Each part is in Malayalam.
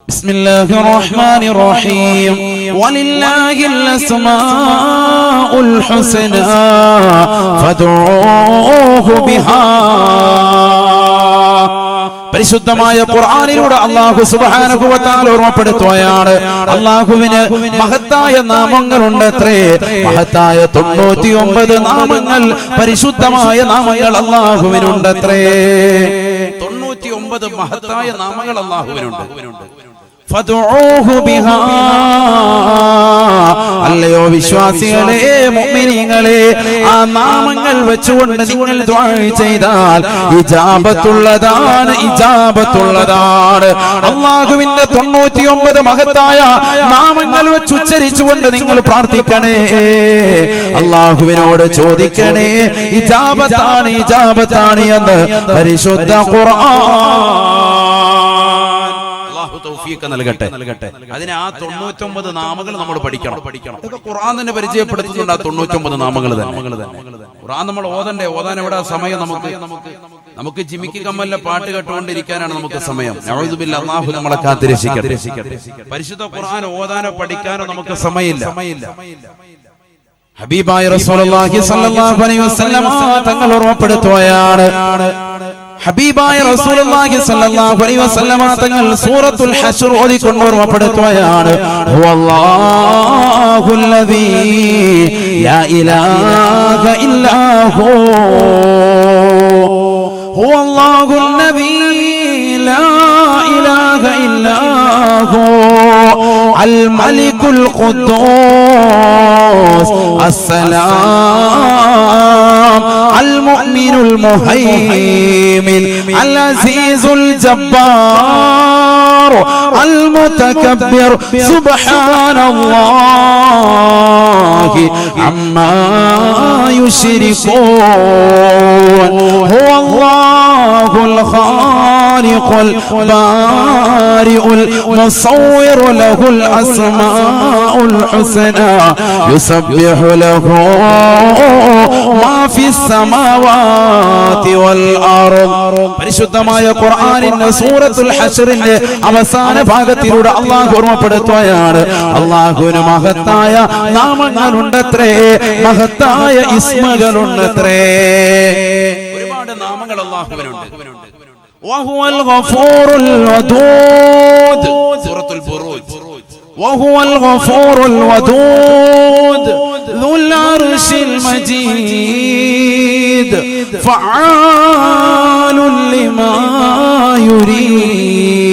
بسم الله الرحمن الرحيم ولله الأسماء الحسنى فادعوه بها. പരിശുദ്ധമായ ഖുർആനിലൂടെ അല്ലാഹു സുബ്ഹാനഹു വ തആല ഓർമ്മപ്പെടുത്തുകയാണ്, അല്ലാഹുവിന് മഹത്തായ നാമങ്ങളുണ്ടത്രേ. മഹത്തായ 99 നാമങ്ങൾ, പരിശുദ്ധമായ നാമങ്ങൾ അല്ലാഹുവിനുണ്ടത്രേ. 99 മഹത്തായ നാമങ്ങൾ അല്ലാഹുവിനുണ്ട്. ഫദ്ഉഹു ബിഹാ. അല്ലയോ വിശ്വാസികളെ, മുഅ്മിനീങ്ങളെ, ആ നാമങ്ങൾ വെച്ചുകൊണ്ട് നിങ്ങൾ ദുആ ചെയ്താൽ ഇജാബത്തുള്ളതാണ്, ഇജാബത്തുള്ളതാണ്. അല്ലാഹുവിന്റെ 99 മഹത്തായ നാമങ്ങൾ വെച്ച് ഉച്ചരിച്ചുകൊണ്ട് നിങ്ങൾ പ്രാർത്ഥിക്കണേ, അല്ലാഹുവിനോട് ചോദിക്കണേ. ഇജാബത്താണ്, ഇജാബത്താണ് എന്ന് പരിശുദ്ധ ഖുർആൻ നൽകട്ടെ. അതിന് ആ 99 നാമങ്ങൾ നമ്മൾ പഠിക്കണം. ഇതൊക്കെ ഖുർആൻ തന്നെ പരിചയപ്പെടുത്തുന്നുണ്ട്. ആ 99 നാമങ്ങൾ തന്നെ ഖുർആൻ നമ്മൾ ഓതാൻ എവിടെ സമയം? നമുക്ക് ജിമിക്ക് കമ്മലിലെ പാട്ട് കേട്ടുകൊണ്ടിരിക്കാനാണ് നമുക്ക് സമയം. നഊദു ബില്ലാഹ്, അല്ലാഹു നമ്മളെ കാത്തിരക്ഷിക്കട്ടെ. പരിശുദ്ധ ഖുർആൻ ഓതാനോ പഠിക്കാനോ നമുക്ക് സമയമില്ല. ഹബീബായ റസൂലുള്ളാഹി സ്വല്ലല്ലാഹു അലൈഹി വസല്ലം തങ്ങൾ ഓർമ്മപ്പെടുത്തുകയാണ്, ഹബീബായ റസൂലുള്ളാഹി സ്വല്ലല്ലാഹു അലൈഹി വസല്ലം തങ്ങൾ സൂറത്തുൽ ഹശ്ർ ഓതിക്കൊണ്ട് ഓർമ്മപ്പെടുത്തുകയാണ്, ഹുവല്ലാഹുല്ലദീ ലാ ഇലാഹ ഇല്ലാ ഹു, ഹുവല്ലാഹുല്ലദീ ലാ ഇലാഹ ഇല്ലാ ഹു അൽ മലികുൽ ഖുദ്ദൂസ് അസ്സലാം അൽ മുഅ്മിനുൽ മുഹൈമിൻ അൽ അസീസുൽ ജബ്ബാർ അൽ മുതകബ്ബിർ സുബ്ഹാനല്ലാഹി അമ്മാ യുശ്രികൂൻ ഹുവല്ലാഹുൽ ഖാലിഖുൽ ബാരിഉൽ മുസവ്വിർ ലഹുൽ അസ്മാഉൽ ഹുസ്നാ യുസബ്ബിഹു ലഹു മാ ഫിസ് സമാവാതി വൽ അർദ്. പരിശുദ്ധമായ ഖുർആനിന്റെ സൂറത്തുൽ ഹശ്റിന്റെ അവസാന ഭാഗത്തിലൂടെ അല്ലാഹു ഓർമ്മപ്പെടുത്തുകയാണ്, അല്ലാഹുവിന് മഹത്തായ നാമങ്ങളുണ്ടത്രേ, മഹത്തായ ഇസ്മുകളുണ്ടത്രേ. ഒരുപാട് നാമങ്ങൾ അല്ലാഹുവിനുണ്ട്. വഹുവൽ ഗഫൂറുൽ വദൂദ്, സൂറത്തുൽ ബുറൂജ്. വഹുവൽ ഗഫൂറുൽ വദൂദ് ദുൽ അർശിൽ മജീദ് ഫഅാലുൻ ലിമാ യുരീദ്.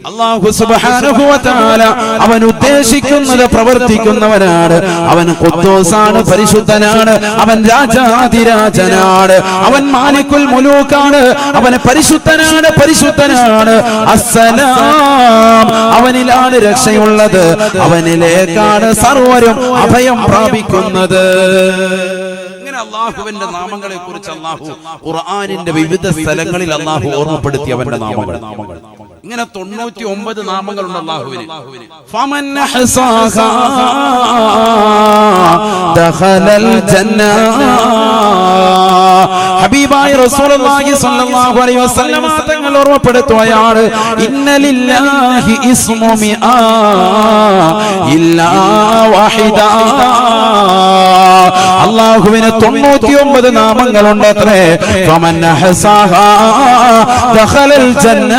അല്ലാഹു സുബ്ഹാനഹു വ തആല അവൻ ഉദ്ദേശിക്കുന്നത് പ്രവർത്തിക്കുന്നവനാണ്. അവൻ ഖുദ്ദൂസാണ്, പരിശുദ്ധനാണ്. അവൻ രാജാധിരാജനാണ്. അവൻ മാലിക്കുൽ മുലൂക്കാണ്. അവൻ പരിശുദ്ധനാണ്, പരിശുദ്ധനാണ്. അസ്സലാം, അവനിലാണ് രക്ഷയുള്ളത്. അവനിലേക്കാണ് സർവരും അഭയം പ്രാപിക്കുന്നത്. അല്ലാഹുവിന്റെ നാമങ്ങളെ കുറിച്ച് അല്ലാഹു ഖുർആനിന്റെ വിവിധ സ്ഥലങ്ങളിൽ അല്ലാഹു ഓർമ്മപ്പെടുത്തി അവന്റെ നാമങ്ങൾ. ഇങ്ങനെ 99 നാമങ്ങളുണ്ട് അല്ലാഹുവിന്. ഫമൻ ഹസാഹാ ദഖലൽ ജന്ന. ഹബീബായ റസൂലുള്ളാഹി സ്വല്ലല്ലാഹു അലൈഹി വസല്ലം തങ്ങൾ ഓർമ്മപ്പെടുത്തുകയാണ്, ഇന്ന ലില്ലാഹി ഇസ്മു മിആ ഇല്ലാ വഹിദാ. അല്ലാഹുവിന് 99 നാമങ്ങളുണ്ടത്രേ. ഫമൻ ഹസാഹാ ദഖലൽ ജന്ന.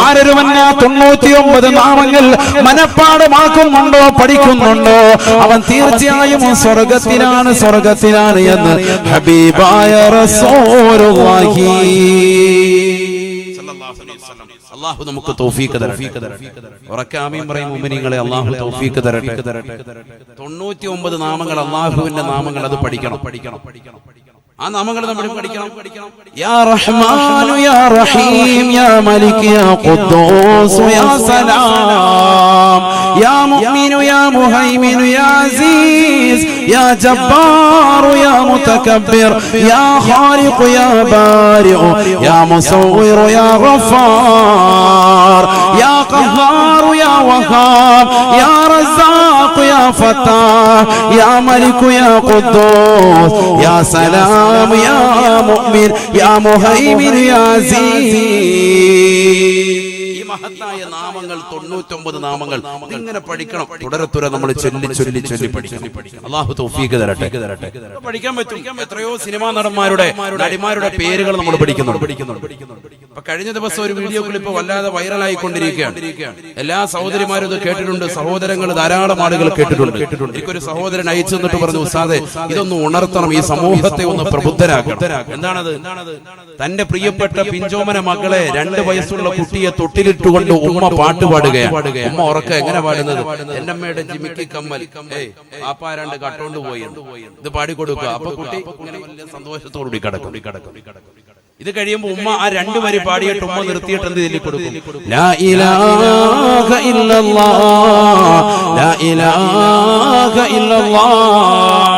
ആരൊരുവൻ 99 നാമങ്ങൾ മനഃപ്പാഠമാക്കുന്നുണ്ടോ, പഠിക്കുന്നുണ്ടോ, അവൻ തീർച്ചയായും സ്വർഗത്തിലാണ്, സ്വർഗത്തിലാണ് എന്ന് ഹബീബായ റസൂലുള്ളാഹി സ്വല്ലല്ലാഹു അലൈഹി വസല്ലം. അല്ലാഹു നമുക്ക് തൗഫീഖ് തരട്ടെ. ഉറക്കെ ആമീൻ പറയും മുഅ്മിനീങ്ങളെ, അല്ലാഹു തൗഫീഖ് തരട്ടെ. 99 നാമങ്ങൾ അല്ലാഹുവിന്റെ നാമങ്ങൾ, അത് പഠിക്കണം. ആ നാമങ്ങൾ നമ്മൾ പഠിക്കണം. യാ റഹ്മാനു യാ റഹീം യാ മലിക് യാ ഖുദ്ദൂസ് യാ സലാം യാ മുഅ്മിനു യാ മുഹൈമിനു യാ അസീസ് യാ ജബ്ബാർ യാ മുതകബ്ബിർ യാ ഖാലിഖ് യാ ബാരിഉ യാ മുസവ്വിർ യാ ഗഫാർ യാ ഖഹാർ യാ വഹാബ് യാ റസാഖ് യാ ഫത്താഹ് യാ മലിക് യാ ഖുദ്ദൂസ് യാ സലാം يا مؤمن يا مهيمن يا عزيز. ഈ മഹത്തായ നാമങ്ങൾ 99 നാമങ്ങൾ ഇങ്ങനെ പഠിക്കണം. തുടരെ നമ്മൾ ചൊല്ലി പഠിക്കണം. അല്ലാഹു തൗഫീഖ് തരട്ടെ. പഠിക്കാൻ പറ്റും. എത്രയോ സിനിമാ നടന്മാരുടെ നടിമാരുടെ പേരുകൾ നമ്മൾ പഠിക്കുന്നുണ്ട്. ഇപ്പൊ കഴിഞ്ഞ ദിവസം ഒരു വീഡിയോ ക്ലിപ്പ് വല്ലാതെ വൈറലായിക്കൊണ്ടിരിക്കുകയാണ്. എല്ലാ സഹോദരിമാരും ഇത് കേട്ടിട്ടുണ്ട്, സഹോദരങ്ങൾ ധാരാളം ആളുകൾ കേട്ടിട്ടുണ്ട്. എനിക്കൊരു സഹോദരൻ അയച്ചു തന്നിട്ട് പറഞ്ഞു, ഉസ്താദേ ഇതൊന്ന് ഉണർത്തണം, ഈ സമൂഹത്തെ ഒന്ന് പ്രബുദ്ധരാക്കണം. എന്താണത്? തന്റെ പ്രിയപ്പെട്ട പിഞ്ചോമന മകളെ 2 വയസ്സുള്ള കുട്ടിയെ തൊട്ടിലിട്ടുകൊണ്ട് ഉമ്മ പാട്ട് പാടുകയാണ്. ഉമ്മ ഉറക്ക എങ്ങനെ പാടുന്നത്? എന്റെ അമ്മയുടെ ജിമിക്കി കമ്മൽ പാപ്പാരാണ്ട് കട്ടോണ്ട് പോയി, ഇത് പാടിക്കൊടുക്കുക. അപ്പൊ കുട്ടി ഇങ്ങനെ വലിയ സന്തോഷത്തോടുകൂടി കിടക്കും. ഇത് കഴിയുമ്പോ ഉമ്മ ആ 2 വരി പാടിയിട്ട് ഉമ്മ നിർത്തിയിട്ട് എന്ത് ചൊല്ലി കൊടുക്കും? ലാ ഇലാഹ ഇല്ലല്ലാഹ്, ലാ ഇലാഹ ഇല്ലല്ലാഹ്.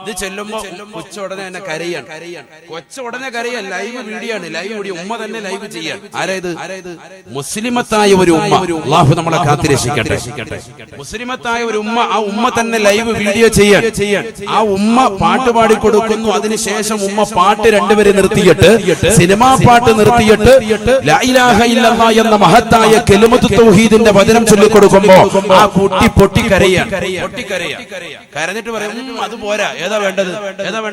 ഇത് ചെല്ലുമ്പോ കൊച്ചുടനെ തന്നെ കരയാണ്. കൊച്ചുടനെ കരയാൻ. ലൈവ് വീഡിയോ ആണ്. ലൈവ് വീഡിയോ ഉമ്മ തന്നെ ലൈവ് ചെയ്യാൻ. ആരായത്? മുസ്ലിമത്തായ ഒരു ഉമ്മ. അല്ലാഹു നമ്മളെ കാത്തിരക്ഷിക്കട്ടെ. മുസ്ലിമത്തായ ഒരു ഉമ്മ, ആ ഉമ്മ തന്നെ ലൈവ് വീഡിയോ ചെയ്യാൻ. ആ ഉമ്മ പാട്ട് പാടി കൊടുക്കുന്നു. അതിനുശേഷം ഉമ്മ പാട്ട് 2 വരെ നിർത്തിയിട്ട്, സിനിമാ പാട്ട് നിർത്തിയിട്ട് ലാ ഇലാഹ ഇല്ലല്ലാഹ് എന്ന മഹത്തായ കലിമത്ത് തൗഹീദിന്റെ വചനം ചൊല്ലിക്കൊടുക്കുമ്പോ ആ കുട്ടി പൊട്ടിക്കരയാൻ. കരഞ്ഞിട്ട് പറയും അത് പോരാ, ഏതാ വേണ്ടത്?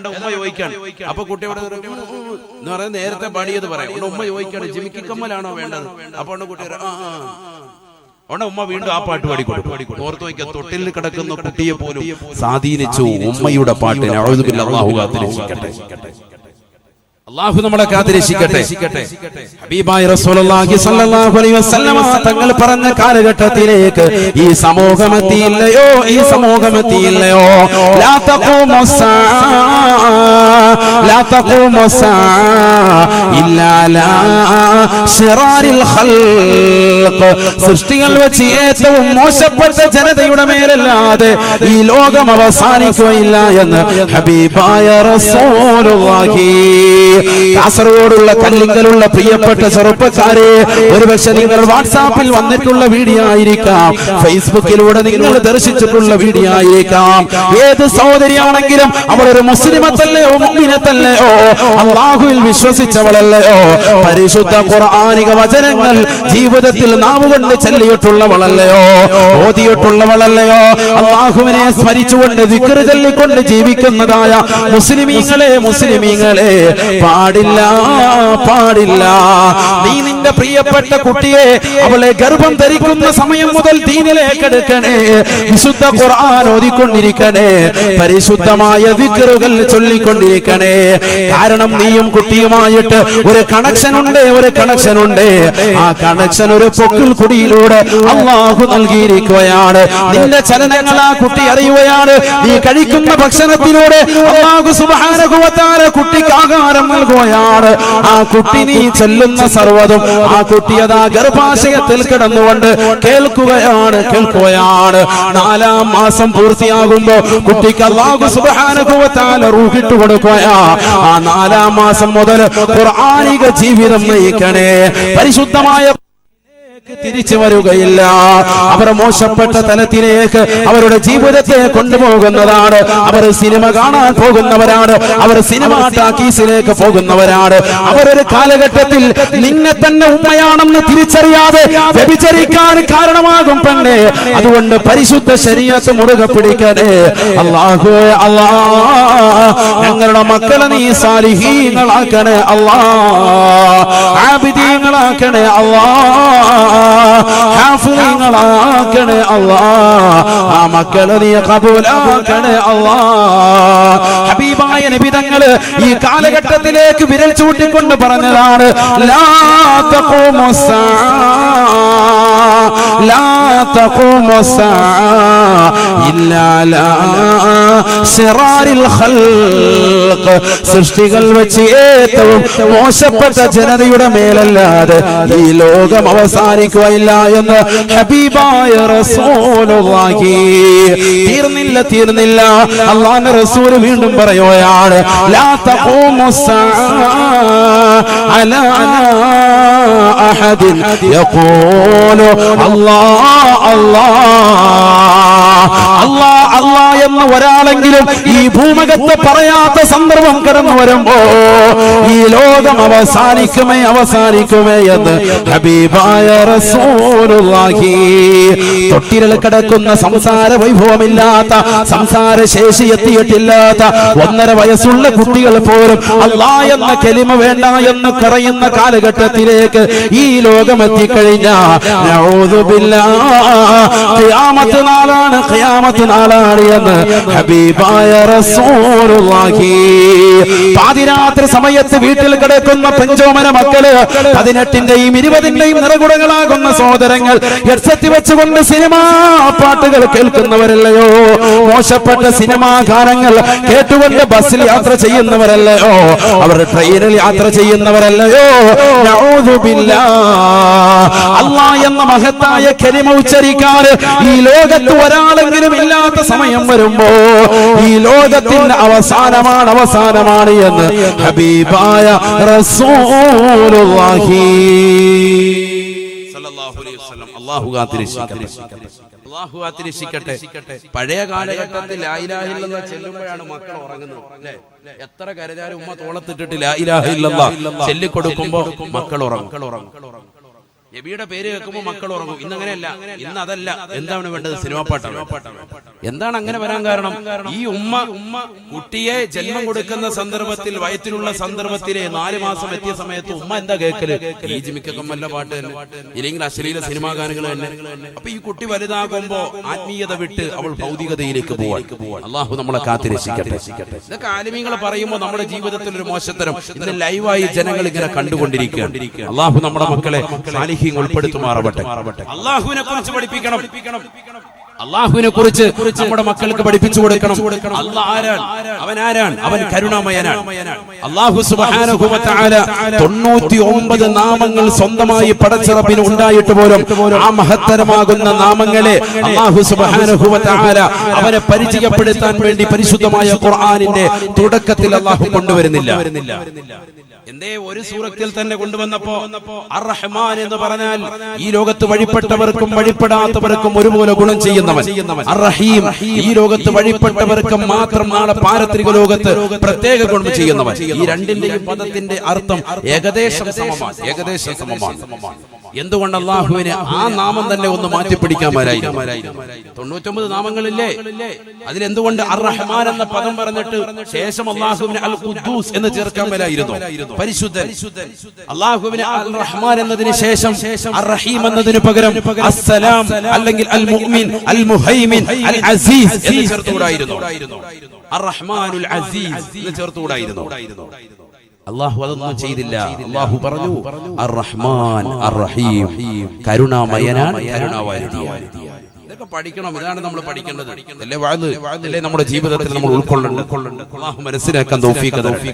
ഉമ്മ ചോദിക്കാണ്. അപ്പൊ കുട്ടിയോട് എന്ന് പറയുന്നത് നേരത്തെ പാടിയത് പറയാം. ഉമ്മ ചോദിക്കാണ് ജിമിക്കി കമ്മലാണോ വേണ്ടത്? അപ്പൊ കുട്ടി ഉമ്മ വീണ്ടും ആ പാട്ട് പാടിക്കൊടുക്കും. ഓർത്ത് വയ്ക്കുക, തൊട്ടിൽ കിടക്കുന്ന കുട്ടിയെ പോലും സ്വാധീനിച്ചു ഉമ്മയുടെ പാട്ടിനെ. അല്ലാഹു കാത്തിരക്ഷിക്കട്ടെ. അല്ലാഹു നമ്മളെ കാത്തിരക്ഷിക്കട്ടെ. ഹബീബായ റസൂലുള്ളാഹി സ്വല്ലല്ലാഹു അലൈഹി വസല്ലം തങ്ങൾ പറഞ്ഞ കാലഘട്ടത്തിലേക്ക് ഈ സമൂഹമെത്തിയില്ലയോ? ലാ തഖൂമു ഇല്ലാ ലാ ശിറാരിൽ ഖൽഖ്. സൃഷ്ടികൾ വെച്ച് ഏറ്റവും മോശപ്പെട്ട ജനതയുടെ മേലല്ലാതെ ഈ ലോകം അവസാനിക്കുകയില്ല എന്ന് ഹബീബായ റസൂലുള്ളാഹി. കാസർഗോഡുള്ള കല്ലിങ്കലുള്ള പ്രിയപ്പെട്ട ചെറുപ്പക്കാരെ, ഒരുപക്ഷെ നിങ്ങൾ വാട്സാപ്പിൽ വന്നിട്ടുള്ള വീഡിയോ ആയിരിക്കാം, ഫേസ്ബുക്കിലൂടെ നിങ്ങൾ ദർശിച്ചിട്ടുള്ള വീഡിയോ ആയിരിക്കാം. ഏത് സഹോദരിയാണെങ്കിലും അവളൊരു മുസ്ലിമത്തല്ലയോ മുഅ്മിനത്തല്ലയോ, അല്ലാഹുവിൽ വിശ്വസിച്ചവളല്ലയോ, പരിശുദ്ധ ഖുർആനിക വചനങ്ങൾ ജീവിതത്തിൽ നാവുകൊണ്ട് ചൊല്ലിയിട്ടുള്ളവളല്ലയോ, ഓതിയിട്ടുള്ളവളല്ലയോ, അല്ലാഹുവിനെ സ്മരിച്ചുകൊണ്ട് ദിക്ർ ചൊല്ലിക്കൊണ്ട് ജീവിക്കുന്നതായ മുസ്ലിമീങ്ങളെ പാടില്ല. നീ നിന്റെ പ്രിയപ്പെട്ട കുട്ടിയെ അവളെ ഗർഭം ധരിക്കുന്ന സമയം മുതൽ ദീനിലേക്ക് എടുക്കണേ. വിശുദ്ധ ഖുർആൻ ഓതിക്കൊണ്ടിരിക്കണേ. പരിശുദ്ധമായ ദിക്റുകൾ ചൊല്ലിക്കൊണ്ടിരിക്കണേ. കാരണം നീയും കുട്ടിയുമായിട്ട് ഒരു കണക്ഷൻ ഉണ്ട്. ആ കണക്ഷൻ ഒരു പൊക്കിൾ കുടിയിലൂടെ അല്ലാഹു നൽകിയിരിക്കുകയാണ്. നിന്റെ ചലനങ്ങൾ ആ കുട്ടി അറിയുകയാണ്. നീ കഴിക്കുന്ന ഭക്ഷണത്തിലൂടെ അല്ലാഹു സുബ്ഹാനഹു വ തആല കുട്ടിക്ക് ആഹാരം നൽകുകയാണ്. ആ കുട്ടി നീ ചെല്ലുന്ന സർവ്വതും ആ കുട്ടി അതാ ഗർഭാശയത്തിൽ കിടന്നുകൊണ്ട് കേൾക്കുകയാണ്. 4-ാം മാസം പൂർത്തിയാകുമ്പോ കുട്ടിക്ക് അല്ലാഹു സുബ്ഹാനഹു വ തആല റൂഹിട്ട് കൊടുക്കുകയാ. ആ 4-ാം മാസം മുതൽ ഖുർആനിക ജീവിതം നയിക്കണേ. പരിശുദ്ധമായ തിരിച്ചു വരികയില്ല. അവർ മോശപ്പെട്ട തലത്തിലേക്ക് അവരുടെ ജീവിതത്തെ കൊണ്ടുപോകുന്നതാണ്. അവർ സിനിമ കാണാൻ പോകുന്നവരാണ്. അവർ സിനിമ ടാക്കീസിലേക്ക് പോകുന്നവരാണ്. അവരൊരു കാലഘട്ടത്തിൽ നിന്നെ തന്നെ ഉമ്മയാണെന്ന് തിരിച്ചറിയാതെ വ്യഭിചരിക്കാൻ കാരണമാകും പെണ്ണെ. അതുകൊണ്ട് പരിശുദ്ധ ശരീഅത്ത് മുറുകെ പിടിക്കണേ. അല്ലാഹുവേ, ഞങ്ങളുടെ മക്കളെ നീ സാലിഹീങ്ങളാക്കണേ. ആബിദീങ്ങളാക്കണേ. ഹാഫിളീങ്ങളാക്കണേ. ആ മക്കളെ നീ ഖബൂലാക്കണേ. ഹബീബായ നബി തങ്ങള് ഈ കാലഘട്ടത്തിലേക്ക് വിരൽ ചൂണ്ടിക്കൊണ്ട് പറഞ്ഞതാണ്, ലാ തഖൂമു ഇല്ലാ ലാ ശിറാരിൽ ഖൽഖ്. സൃഷ്ടികൾ വെച്ച് ഏറ്റവും മോശപ്പെട്ട ജനതയുടെ മേലല്ലാതെ ഈ ലോകം അവസാനിക്കുകയില്ല എന്ന് ഹബീബായ റസൂലുള്ളാഹി. തീർന്നില്ല. അല്ലാഹുവിന്റെ റസൂൽ വീണ്ടും പറയുകയാണ്, ലാ തഖൂമു അലാ അഹദിൻ യഖൂലു അല്ലാഹ് അല്ലാ അല്ലാ എന്ന് ഒരാളെങ്കിലും ഈ ഭൂമുഖത്ത് പറയാത്ത സന്ദർഭം കടന്നു വരുമ്പോ ഈ ലോകം അവസാനിക്കുമേ എന്ന് ഹബീബായ റസൂലുള്ളാഹി. തൊട്ടിലിൽ കിടക്കുന്ന സംസാര വൈഭവമില്ലാത്ത, സംസാര ശേഷി എത്തിയിട്ടില്ലാത്ത 1.5 വയസ്സുള്ള കുട്ടികൾ പോലും അല്ലാ എന്ന കലിമ വേണ്ട എന്ന് പറയുന്ന കാലഘട്ടത്തിലേക്ക് ഈ ലോകം എത്തിക്കഴിഞ്ഞ ഖിയാമത്ത് നാളാണ് എന്ന് ഹബീബായ റസൂലുള്ളാഹി. പാതിരാത്രി സമയത്ത് വീട്ടിൽ കിടക്കുന്ന പഞ്ചോമന മക്കള്, 18ന്റെയും 20ന്റെയും നിറകുടകളാകുന്ന സഹോദരങ്ങൾ ഹെഡ്സെറ്റ് വെച്ചുകൊണ്ട് സിനിമാ പാട്ടുകൾ കേൾക്കുന്നവരല്ലയോ? മോശപ്പെട്ട സിനിമാ ഗാനങ്ങൾ കേട്ടുകൊണ്ട് ബസ്സിൽ യാത്ര ചെയ്യുന്നവരല്ലയോ? അവർ ട്രെയിനിൽ യാത്ര ചെയ്യുന്നവരല്ലയോ? നഊദു ബില്ലാഹ്. അല്ലാഹ് എന്ന മഹത്തായ കലിമ ഉച്ചരിക്കാൻ ഈ ലോകത്ത് ഒരാളെങ്കിലും ഇല്ലാത്ത സമയം വരുമ്പോ ഈ ലോകത്തിന്റെ അവസാനമാണ് എന്ന് ഹബീബായ റസൂലുള്ളാഹി സല്ലല്ലാഹു അലൈഹി വസല്ലം. അല്ലാഹു കാത്തിരക്ഷിക്കട്ടെ. പഴയ കാലഘട്ടത്തിൽ ലാ ഇലാഹ ഇല്ലല്ലാഹ് ചെല്ലുമ്പോഴാണ് മക്കൾ ഉറങ്ങുന്നത്, അല്ലേ? എത്ര കരഞ്ഞാലും ഉമ്മ തോളത്തിട്ടിട്ട് ലാ ഇലാഹ ഇല്ലല്ലാഹ് ചൊല്ലിക്കൊടുക്കുമ്പോ മക്കൾ ഉറങ്ങും. നബിയുടെ പേര് കേൾക്കുമ്പോൾ മക്കൾ ഉറങ്ങും. ഇന്നങ്ങനെയല്ല, ഇന്ന് അതല്ല. എന്താണ് വേണ്ടത്? സിനിമാ പാട്ടാണ്. എന്താണ് അങ്ങനെ വരാൻ കാരണം? ഈ ഉമ്മ കുട്ടിയെ ജന്മം കൊടുക്കുന്ന സന്ദർഭത്തിൽ, വയറ്റിലുള്ള സന്ദർഭത്തിലെ 4 മാസം എത്തിയ സമയത്ത് ഉമ്മ എന്താ കേൾക്കല്? ഈ ജിമിക്കൊക്കെ വല്ല പാട്ട് തന്നെ, ഇല്ലെങ്കിൽ അശ്ലീല സിനിമാ ഗാനങ്ങൾ തന്നെ. അപ്പൊ ഈ കുട്ടി വലുതാകുമ്പോ ആത്മീയത വിട്ട് അവൾ ഭൗതികതയിലേക്ക് പോവാൻ. അള്ളാഹു നമ്മളെ കാത്തിരക്ഷിക്കട്ടെ. ഇതൊക്കെ ആലിമീങ്ങൾ പറയുമ്പോൾ നമ്മുടെ ജീവിതത്തിൽ ഒരു മോശത്തരം ഇന്ന് ലൈവായി ജനങ്ങൾ ഇങ്ങനെ കണ്ടുകൊണ്ടിരിക്കുകയാണ്. അള്ളാഹു നമ്മുടെ മക്കളെ ഉൾപ്പെടുത്തുമാറാവട്ടെ. അള്ളാഹുവിനെ കുറിച്ച് പഠിപ്പിക്കണം. അള്ളാഹുവിനെ കുറിച്ച് നമ്മുടെ മക്കൾക്ക് പഠിപ്പിച്ചു കൊടുക്കണം. അല്ലാഹ് ആരാണ്? അവൻ ആരാണ്? അവൻ കരുണാമയനാണ്. അല്ലാഹു സുബ്ഹാനഹു വ തആല 99 നാമങ്ങൾ സ്വന്തമായി പടച്ച റബ്ബിന് ഉണ്ടായിട്ട് പോലും ആ മഹത്തരമാകുന്ന നാമങ്ങളെ അല്ലാഹു സുബ്ഹാനഹു വ തആല അവനെ പരിചയപ്പെടുത്താൻ വേണ്ടി പരിശുദ്ധമായ ഖുർആനിന്റെ തുടക്കത്തിൽ അല്ലാഹു കൊണ്ടുവരുന്നില്ല. എന്തേ ഒരു സൂറത്തിൽ തന്നെ കൊണ്ടുവന്നപ്പോ അർ-റഹ്മാൻ എന്ന് പറഞ്ഞാൽ ഈ ലോകത്ത് വഴിപ്പെട്ടവർക്കും വഴിപ്പെടാത്തവർക്കും ഒരുപോലെ ഗുണം ചെയ്യുന്നവൻ. അർ-റഹീം ഈ ലോകത്ത് വഴിപ്പെട്ടവർക്ക് മാത്രം നാളെ പാരത്രിക ലോകത്ത് പ്രത്യേക ഗുണം ചെയ്യുന്നവൻ. ഈ രണ്ടിന്റെയും പദത്തിന്റെ അർത്ഥം ഏകദേശം സമമാണ്. എന്തുകൊണ്ട് അള്ളാഹുവിനെ ആ നാമം തന്നെ ഒന്ന് മാറ്റിപ്പിടിക്കാമായിരുന്നു? 99 നാമങ്ങളില്ലേ? അതിലെന്തുകൊണ്ട് അർ-റഹ്മാൻ എന്ന പദം പറഞ്ഞിട്ട് ശേഷം അള്ളാഹുവിനെ അൽ ഖുദ്ദൂസ് എന്ന് ചേർക്കാൻ മേലായിരുന്നു? പരിശുദ്ധൻ. അള്ളാഹുവിനെ അൽ റഹ്മാൻ എന്നതിന് ശേഷം അർ-റഹീം എന്നതിന് പകരം അസ്സലാം അല്ലെങ്കിൽ അൽ മുഅ്മിൻ, അൽ മുഹൈമിൻ, അൽ അസീസ് എന്ന് ചേർത്തുകൂടായിരുന്നു? അർ-റഹ്മാനുൽ അസീസ് എന്ന് ചേർത്തുകൂടായിരുന്നു? അള്ളാഹു അതൊന്നും ചെയ്തില്ല. അള്ളാഹു പറഞ്ഞു അർ-റഹ്മാൻ അർ-റഹീം, കരുണാമയനാണ്, കരുണാവാരിധിയാണ്. ഇതൊക്കെ പഠിക്കണം. ഇതാണ് നമ്മൾ പഠിക്കേണ്ടത്. അല്ലേ നമ്മുടെ ജീവിതത്തിൽ നമ്മൾ ഉൾക്കൊള്ളേണ്ടത്. അള്ളാഹു മനസ്സിലാക്കാൻ തൗഫീഖ് തരട്ടെ.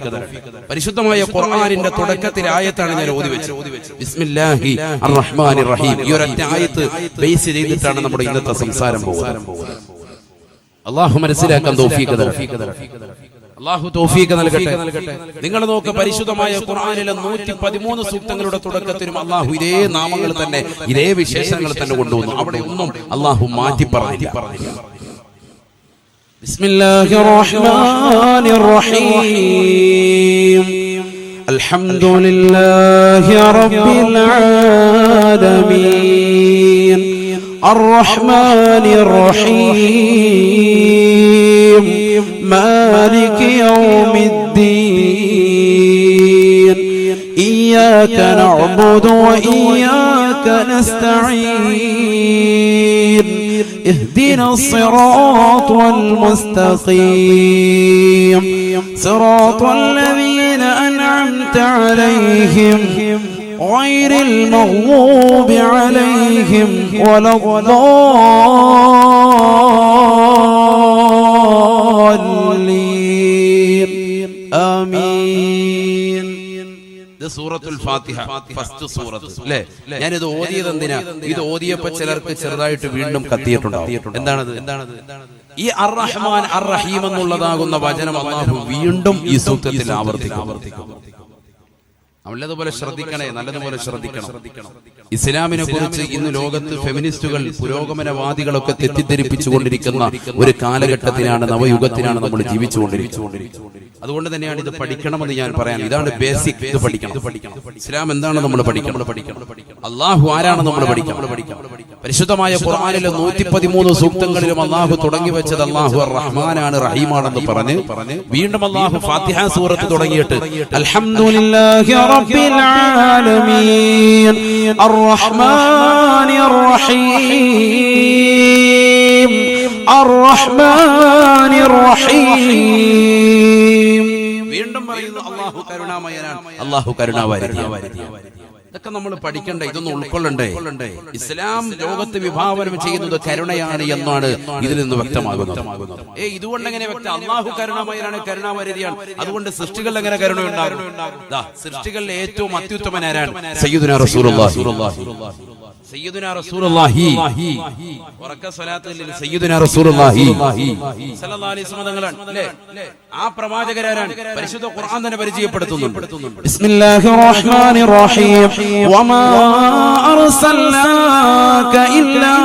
പരിശുദ്ധമായ ഖുർആനിന്റെ തുടക്കത്തിലെ ആയത്താണ് ഞാൻ ഓതി വെച്ചത്. ബിസ്മില്ലാഹി അർ-റഹ്മാനിർ റഹീം. ഈ ഒരൊറ്റ ആയത്ത് ബേസ് ചെയ്തിട്ടാണ് നമ്മുടെ ഇന്നത്തെ സംസാരം പോകുന്നത്. അള്ളാഹു മനസ്സിലാക്കാൻ തൗഫീഖ് തരട്ടെ. അല്ലാഹു തൗഫീഖ് നൽകട്ടെ. നിങ്ങൾ നോക്ക്, പരിശുദ്ധമായ ഖുർആനിലെ 113 സൂക്തങ്ങളുടെ തുടക്കത്തിലും അല്ലാഹു ഇതേ നാമങ്ങൾ തന്നെ, ഇതേ വിശേഷങ്ങൾ തന്നെ കൊണ്ടുവന്നു. അവിടെ ഒന്നും അല്ലാഹു മാറ്റി പറഞ്ഞില്ല. ബിസ്മില്ലാഹിർ റഹ്മാനിർ റഹീം. അൽഹംദുലില്ലാഹി റബ്ബിൽ ആലമീൻ അർ-റഹ്മാനിർ റഹീം مالك يوم الدين إياك نعبد وإياك نستعين اهدنا الصراط المستقيم صراط الذين أنعمت عليهم غير المغضوب عليهم ولا الضالين آمين. സൂറത്തുൽ ഫാത്തിഹ ഫസ്റ്റ് സൂറത്ത് അല്ലേ? ഞാനിത് ഓതിയത് എന്തിനാ? ഇത് ഓതിയപ്പോ ചിലർക്ക് ചെറുതായിട്ട് വീണ്ടും കത്തിയിട്ടുണ്ടാവും. എന്താണത്? ഈ അർ-റഹ്മാൻ അർ-റഹീം എന്നുള്ളതാകുന്ന വചനം അല്ലാഹു വീണ്ടും ഈ സൂക്തത്തിൽ ആവർത്തിക്കും. നല്ലതുപോലെ ശ്രദ്ധിക്കണേ, നല്ലതുപോലെ ശ്രദ്ധിക്കണം. ഇസ്ലാമിനെ കുറിച്ച് ഇന്ന് ലോകത്ത് ഫെമിനിസ്റ്റുകൾ, പുരോഗമനവാദികളൊക്കെ തെറ്റിദ്ധരിപ്പിച്ചുകൊണ്ടിരിക്കുന്ന ഒരു കാലഘട്ടത്തിലാണ്, നവയുഗത്തിലാണ് നമ്മൾ ജീവിച്ചുകൊണ്ടിരിക്കുന്നത്. അതുകൊണ്ട് തന്നെയാണ് ഇത് പഠിക്കണമെന്ന് ഞാൻ പറയാൻ. ഇതാണ് ബേസിക്. ഇത് പഠിക്കണം. ഇസ്ലാം എന്താണ് നമ്മൾ പഠിക്കണം. അള്ളാഹു ആരാണ് നമ്മൾ പഠിക്കണം. പരിശുദ്ധമായ ഖുർആനിലെ 113 സൂക്തങ്ങളിലും അള്ളാഹു തുടങ്ങി വെച്ചത് അള്ളാഹു റഹ്മാനാണ്, റഹീമാണെന്ന് പറഞ്ഞ് വീണ്ടും അള്ളാഹു ഫാത്തിഹ സൂറത്ത് തുടങ്ങിയിട്ട് അൽഹംദുലില്ലാഹി റബ്ബിൽ ആലമീൻ അർറഹ്മാനിർ റഹീം അർറഹ്മാനിർ റഹീം വീണ്ടും പറയുന്നു അള്ളാഹു കരുണാമയനാണ്, അള്ളാഹു കരുണാവാരിധിയാണ്. ഇതൊക്കെ നമ്മൾ പഠിക്കണ്ടേ, ഇതൊന്നും ഉൾക്കൊള്ളണ്ടേ. ഇസ്ലാം ലോകത്ത് വിഭാവനം ചെയ്യുന്നത് കരുണയാണ് എന്നാണ് ഇതിൽ നിന്ന് വ്യക്തമാകുന്നത്. ഇതുകൊണ്ട് എങ്ങനെ വ്യക്തം? അള്ളാഹു കരുണാമയനാണ്, കരുണാവാരിധിയാണ്. അതുകൊണ്ട് സൃഷ്ടികൾ എങ്ങനെ കരുണയുണ്ടാകും? സൃഷ്ടികളിലെ ഏറ്റവും അത്യുത്തമനാരാണ്? സയ്യിദുനാ റസൂലുള്ളാഹി. സയ്യിദുനാ റസൂലുള്ളാഹി ഉറക്ക സ്വലാത്തിൽ സയ്യിദുനാ റസൂലുള്ളാഹി സല്ലല്ലാഹു അലൈഹി വസല്ലം തങ്ങളാണ് അല്ലേ? ആ പ്രവാചകരാണ് പരിശുദ്ധ ഖുർആൻ തന്നെ പരിചയപ്പെടുത്തുന്നുണ്ട്. ബിസ്മില്ലാഹിർ റഹ്മാനിർ റഹീം വമാ അർസൽനാക ഇല്ലാ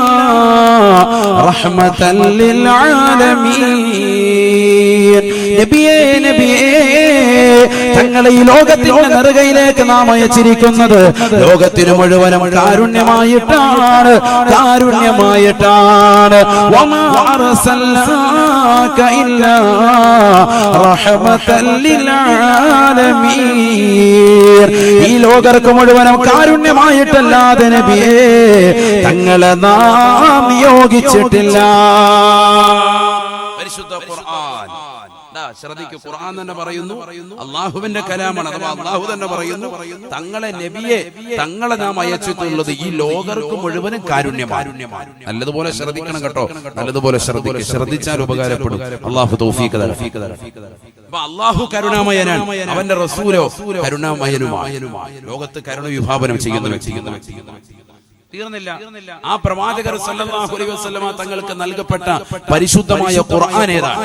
റഹ്മതൻ ലിൽ ആലമീൻ. നബിയേ തങ്ങളെ ഈ ലോകത്തിന്റെ നെറുകയിലേക്ക് നാം അയച്ചിരിക്കുന്നത് ലോകത്തിന് മുഴുവനും കാരുണ്യമായിട്ടാണ്. വമാ അർസൽനാക ഇല്ലാ റഹ്മതൻ ലിൽ ആലമീൻ. ഈ ലോകർക്ക് മുഴുവനും കാരുണ്യമായിട്ടല്ലാതെ നബിയേ തങ്ങളെ നാം നിയോഗിച്ചിട്ടില്ല. പരിശുദ്ധ ഖുർആൻ ശ്രദ്ധിക്കൂ. ഖുർആൻ തന്നെ പറയുന്നു, അള്ളാഹുവിന്റെ കലാമാണ്. അഥവാ അള്ളാഹു തന്നെ പറയുന്നു, തങ്ങളെ നബിയെ തങ്ങളെ നാം അയച്ചിട്ടുള്ളത് ഈ ലോകർക്ക് മുഴുവനും കാരുണ്യമാണ്. നല്ലതുപോലെ ശ്രദ്ധിക്കണം കേട്ടോ, നല്ലതുപോലെ ശ്രദ്ധിച്ചാൽ ഉപകാരപ്പെടും. അള്ളാഹു തൗഫീഖ് തരട്ടെ. അപ്പൊ അള്ളാഹു കരുണാമയനാണ്, അവന്റെ റസൂലോ കരുണാമയനുമാണ്. ലോകത്ത് കരുണ വിഭാവനം ചെയ്യുന്ന വ്യക്തി. തീർന്നില്ല. ആ പ്രവാചകർ സല്ലല്ലാഹു അലൈഹി വസല്ലമ തങ്ങൾക്ക് നൽകപ്പെട്ട പരിശുദ്ധമായ ഖുർആൻ ഏതാണ്?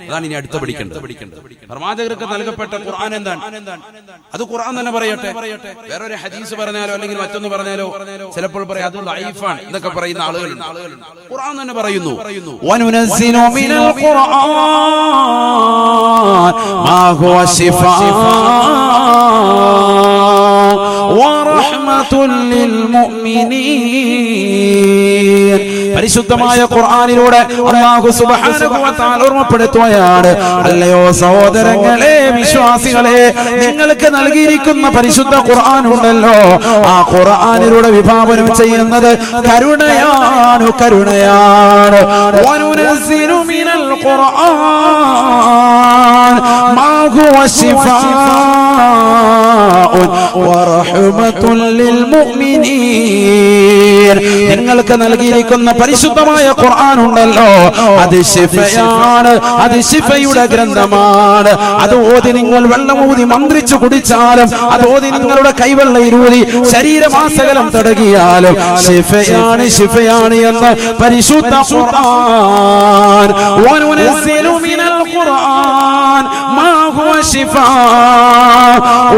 അതാണ് ഇനി അടുത്ത പഠിക്കേണ്ടത്. പ്രവാചകർക്ക് നൽകപ്പെട്ട ഖുർആൻ എന്താണ്? അത് ഖുർആൻ തന്നെ പറയട്ടെ. വേറൊരു ഹദീസ് പറഞ്ഞാലോ അല്ലെങ്കിൽ മറ്റൊന്ന് പറഞ്ഞാലോ ചിലപ്പോൾ പറയാം അത് ദഈഫാണ് എന്നൊക്കെ പറയുന്ന ആളുകളുണ്ട്. ഖുർആൻ തന്നെ പറയുന്നു, വനുനസ്സിലു മിനൽ ഖുർആൻ മാ ഹുവ ശിഫാ വറഹ്മത്തുൽ ലിൽ മുഅ്മിനീൻ. പരിശുദ്ധമായ ഖുർആനിലൂടെ അല്ലാഹു സുബ്ഹാനഹു വ തആല ഓർമ്മപ്പെടുത്തുകയാണ്, അല്ലയോ സഹോദരങ്ങളെ, വിശ്വാസികളെ, നിങ്ങൾക്ക് നൽകിയിരിക്കുന്ന പരിശുദ്ധ ഖുർആൻ ഉണ്ടല്ലോ, ആ ഖുർആനിലൂടെ വിഭാവനം ചെയ്യുന്നത് കരുണയാണ്. വനുനസ്സിലു മിനൽ ഖുർആൻ മാ ഹുവ ശിഫാഉൻ വറഹ്മത്തുൽ ലിൽ മുഅ്മിനീൻ. നിങ്ങൾക്ക് നൽകിയിരിക്കുന്ന പരിശുദ്ധമായ ഖുർആൻ ഉണ്ടല്ലോ, അത് ശിഫയാണ്, അത് ശിഫയുടെ ഗ്രന്ഥമാണ്. അത് ഓതി നിങ്ങൾ വെള്ളമൂതി മന്ത്രിച്ചു കുടിച്ചാലും, അത് ഓതി നിങ്ങളുടെ കൈവെള്ളയിലൂതി ശരീരമാസകലം തടകിയാലും ശിഫയാണ് എന്ന് പരിശുദ്ധ ഖുർആൻ. വനുനസ്സിലു മിനൽ ഖുർആൻ മാ ഹുവ ശിഫാ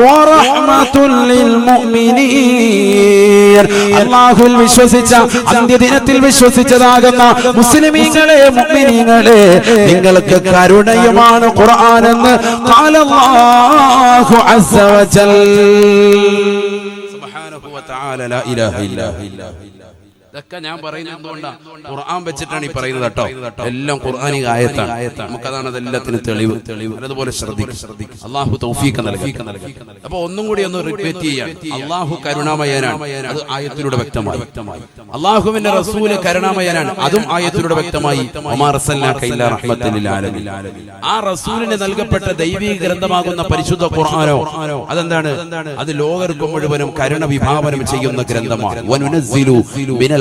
വറഹ്മത്തുൽ ലിൽ മുഅ്മിനീൻ. അല്ലാഹുവിൽ വിശ്വസിച്ച, അന്ത്യദിനത്തിൽ വിശ്വസിച്ചതാകുന്ന മുസ്ലിമീങ്ങളെ, മുഅ്മിനീങ്ങളെ, നിങ്ങൾക്ക് കരുണയുമാണ് ഖുർആൻ എന്ന് ഖാലല്ലാഹു അസ്സ വജൽ. സുബ്ഹാനഹു വ തആല ലാ ഇലാഹ ഇല്ലാ. ഇതൊക്കെ ഞാൻ പറയുന്നത് എന്തുകൊണ്ടാണ്? ഖുർആൻ വെച്ചിട്ടാണ് ഈ പറയുന്നത് കേട്ടോ. എല്ലാം ഖുർആനിക ആയത്താണ്. നമുക്കതാണ് അതെല്ലാത്തിനും തെളിവ്. അതുപോലെ ശ്രദ്ധിക്കും. അള്ളാഹു തൗഫീഖ് നൽകി. അപ്പൊ ഒന്നും കൂടി ഒന്ന് റിപ്പീറ്റ് ചെയ്യാൻ, അള്ളാഹു കരുണാമയനാണ്, അത് ആയത്തിലൂടെ വ്യക്തമായി. അള്ളാഹുവിന്റെ റസൂല് കരുണാമയനാണ്, അതും ആയത്തിലൂടെ വ്യക്തമായി. വമാ അർസൽനാക ഇല്ലാ റഹ്മത്തൻ ലിൽ ആലമീൻ. ആ റസൂലിന് നൽകപ്പെട്ട ദൈവിക ഗ്രന്ഥമാകുന്ന പരിശുദ്ധ ഖുർആനോ അതെന്താണ്? അത് ലോകർക്ക് മുഴുവനും കരുണ വിഭാവനം ചെയ്യുന്ന ഗ്രന്ഥമാണ്. വനുനസ്സിലു മിനൽ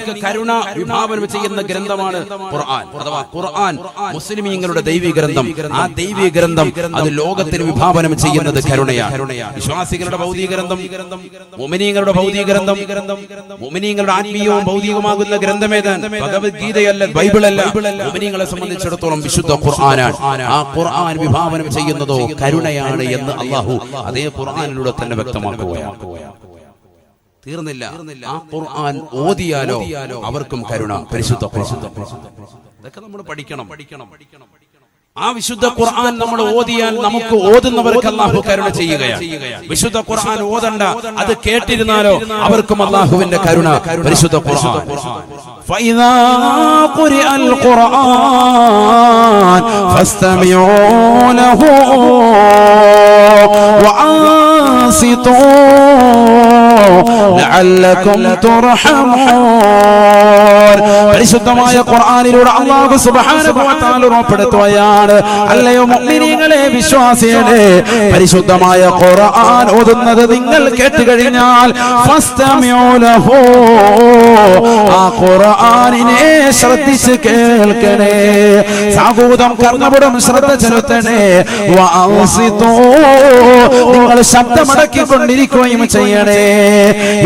നിങ്ങൾക്ക് കരുണ വിഭാവനം ചെയ്യുന്ന ഗ്രന്ഥമാണ് ഖുർആൻ. അഥവാ ഖുർആൻ മുസ്ലിമീങ്ങളുടെ ദൈവിക ഗ്രന്ഥം. ആ ദൈവിക ഗ്രന്ഥം അത് ലോകത്തിന് വിഭാവനം ചെയ്യുന്നത് കരുണയാണ്. വിശ്വാസികളുടെ ഭൗതിക ഗ്രന്ഥം, മുഅ്മിനീങ്ങളുടെ ഭൗതിക ഗ്രന്ഥം, മുഅ്മിനീങ്ങളുടെ ആത്മീയവും ഭൗതികമാകുന്ന ഗ്രന്ഥമേതാണ്? ഭഗവത്ഗീതയല്ല, ബൈബിളല്ല. മുഅ്മിനീങ്ങളെ സംബന്ധിച്ചിടത്തോളം വിശുദ്ധ ഖുർആനാണ്. ആ ഖുർആൻ വിഭാവനം ചെയ്യുന്നതോ കരുണയാണ് എന്ന് അല്ലാഹു അതേ ഖുർആനിലൂടെ തന്നെ വ്യക്തമാക്കുകയാണ്. തീർന്നില്ല, ആ ഖുർആൻ ഓതിയാലോ അവർക്കും കരുണ. പരിശുദ്ധ ഇതൊക്കെ നമ്മൾ പഠിക്കണം. ആ വിശുദ്ധ ഖുർആൻ നമ്മൾ ഓതിയാൽ നമുക്ക് ഓതുന്നവർക്ക് അല്ലാഹു കരുണ ചെയ്യുകയാണ്. വിശുദ്ധ ഖുർആൻ ഓതണ്ട, അത് കേട്ടിരുന്നാലോ അവർക്കും അല്ലാഹുവിന്റെ കരുണ. പരിശുദ്ധ ഖുർആൻ فإذا قرئ القرآن فاستمعوا له وأنصتوا لعلكم ترحمون. പരിശുദ്ധമായ ഖുർആനിലൂടെ അല്ലാഹു സുബ്ഹാനഹു വ തആല ഉറപ്പെടുത്തുകയാണ്, അല്ലയോ മുഅ്മിനീങ്ങളെ, വിശ്വാസികളെ, പരിശുദ്ധമായ ഖുർആൻ ഓതുന്നത് നിങ്ങൾ കേട്ടുകഴിഞ്ഞാൽ ഫസ്തമിഉ ലഹു, ആ ഖുർആനിനെ ശ്രദ്ധിച്ച് കേൾക്കണേ, സാഗൂതം കർണപുടം ശ്രദ്ധ ചെലുത്തണേ. വഅൻസിതു, നിങ്ങൾ ശബ്ദമടക്കിക്കൊണ്ടിരിക്കുകയും ചെയ്യണേ.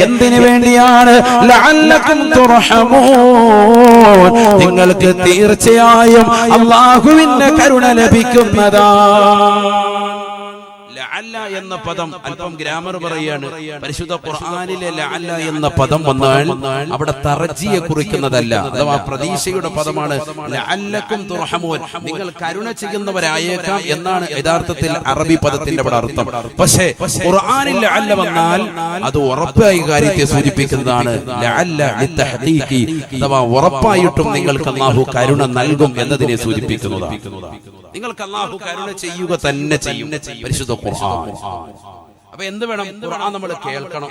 എന്തിനു വേണ്ടിയാണ്? ലഅല്ലകും തുർഹമൂൻ, നിങ്ങൾക്ക് തീർച്ചയായും അല്ലാഹുവിന്റെ കരുണ ലഭിക്കുന്നതാണ്. ലഅല്ല എന്ന പദം അല്പം ഗ്രാമർ പറയാണ്. പരിശുദ്ധ ഖുർആനിലെ ലഅല്ല എന്ന പദം വന്നാൽ അവിടെ തർജിയെ കുറിക്കുന്നതല്ല, അഥവാ പ്രതീക്ഷയുടെ പദമാണ്. ലഅല്ലകും തുർഹമൂൻ, നിങ്ങൾ കരുണ ചെയ്യുന്നവരായേക്കാം എന്നാണ് യഥാർത്ഥത്തിൽ അറബി പദത്തിന്റെ അവിടെ അർത്ഥം. പക്ഷേ ഖുർആനിൽ ലഅല്ല വന്നാൽ അത് ഉറപ്പായ കാര്യത്തെ സൂചിപ്പിക്കുന്നതാണ്. ലഅല്ല ലിതഹ്ഖീഖി, അഥവാ ഉറപ്പായിട്ടും നിങ്ങൾക്ക് അല്ലാഹു കരുണ നൽകും എന്നതിനെ സൂചിപ്പിക്കുന്നതാണ്. നിങ്ങൾക്ക് അല്ലാഹു കരുണ ചെയ്യുക തന്നെ ചെയ്യും. പരിശുദ്ധ ഖുർആൻ. അപ്പൊ എന്ത് വേണം? ഖുർആൻ നമ്മൾ കേൾക്കണം.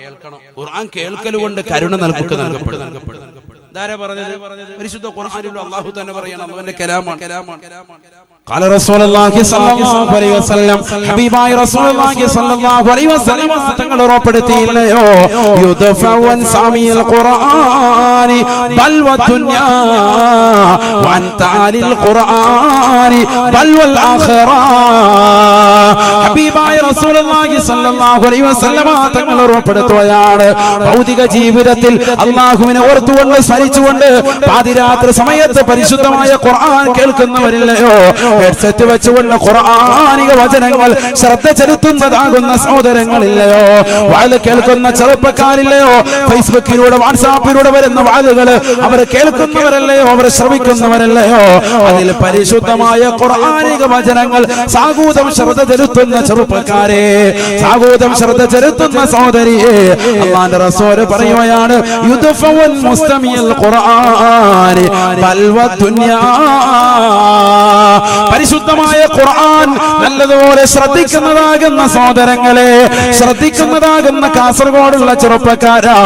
ഖുർആൻ കേൾക്കൽ കൊണ്ട് കരുണ നൽകപ്പെടും. ഇതാരാ പറഞ്ഞത്? പരിശുദ്ധ ഖുർആനിൽ അല്ലാഹു തന്നെ പറയണം, അവന്റെ കലാമാണ്. قال رسول الله صلى الله عليه وسلم, ഹബീബായ റസൂലുള്ളാഹി സ്വല്ലല്ലാഹു അലൈഹി വസല്ലം തങ്ങൾ ഉറപ്പെടുത്തിയില്ലയോ, യുദഫവൻ സാമിൽ ഖുർആനി ബൽ വദുനിയാ വൻ താലിൽ ഖുർആനി ബൽ വൽ ആഖിറ. ഹബീബായ റസൂലുള്ളാഹി സ്വല്ലല്ലാഹു അലൈഹി വസല്ലം തങ്ങൾ ഉറപ്പെടുത്തുകയാണ്, ഭൗതിക ജീവിതത്തിൽ അല്ലാഹുവിനെ ഓർത്തുകൊണ്ട് സ്മരിച്ചുകൊണ്ട് പാതിരാത്രി സമയത്ത് പരിശുദ്ധമായ ഖുർആൻ കേൾക്കുന്നവരില്ലയോ, ഹെഡ്സെറ്റ് വെച്ചുകൊണ്ട് ഖുർആനിക വചനങ്ങൾ ശ്രദ്ധ ചെലുത്തുന്നതാകുന്ന സഹോദരങ്ങളില്ലയോ, വാല് കേൾക്കുന്ന ചെറുപ്പക്കാരില്ലയോ, ഫേസ്ബുക്കിലൂടെ വാട്സാപ്പിലൂടെ വരുന്ന വാലുകൾ അവർ കേൾക്കുന്നവരല്ലയോ, അവർ ശ്രമിക്കുന്നവരല്ലയോ, അതിൽ പരിശുദ്ധമായ ഖുർആനിക വചനങ്ങൾ സാഗൂതം ശ്രദ്ധ ചെലുത്തുന്ന ചെറുപ്പക്കാരെ, സാഗൂതം ശ്രദ്ധ ചെലുത്തുന്ന സഹോദരിയെ, അല്ലാഹുവിന്റെ റസൂൽ പറയുകയാണ്, യുദഫവൽ മുസ്തമിൽ ഖുർആനി ബൽ വദുനിയാ. പരിശുദ്ധമായ ഖുർആൻ നല്ലതുപോലെ ശ്രദ്ധിക്കുന്നതാകുന്ന സഹോദരങ്ങളെ, ശ്രദ്ധിക്കുന്നതാകുന്ന കാസർഗോഡുള്ള ചെറുപ്പക്കാരാ,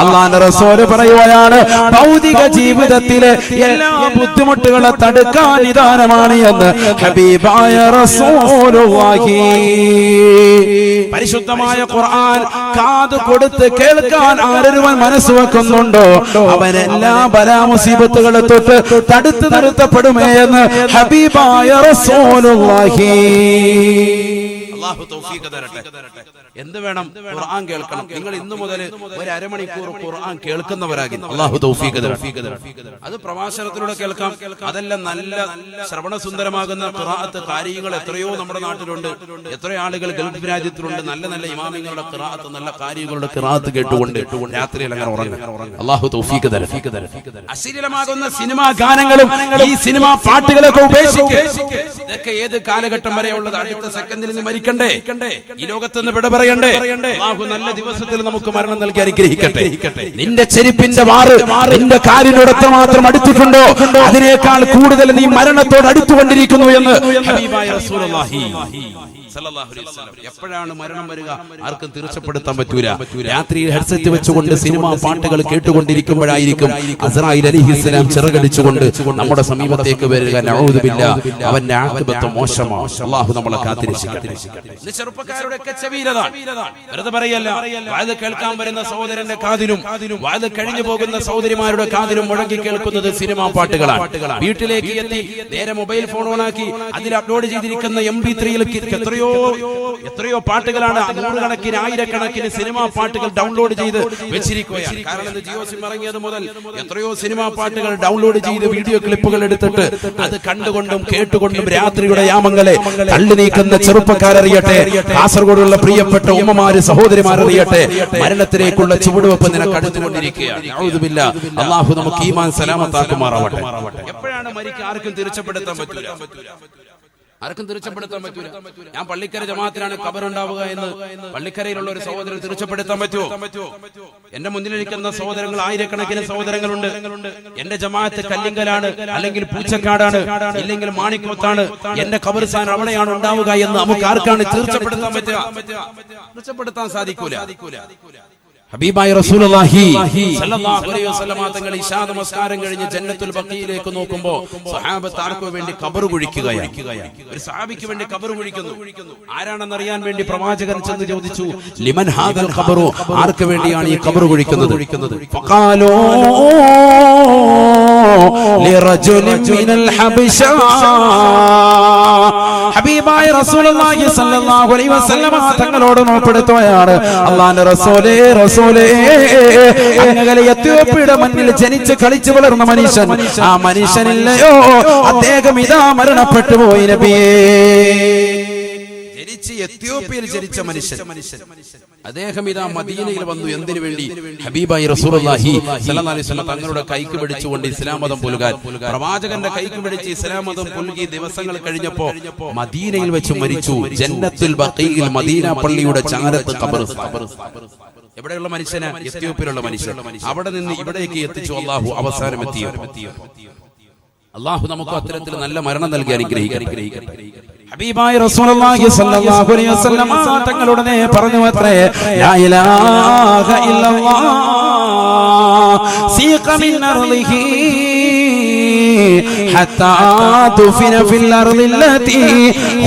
അല്ലാഹുവിന്റെ റസൂൽ പറയുകയാണ്, ഭൗതിക ജീവിതത്തിലെ എല്ലാ ബുദ്ധിമുട്ടുകളെ തടുക്കാൻ നിദാനമാണ് എന്ന് ഹബീബായ റസൂലുള്ളാഹി. പരിശുദ്ധമായ ഖുർആൻ കാത് കൊടുത്ത് കേൾക്കാൻ ആരൊരുവൻ മനസ്സ് വെക്കുന്നുണ്ടോ അവനെല്ലാ ബലാ മുസീബത്തുകളെ തൊട്ട് തടുത്ത് നിർത്തപ്പെടുമേ എന്ന് ഹബീബായ റസൂലുള്ളാഹി. അല്ലാഹു തൗഫീഖ് തരട്ടെ. എന്ത് വേണം? ഖുർആൻ കേൾക്കണം. നിങ്ങൾ ഇന്നു മുതൽ ഒരു അരമണിക്കൂർ ഖുർആൻ കേൾക്കുന്നവരാകി അല്ലാഹു തൗഫീഖ് തരട്ടെ. അത് പ്രഭാഷണത്തിലൂടെ കേൾക്കാം. അതല്ല നല്ല ശ്രവണസുന്ദരമാകുന്ന ഖിറാഅത്ത് കാര്യങ്ങൾ എത്രയോ നമ്മുടെ നാട്ടിലുണ്ട്. എത്രയോ ആളുകൾ ഗൾഫ് രാജ്യത്തിലുണ്ട്. നല്ല നല്ല ഇമാമിങ്ങളുടെ ഖിറാഅത്ത്, നല്ല കാര്യങ്ങളുടെ ഖിറാഅത്ത് കേട്ടുകൊണ്ട് രാത്രിയിൽ അങ്ങനെ ഉറങ്ങും. അല്ലാഹു തൗഫീഖ് തരട്ടെ. അശ്ലീലമാകുന്ന സിനിമാ ഗാനങ്ങളും ഈ സിനിമാ പാട്ടുകളൊക്കെ ഉപേക്ഷിക്കുക. ഇതൊക്കെ ഏത് കാലഘട്ടം വരെ ഉള്ളത്? അടുത്ത സെക്കൻഡിൽ നിന്ന് മരിക്കണ്ടേ? ഈ ലോകത്ത് നിന്ന് വിട പറയണ്ടേ? അല്ലാഹു നല്ല ദിവസത്തിൽ നമുക്ക് മരണം നൽകി അനുഗ്രഹിക്കട്ടെ. നിന്റെ ചെരുപ്പിന്റെ വാറ് നിന്റെ കാലിനോടൊത്ത് മാത്രം അടുത്തിട്ടുണ്ടോ? അതിനേക്കാൾ കൂടുതൽ നീ മരണത്തോട് അടുത്തുകൊണ്ടിരിക്കുന്നു എന്ന് ഹബീബായ റസൂലുള്ളാഹി സല്ലല്ലാഹു അലൈഹി വസല്ലം. എപ്പോഴാണ് മരണം വരിക? ആർക്കും തീർച്ചപ്പെടുത്താൻ പറ്റൂല. രാത്രിയിൽ ഹെഡ്സെറ്റ് വെച്ചുകൊണ്ട് സിനിമാ പാട്ടുകൾ കേട്ടുകൊണ്ടിരിക്കുമ്പോഴായിരിക്കും അസ്രായീൽ അലൈഹിസ്സലാം ചിറകടിച്ചുകൊണ്ട് നമ്മുടെ സമീപത്തേക്ക് വരിക. നഊദു ബില്ലാഹ്. അവന്റെ ആഖിബത്ത് മോശമാണ്. അല്ലാഹു നമ്മളെ കാത്തിരക്ഷിക്കട്ടെ. ഇത് ചെറുപ്പക്കാരുടെ ഒക്കെ ചെവിയിലതാണ്. വെറുതെ പറയല്ല. വഅദ് കേൾക്കാൻ വരുന്ന സഹോദരന്റെ കാതിലും വഅദ് കഴിഞ്ഞു പോകുന്ന സഹോദരിമാരുടെ കാതിലും മുഴങ്ങി കേൾക്കുന്നത് സിനിമാ പാട്ടുകളാണ്. വീട്ടിലേക്ക് എത്തി നേരെ മൊബൈൽ ഫോൺ ഓണാക്കി അതിൽ അപ്ലോഡ് ചെയ്തിരിക്കുന്ന MP3 എത്രയോ പാട്ടുകളാണ്. നൂറുകണക്കിന് ആയിരക്കണക്കിന് സിനിമാ പാട്ടുകൾ ഡൗൺലോഡ് ചെയ്ത് വെച്ചിരിക്കുകയാണ്. കാരണം ജിയോ സിം ഇറങ്ങിയത് മുതൽ എത്രയോ സിനിമാ പാട്ടുകൾ ഡൗൺലോഡ് ചെയ്ത് വീഡിയോ ക്ലിപ്പുകൾ എടുത്തിട്ട് അത് കണ്ടുകൊണ്ടും കേട്ടുകൊണ്ടും രാത്രിയുടെ യാമങ്ങളെ തള്ളി നീക്കുന്ന ചെറുപ്പക്കാരറിയട്ടെ. കാസർഗോഡുള്ള പ്രിയപ്പെട്ട ഉമ്മമാര് സഹോദരിമാരറിയട്ടെ. മരണത്തിലേക്കുള്ള ചുവടുവെപ്പ് നിനക്ക് അടുത്തുകൊണ്ടിരിക്കുകയാണ്. നഊദു ബില്ലാഹ്. അല്ലാഹു നമുക്ക് ഈമാൻ സലാമത്താക്കുമാറാവട്ടെ. എപ്പോഴാണ് മരിക്കുക? ആർക്കും തീർച്ചപ്പെടുത്താൻ പറ്റൂല. ആർക്കും തീർച്ചപ്പെടുത്താൻ പറ്റൂല. ഞാൻ പള്ളിക്കര ജമാഅത്തിലാണ് ഖബറുണ്ടാവുക എന്ന് പള്ളിക്കരയിലുള്ള ഒരു സഹോദരൻ തീർച്ചപ്പെടുത്താൻ പറ്റുമോ? എന്റെ മുന്നിലിരിക്കുന്ന സഹോദരങ്ങൾ ആയിരക്കണക്കിന് സഹോദരങ്ങളുണ്ട്. എന്റെ ജമാഅത്ത് കല്ലിങ്കലാണ്, അല്ലെങ്കിൽ പൂച്ചക്കാടാണ്, ഇല്ലെങ്കിൽ മാണിക്കോത്താണ്. എന്റെ ഖബർസ്ഥാൻ അവിടെയാണ് ഉണ്ടാവുക എന്ന് നമുക്ക് ആർക്കാണ് തീർച്ചപ്പെടുത്താൻ പറ്റുക? തീർച്ചപ്പെടുത്താൻ സാധിക്കൂല. ഹബീബായ റസൂലുള്ളാഹി സ്വല്ലല്ലാഹു അലൈഹി വസല്ലം തങ്ങൾ ഇശാ നമസ്കാരം കഴിഞ്ഞ് ജന്നത്തുൽ ബഖീയിലേക്ക് നോക്കുമ്പോൾ സ്വഹാബത്ത് ആർക്കു വേണ്ടി ഖബർ കുഴിക്കുകയാണ്. ഒരു സഹാബിക്ക് വേണ്ടി ഖബർ കുഴിക്കുന്നു. ആരാണെന്ന് അറിയാൻ വേണ്ടി പ്രവാചകൻ ചെന്ന് ചോദിച്ചു, ലിമൻ ഹാദൽ ഖബറു? ആർക്ക് വേണ്ടിയാണ് ഈ ഖബർ കുഴിക്കുന്നത്? ഫഖാലൂ ലിറജുലിൻ മിനൽ ഹബശ. ഹബീബായ റസൂലുള്ളാഹി സ്വല്ലല്ലാഹു അലൈഹി വസല്ലം തങ്ങളോട് നോപ്പെടുത്തുകയാണ്, അല്ലാഹുവിന്റെ റസൂലേ, അങ്ങനെ എത്യോപ്യയുടെ മണ്ണിൽ ജനിച്ച് കളിച്ചു വളർന്ന മനുഷ്യൻ, ആ മനുഷ്യനില്ലയോ അദ്ദേഹം ഇതാ മരണപ്പെട്ടു പോയി നബിയേ. എത്യോപ്യയിൽ ജനിച്ച മനുഷ്യൻ അദ്ദേഹം ഇതാ മദീനയിൽ വന്നു. എന്തിനു വേണ്ടി? ഹബീബായി റസൂലുള്ളാഹി സ്വല്ലല്ലാഹു അലൈഹി വസല്ലം തങ്ങളുടെ കൈക്ക് പിടിച്ചുകൊണ്ട് ഇസ്ലാം മതം പുൽകാൻ. പ്രവാചകന്റെ കൈക്ക് പിടിച്ച് ഇസ്ലാം മതം പുൽകി ദിവസങ്ങൾ കഴിഞ്ഞപ്പോ മദീനയിൽ വെച്ച് മരിച്ചു. ജന്നത്തുൽ ബഖീയിൽ മദീന പള്ളിയുടെ ചാരത്ത് ഖബർ. എവിടെയുള്ള മനുഷ്യന്? എത്യോപ്യയിലുള്ള മനുഷ്യൻ. അവിടെ നിന്ന് ഇവിടേക്ക് എത്തിച്ചു അല്ലാഹു അവസാനം എത്തിയോ. അല്ലാഹു നമുക്ക് അത്തരത്തിൽ നല്ല മരണം നൽകി അനുഗ്രഹിക്കട്ടെ. ഹബീബായ റസൂലുള്ളാഹി സ്വല്ലല്ലാഹു അലൈഹി വസല്ലം തങ്ങളുടെ പറഞ്ഞു അത്രേ, ലാ ഇലാഹ ഇല്ലല്ലാഹ് സീഖ മിൻ അർളിഹി ഹത്താ തുഫിന ഫിൽ അർളില്ലതി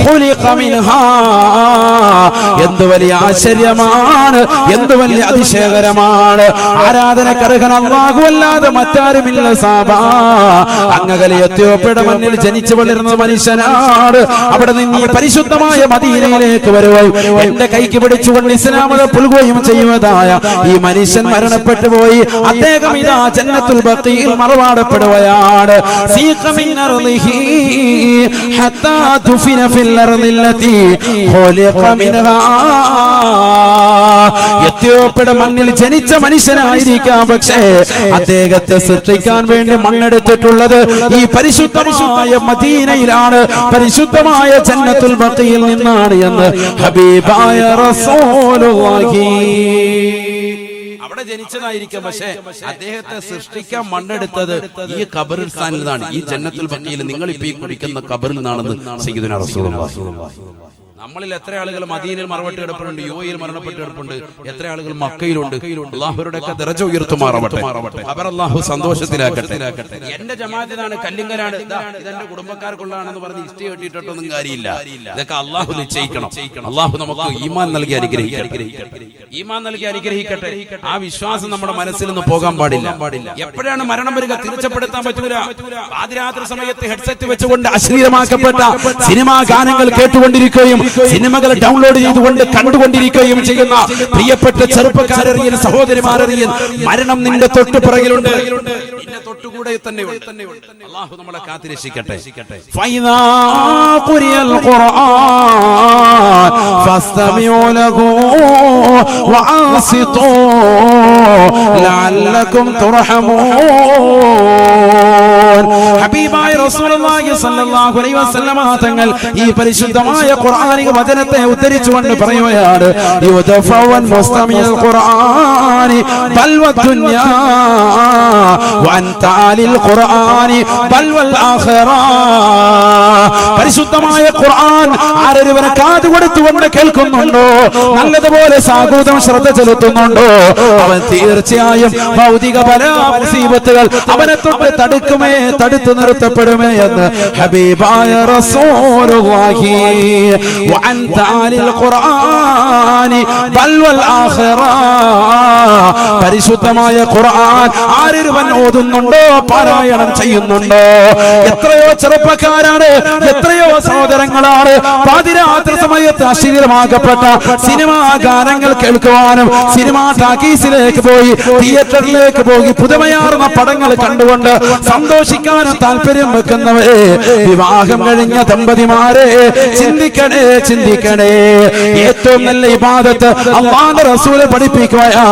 ഖുലിഖ മിൻഹാ. എന്ത് വലിയ ആശ്ചര്യമാണ്, എന്ത് വലിയ അതിശയകരമാണ്. ആരാധനക്കർഹൻ അല്ലാഹു അല്ലാതെ മറ്റാരുമില്ല സാബാ. അങ്ങകലെ എത്യോപ്യയുടെ മണ്ണിൽ ജനിച്ചു വളർന്ന മനുഷ്യനാണ്. അവിടെ നിന്ന് പരിശുദ്ധമായ മദീനയിലേക്ക് വരുകയും എന്റെ കൈക്ക് പിടിച്ചുകൊണ്ട് ഇസ്ലാമത പുൽകുകയും ചെയ്യുന്നതായ ഈ മനുഷ്യൻ മരണപ്പെട്ടു പോയി. അദ്ദേഹം ഇതാ ജന്നത്തുൽ ബഖീൽ മറവാടപ്പെടുകയാണ്. സീഖ മിൻ അർളിഹി ഹത്താ തുഫിന ഫിൽ അർളില്ലതി ഖുലിഖ മിൻഹാ. എത്യോപ്യയുടെ മണ്ണിൽ ജനിച്ച മനുഷ്യനായിരിക്കാം, പക്ഷേ അദ്ദേഹത്തെ സൃഷ്ടിക്കാൻ വേണ്ടി മണ്ണെടുത്തിട്ടുള്ളത് ഈ പരിശുദ്ധമായ മദീനയിലാണ്, പരിശുദ്ധമായ ജന്നത്തുൽ ബഖീയിൽ നിന്നാണ് എന്ന് ഹബീബായ റസൂലുള്ളാഹി. അവിടെ ജനിച്ചതായിരിക്കും, പക്ഷേ അദ്ദേഹത്തെ സൃഷ്ടിക്കാൻ മണ്ണെടുത്തത് ഈ ഖബറിസ്ഥാനിൽ നിന്നാണ്, ഈ ജന്നത്തുൽ ബഖീയിൽ നിങ്ങൾ ഇപ്പൊ ഈ കുടിക്കുന്ന ഖബറിൽ നിന്നാണെന്ന് സയ്യിദുനാ റസൂലുള്ളാഹി. നമ്മളിൽ എത്ര ആളുകൾ മദീനയിൽ മരണപ്പെട്ട് കിടപ്പുണ്ട്, യുഎഇയിൽ മരണപ്പെട്ട് കിടപ്പുണ്ട്, എത്ര ആളുകൾ മക്കയിലുണ്ട്. അല്ലാഹുവിന്റെ ഒക്കെ ദറജ ഉയർത്തുമാറാവട്ടെ. ഖബർ അല്ലാഹു സന്തോഷത്തിലാക്കട്ടെ. എന്റെ ജമാഅത്തിനാണ്, കല്ലിങ്കലാണ്, ഇതെന്റെ കുടുംബക്കാർക്കുള്ളതാണെന്ന് പറഞ്ഞ് ഇഷ്ടി കെട്ടിയിട്ടൊന്നും കാര്യമില്ല. ഇതൊക്കെ അല്ലാഹു നിശ്ചയിക്കണം. അല്ലാഹു നമുക്ക് ഈമാൻ നൽകി അനുഗ്രഹിക്കട്ടെ. ഈമാൻ നൽകി അനുഗ്രഹിക്കട്ടെ. ആ വിശ്വാസം നമ്മുടെ മനസ്സിൽ നിന്ന് പോകാൻ പാടില്ല. എപ്പോഴാണ് മരണം വരിക? തീർച്ചപ്പെടുത്താൻ പറ്റൂല. പാതിരാത്രി സമയത്ത് ഹെഡ്സെറ്റ് വെച്ചുകൊണ്ട് അശ്ലീലമാക്കപ്പെട്ട സിനിമാ ഗാനങ്ങൾ കേട്ടുകൊണ്ടിരിക്കുകയും സിനിമകൾ ഡൗൺലോഡ് ചെയ്തുകൊണ്ട് കണ്ടുകൊണ്ടിരിക്കുകയും ചെയ്യുന്ന പ്രിയപ്പെട്ട ചെറുപ്പക്കാരറിയൻ സഹോദരിമാരറിയൻ മരണം നിന്റെ തൊട്ടു പിറകിലുണ്ട്, നിന്റെ തൊട്ടുകൂടെ തന്നെ അല്ലാഹു നമ്മളെ കാത്തിരക്ഷിക്കട്ടെ. ഫൈദാ ഖുരിയൽ ഖുർആൻ ഫസ്തമിഉ ലഹു വഅൻസിതു ലഅല്ലകും തുർഹമൂൻ. ഹബീബായ റസൂലുള്ളാഹി സ്വല്ലല്ലാഹു അലൈഹി വസല്ലമ തങ്ങൾ ഈ പരിശുദ്ധമായ ഖുർആനിക വചനത്തെ ഉദ്ധരിച്ചുകൊണ്ട് പറയുകയാണ്, യുദഫവൻ മുസ്തമിഉൽ ഖുർആനി ബൽ വദ്ദുനിയാ വഅൻതാലിൽ ഖുർആനി ബൽ വൽ ആഖിറ. പരിശുദ്ധമായ ഖുർആൻ ആരൊരുവനെ കാതുകൊടുത്തുകൊണ്ട് കേൾക്കുന്നുണ്ടോ, നല്ലതുപോലെ സാഗൂതം ശ്രദ്ധ ചെലുത്തുന്നുണ്ടോ, അവൻ തീർച്ചയായും ഭൗതിക പല മുസീബത്തുകൾ അവനെ തൊട്ട് തടുത്തു നിർത്തപ്പെടുമേ എന്ന് ഹബീബായ റസൂലുള്ളാഹി. വഅൻതാലിൽ ഖുർആനി ബൽ വൽ ആഖിറ. പരിശുദ്ധമായ ഖുർആൻ ആരൊരുവൻ ഓതുന്നുണ്ടോ, പാരായണം ചെയ്യുന്നുണ്ടോ, എത്രയോ ചെറുപ്പക്കാരാണ്, എത്രയോ സഹോദരങ്ങളാണ് പാതിരാത്രി സമയത്ത് അശ്ലീലമാക്കപ്പെട്ട സിനിമാ ഗാനങ്ങൾ കേൾക്കുവാനും സിനിമാ ടാക്കീസിലേക്ക് പോയി തിയേറ്ററിലേക്ക് പോയി പുതുമയാർന്ന പടങ്ങൾ കണ്ടുകൊണ്ട് സന്തോഷിക്കാനും താല്പര്യം വെക്കുന്നവരെ, വിവാഹം കഴിഞ്ഞ ദമ്പതിമാരെ, ചിന്തിക്കണേ ചിന്തിക്കണേ. ഏറ്റവും നല്ല ഇബാദത്ത് അല്ലാഹുവിന്റെ റസൂൽ പഠിപ്പിക്കുകയാ,